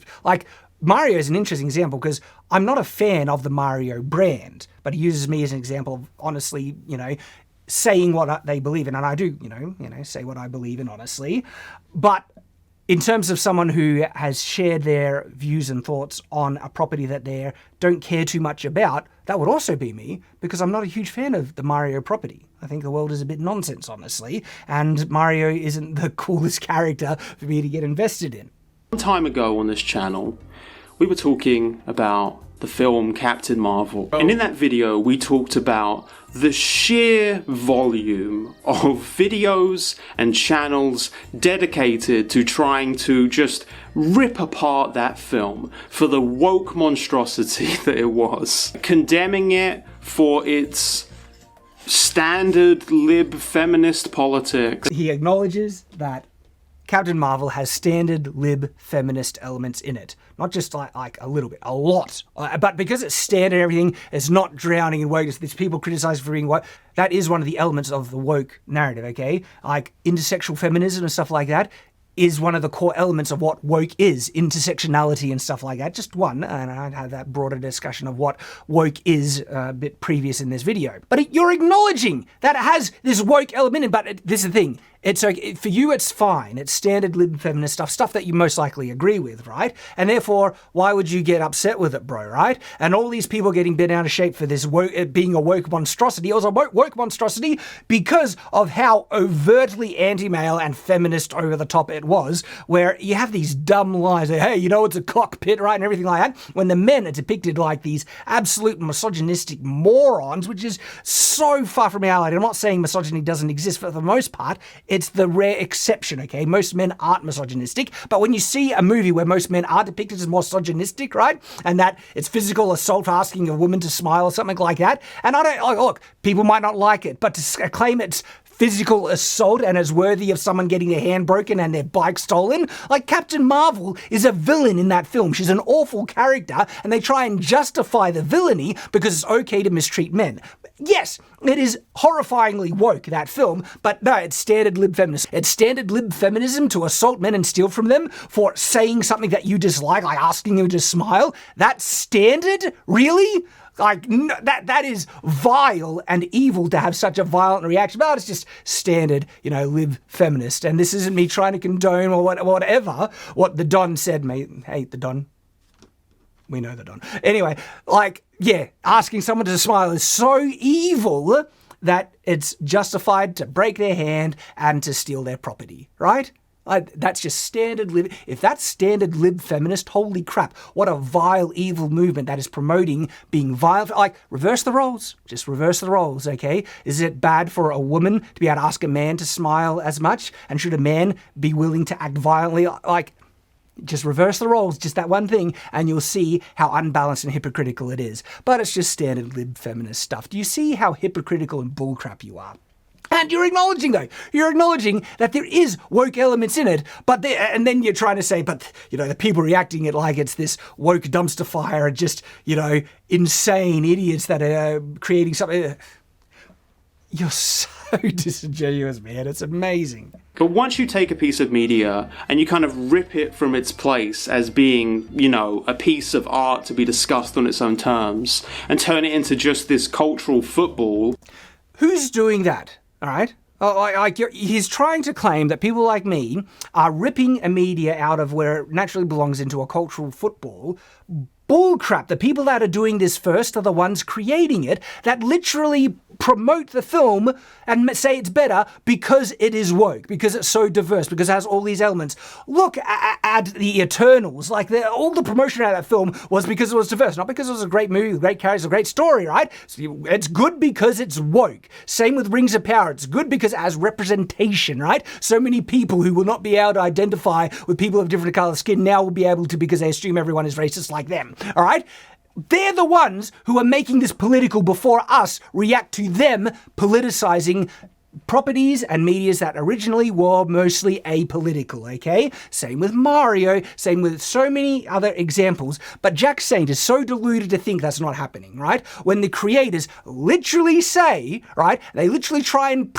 Mario is an interesting example, because I'm not a fan of the Mario brand, but he uses me as an example of honestly, saying what they believe in, and I do, say what I believe in honestly. But in terms of someone who has shared their views and thoughts on a property that they don't care too much about, that would also be me, because I'm not a huge fan of the Mario property. I think the world is a bit nonsense, honestly, and Mario isn't the coolest character for me to get invested in. Some time ago on this channel, we were talking about the film Captain Marvel. And in that video, we talked about the sheer volume of videos and channels dedicated to trying to just rip apart that film for the woke monstrosity that it was. Condemning it for its standard lib feminist politics. He acknowledges that Captain Marvel has standard lib feminist elements in it. Not just like a little bit, a lot. But because it's standard and everything, it's not drowning in wokeness. There's people criticized for being woke. That is one of the elements of the woke narrative, okay? Like intersexual feminism and stuff like that is one of the core elements of what woke is, intersectionality and stuff like that. Just one, and I had that broader discussion of what woke is a bit previous in this video. But you're acknowledging that it has this woke element in it, but this is the thing. It's okay, for you it's fine. It's standard lib feminist stuff that you most likely agree with, right? And therefore, why would you get upset with it, bro, right? And all these people getting bent out of shape for this being a woke monstrosity. It was a woke monstrosity because of how overtly anti-male and feminist over the top it was, where you have these dumb lies, like, hey, you know, it's a cockpit, right? And everything like that. When the men are depicted like these absolute misogynistic morons, which is so far from reality. I'm not saying misogyny doesn't exist, but for the most part, it's the rare exception, okay? Most men aren't misogynistic, but when you see a movie where most men are depicted as misogynistic, right? And that it's physical assault for asking a woman to smile or something like that, and I don't, look, people might not like it, but to claim it's physical assault and is worthy of someone getting their hand broken and their bike stolen. Like, Captain Marvel is a villain in that film. She's an awful character, and they try and justify the villainy because it's okay to mistreat men. Yes, it is horrifyingly woke, that film, but no, it's standard lib feminist. It's standard lib feminism to assault men and steal from them for saying something that you dislike, like asking them to smile. That's standard? Really? Like, no, that is vile and evil to have such a violent reaction. But it's just standard, lib feminist. And this isn't me trying to condone or whatever what the Don said, mate. Hey, the Don. We know the Don. Anyway, asking someone to smile is so evil that it's justified to break their hand and to steal their property, right? That's just standard lib. If that's standard lib feminist, holy crap, what a vile, evil movement that is promoting being violent. Like, reverse the roles. Just reverse the roles, okay? Is it bad for a woman to be able to ask a man to smile as much? And should a man be willing to act violently? Like, just reverse the roles, just that one thing, and you'll see how unbalanced and hypocritical it is. But it's just standard lib feminist stuff. Do you see how hypocritical and bullcrap you are? And you're acknowledging that there is woke elements in it, and then you're trying to say, but, the people reacting it like it's this woke dumpster fire are just, insane idiots that are creating something. You're so disingenuous, man. It's amazing. But once you take a piece of media and you kind of rip it from its place as being, a piece of art to be discussed on its own terms and turn it into just this cultural football. Who's doing that? All right? He's trying to claim that people like me are ripping a media out of where it naturally belongs into a cultural football. Bullcrap. The people that are doing this first are the ones creating it, that literally promote the film and say it's better because it is woke, because it's so diverse, because it has all these elements. Look at the Eternals. Like, all the promotion out of that film was because it was diverse, not because it was a great movie, great characters, a great story, right? So it's good because it's woke. Same with Rings of Power. It's good because it has representation, right? So many people who will not be able to identify with people of different colour skin now will be able to because they assume everyone is racist like them. All right? They're the ones who are making this political before us react to them politicizing properties and medias that originally were mostly apolitical, okay? Same with Mario, same with so many other examples. But Jack Saint is so deluded to think that's not happening, right? When the creators literally say, right, they literally try and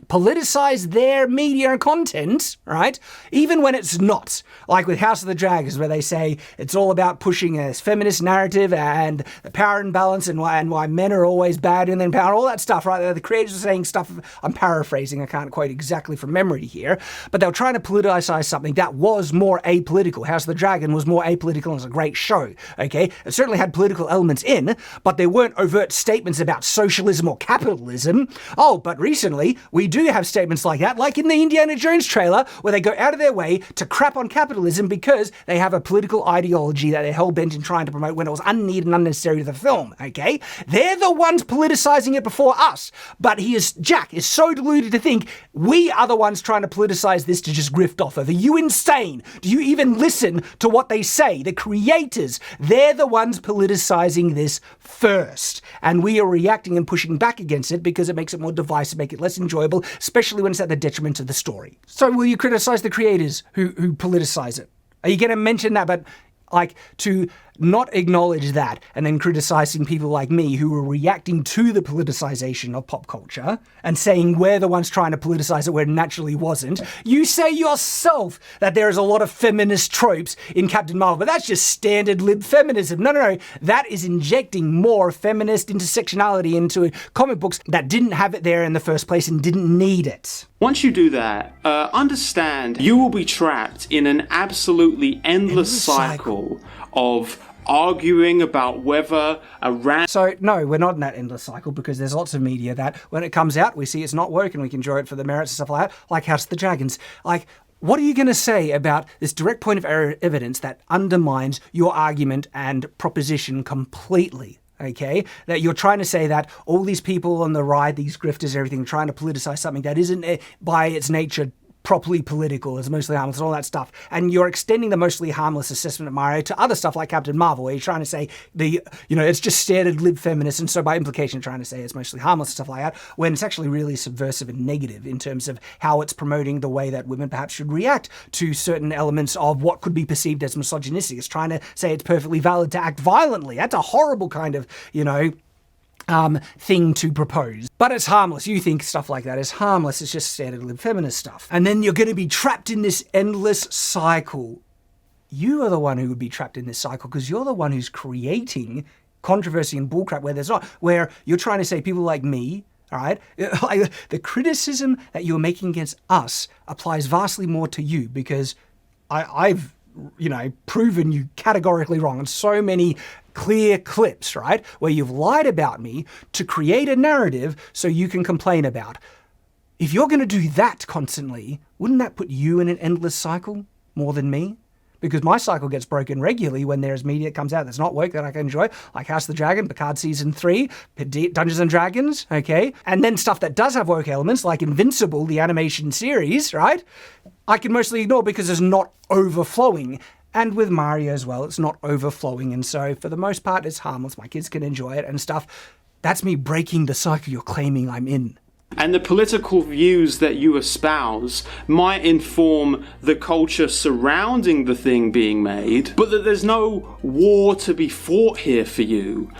politicize their media and content, right? Even when it's not. Like with House of the Dragons, where they say it's all about pushing a feminist narrative and the power imbalance and why men are always bad and then power, all that stuff, right? The creators are saying stuff, I'm paraphrasing, I can't quote exactly from memory here, but they were trying to politicize something that was more apolitical. House of the Dragon was more apolitical and was a great show, okay? It certainly had political elements in, but there weren't overt statements about socialism or capitalism. Oh, but recently, we do have statements like that, like in the Indiana Jones trailer, where they go out of their way to crap on capitalism because they have a political ideology that they're hell-bent in trying to promote when it was unneeded and unnecessary to the film, okay? They're the ones politicizing it before us, but Jack is so deluded to think we are the ones trying to politicize this to just grift off of. Are you insane? Do you even listen to what they say? The creators, they're the ones politicizing this first, and we are reacting and pushing back against it because it makes it more divisive, make it less enjoyable, unacceptable, especially when it's at the detriment of the story. So will you criticize the creators who politicize it? Are you going to mention that? But like, to not acknowledge that and then criticizing people like me who are reacting to the politicization of pop culture and saying we're the ones trying to politicize it where it naturally wasn't. You say yourself that there is a lot of feminist tropes in Captain Marvel, but that's just standard lib feminism. No. That is injecting more feminist intersectionality into comic books that didn't have it there in the first place and didn't need it. Once you do that, understand you will be trapped in an absolutely endless cycle of arguing about whether a So, no, we're not in that endless cycle because there's lots of media that when it comes out, we see it's not working, we can enjoy it for the merits and stuff like that, like House of the Dragons. Like, what are you going to say about this direct point of evidence that undermines your argument and proposition completely? Okay, that you're trying to say that all these people on the right, these grifters and everything, trying to politicize something that isn't by its nature properly political, it's mostly harmless, and all that stuff. And you're extending the mostly harmless assessment of Mario to other stuff like Captain Marvel, where you're trying to say it's just standard lib feminist, and so by implication trying to say it's mostly harmless and stuff like that, when it's actually really subversive and negative in terms of how it's promoting the way that women perhaps should react to certain elements of what could be perceived as misogynistic. It's trying to say it's perfectly valid to act violently. That's a horrible kind of, thing to propose. But it's harmless. You think stuff like that is harmless. It's just standard lib feminist stuff. And then you're going to be trapped in this endless cycle. You are the one who would be trapped in this cycle because you're the one who's creating controversy and bullcrap where there's not, where you're trying to say people like me, all right, like the criticism that you're making against us applies vastly more to you because I've proven you categorically wrong on so many clear clips, right? Where you've lied about me to create a narrative so you can complain about. If you're going to do that constantly, wouldn't that put you in an endless cycle more than me? Because my cycle gets broken regularly when there's media that comes out that's not work that I can enjoy, like House of the Dragon, Picard Season 3, Dungeons and Dragons, okay? And then stuff that does have woke elements, like Invincible, the animation series, right? I can mostly ignore because it's not overflowing. And with Mario as well, it's not overflowing. And so for the most part, it's harmless. My kids can enjoy it and stuff. That's me breaking the cycle you're claiming I'm in. And the political views that you espouse might inform the culture surrounding the thing being made, but that there's no war to be fought here for you.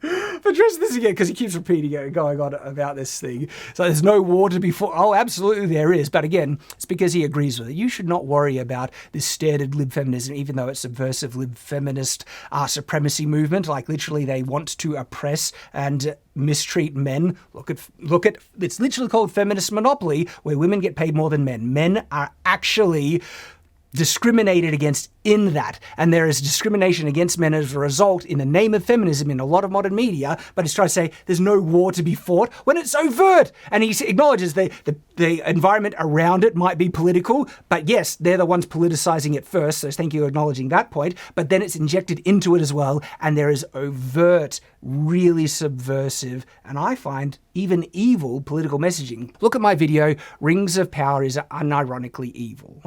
Address this again, because he keeps repeating it and going on about this thing. So there's no war to be fought. Oh, absolutely there is. But again, it's because he agrees with it. You should not worry about this standard lib feminism, even though it's subversive lib feminist supremacy movement. Like literally they want to oppress and mistreat men. Look at it's literally called feminist monopoly, where women get paid more than men. Men are actually discriminated against in that, and there is discrimination against men as a result in the name of feminism in a lot of modern media, but he's trying to say there's no war to be fought when it's overt, and he acknowledges the environment around it might be political, but yes, they're the ones politicizing it first, so thank you for acknowledging that point, but then it's injected into it as well, and there is overt, really subversive, and I find even evil political messaging. Look at my video, Rings of Power is unironically evil.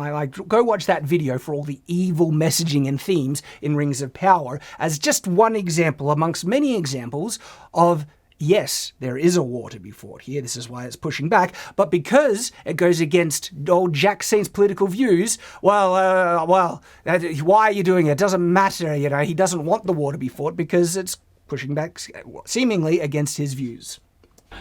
Go watch that video for all the evil messaging and themes in Rings of Power as just one example amongst many examples of, yes, there is a war to be fought here. This is why it's pushing back. But because it goes against old Jack Saint's political views, why are you doing it? It doesn't matter, he doesn't want the war to be fought because it's pushing back seemingly against his views.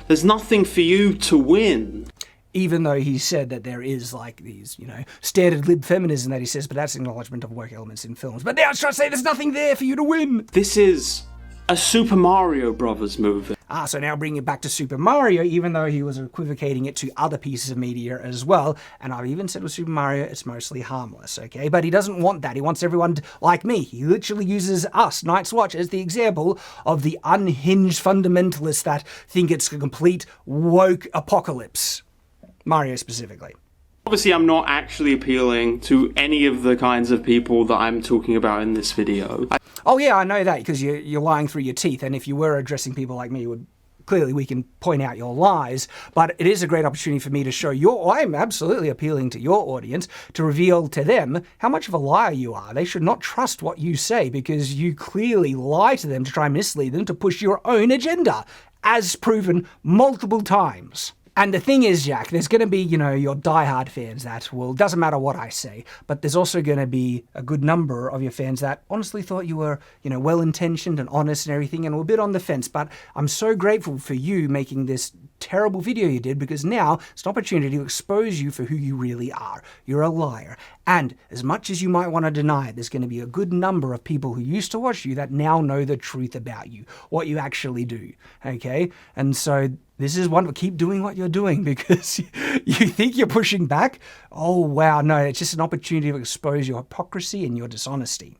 There's nothing for you to win. Even though he said that there is like these, standard lib feminism that he says, but that's acknowledgement of work elements in films. But now it's trying to say there's nothing there for you to win. This is a Super Mario Brothers movie. So now bringing it back to Super Mario, even though he was equivocating it to other pieces of media as well, and I've even said with Super Mario, it's mostly harmless, okay? But he doesn't want that. He wants everyone like me. He literally uses us, Night's Watch, as the example of the unhinged fundamentalists that think it's a complete woke apocalypse. Mario specifically. Obviously, I'm not actually appealing to any of the kinds of people that I'm talking about in this video. Oh yeah, I know that, because you're lying through your teeth, and if you were addressing people like me, it would clearly we can point out your lies, but it is a great opportunity for me to show I'm absolutely appealing to your audience, to reveal to them how much of a liar you are. They should not trust what you say because you clearly lie to them to try and mislead them to push your own agenda, as proven multiple times. And the thing is, Jack, there's going to be, your diehard fans that will, doesn't matter what I say, but there's also going to be a good number of your fans that honestly thought you were, well-intentioned and honest and everything and were a bit on the fence. But I'm so grateful for you making this terrible video you did, because now it's an opportunity to expose you for who you really are. You're a liar. And as much as you might want to deny it, there's going to be a good number of people who used to watch you that now know the truth about you, what you actually do, okay? And so this is one, keep doing what you're doing, because you think you're pushing back. Oh, wow, no, it's just an opportunity to expose your hypocrisy and your dishonesty.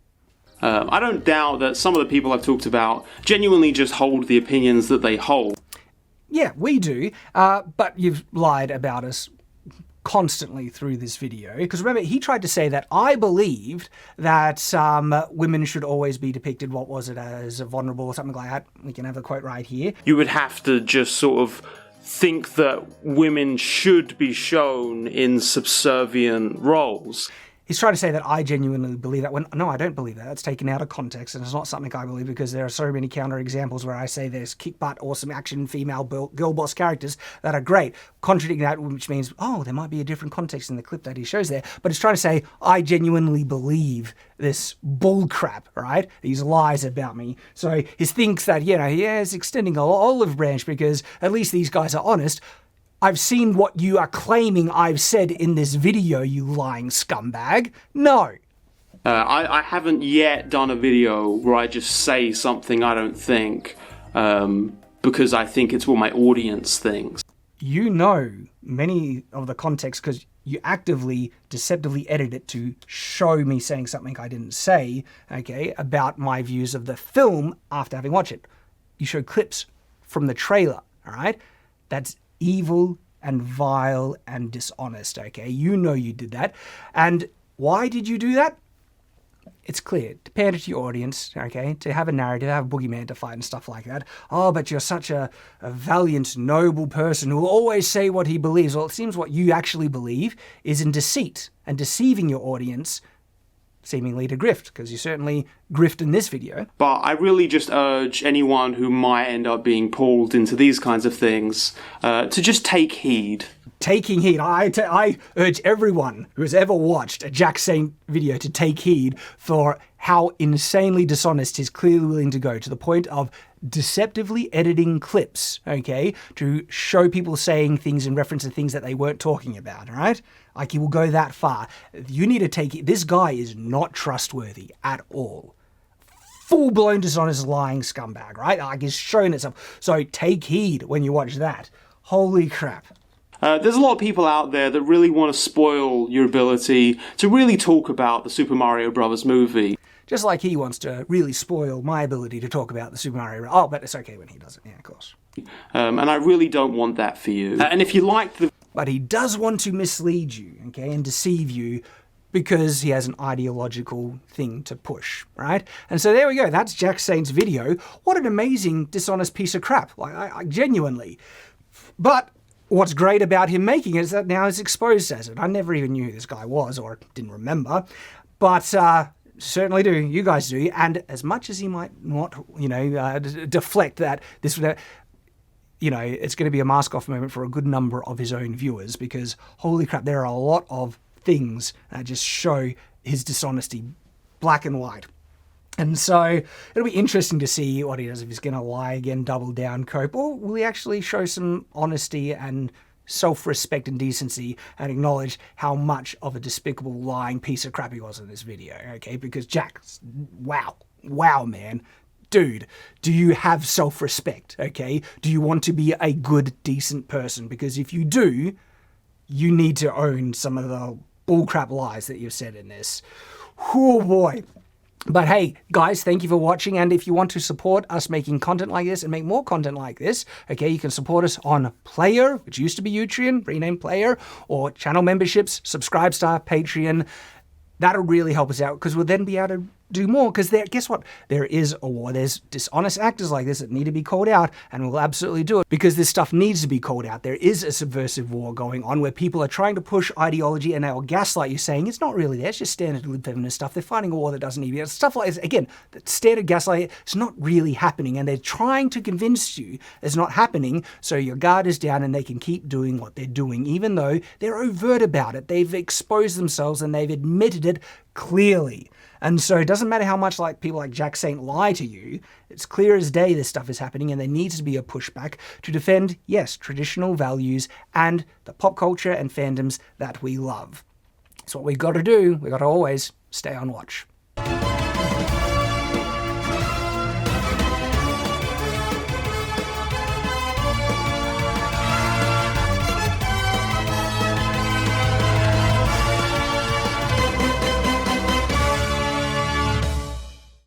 I don't doubt that some of the people I've talked about genuinely just hold the opinions that they hold. Yeah, we do, but you've lied about us constantly through this video. Because remember, he tried to say that I believed that women should always be depicted, what was it, as vulnerable or something like that. We can have the quote right here. You would have to just sort of think that women should be shown in subservient roles. He's trying to say that I genuinely believe that, when no, I don't believe that. That's taken out of context, and it's not something I believe, because there are so many counter examples where I say there's kick butt, awesome action, female girl boss characters that are great. Contradicting that, which means, there might be a different context in the clip that he shows there. But it's trying to say I genuinely believe this bull crap, right? These lies about me. So he thinks that, he's extending an olive branch because at least these guys are honest. I've seen what you are claiming I've said in this video, you lying scumbag. No. I haven't yet done a video where I just say something I don't think, because I think it's what my audience thinks. You know many of the context because you actively, deceptively edit it to show me saying something I didn't say, okay, about my views of the film after having watched it. You show clips from the trailer, all right? That's evil and vile and dishonest, okay? You know you did that. And why did you do that? It's clear. To pander to your audience, okay? To have a narrative, have a boogeyman to fight and stuff like that. Oh, but you're such a valiant, noble person who will always say what he believes. Well, it seems what you actually believe is in deceit and deceiving your audience, seemingly to grift, because you certainly grift in this video. But I really just urge anyone who might end up being pulled into these kinds of things to just take heed. Taking heed. I urge everyone who has ever watched a Jack Saint video to take heed for how insanely dishonest he's clearly willing to go, to the point of deceptively editing clips, okay, to show people saying things in reference to things that they weren't talking about, all right? Like, he will go that far. You need to take it. This guy is not trustworthy at all. Full-blown dishonest, lying scumbag, right? Like, he's showing itself. So take heed when you watch that. Holy crap. There's a lot of people out there that really want to spoil your ability to really talk about the Super Mario Bros. Movie. Just like he wants to really spoil my ability to talk about the Super Mario. Oh, but it's okay when he does it. Yeah, of course. And I really don't want that for you. And if you like the... But he does want to mislead you, okay, and deceive you, because he has an ideological thing to push, right? And so there we go. That's Jack Saint's video. What an amazing, dishonest piece of crap. Like, I genuinely. But what's great about him making it is that now he's exposed as it. I never even knew who this guy was, or didn't remember. But certainly do. You guys do. And as much as he might not, deflect that, this would... it's going to be a mask-off moment for a good number of his own viewers, because, holy crap, there are a lot of things that just show his dishonesty, black and white. And so it'll be interesting to see what he does, if he's going to lie again, double down, cope, or will he actually show some honesty and self-respect and decency and acknowledge how much of a despicable, lying piece of crap he was in this video, okay? Because Jack, wow, man. Dude, do you have self-respect, okay? Do you want to be a good, decent person? Because if you do, you need to own some of the bullcrap lies that you've said in this. Oh boy. But hey, guys, thank you for watching. And if you want to support us making content like this and make more content like this, okay, you can support us on Player, which used to be Utreon, renamed Player, or channel memberships, Subscribe Star, Patreon. That'll really help us out, because we'll then be able to do more, because guess what? There is a war. There's dishonest actors like this that need to be called out, and we'll absolutely do it because this stuff needs to be called out. There is a subversive war going on where people are trying to push ideology and they'll gaslight you saying it's not really there, it's just standard feminist stuff. They're fighting a war that doesn't need to be. Stuff like this. Again, the standard gaslight, it's not really happening, and they're trying to convince you it's not happening so your guard is down and they can keep doing what they're doing, even though they're overt about it. They've exposed themselves and they've admitted it clearly. And so it doesn't matter how much people like Jack Saint lie to you, it's clear as day this stuff is happening, and there needs to be a pushback to defend, yes, traditional values and the pop culture and fandoms that we love. It's what we've got to do. We've got to always stay on watch.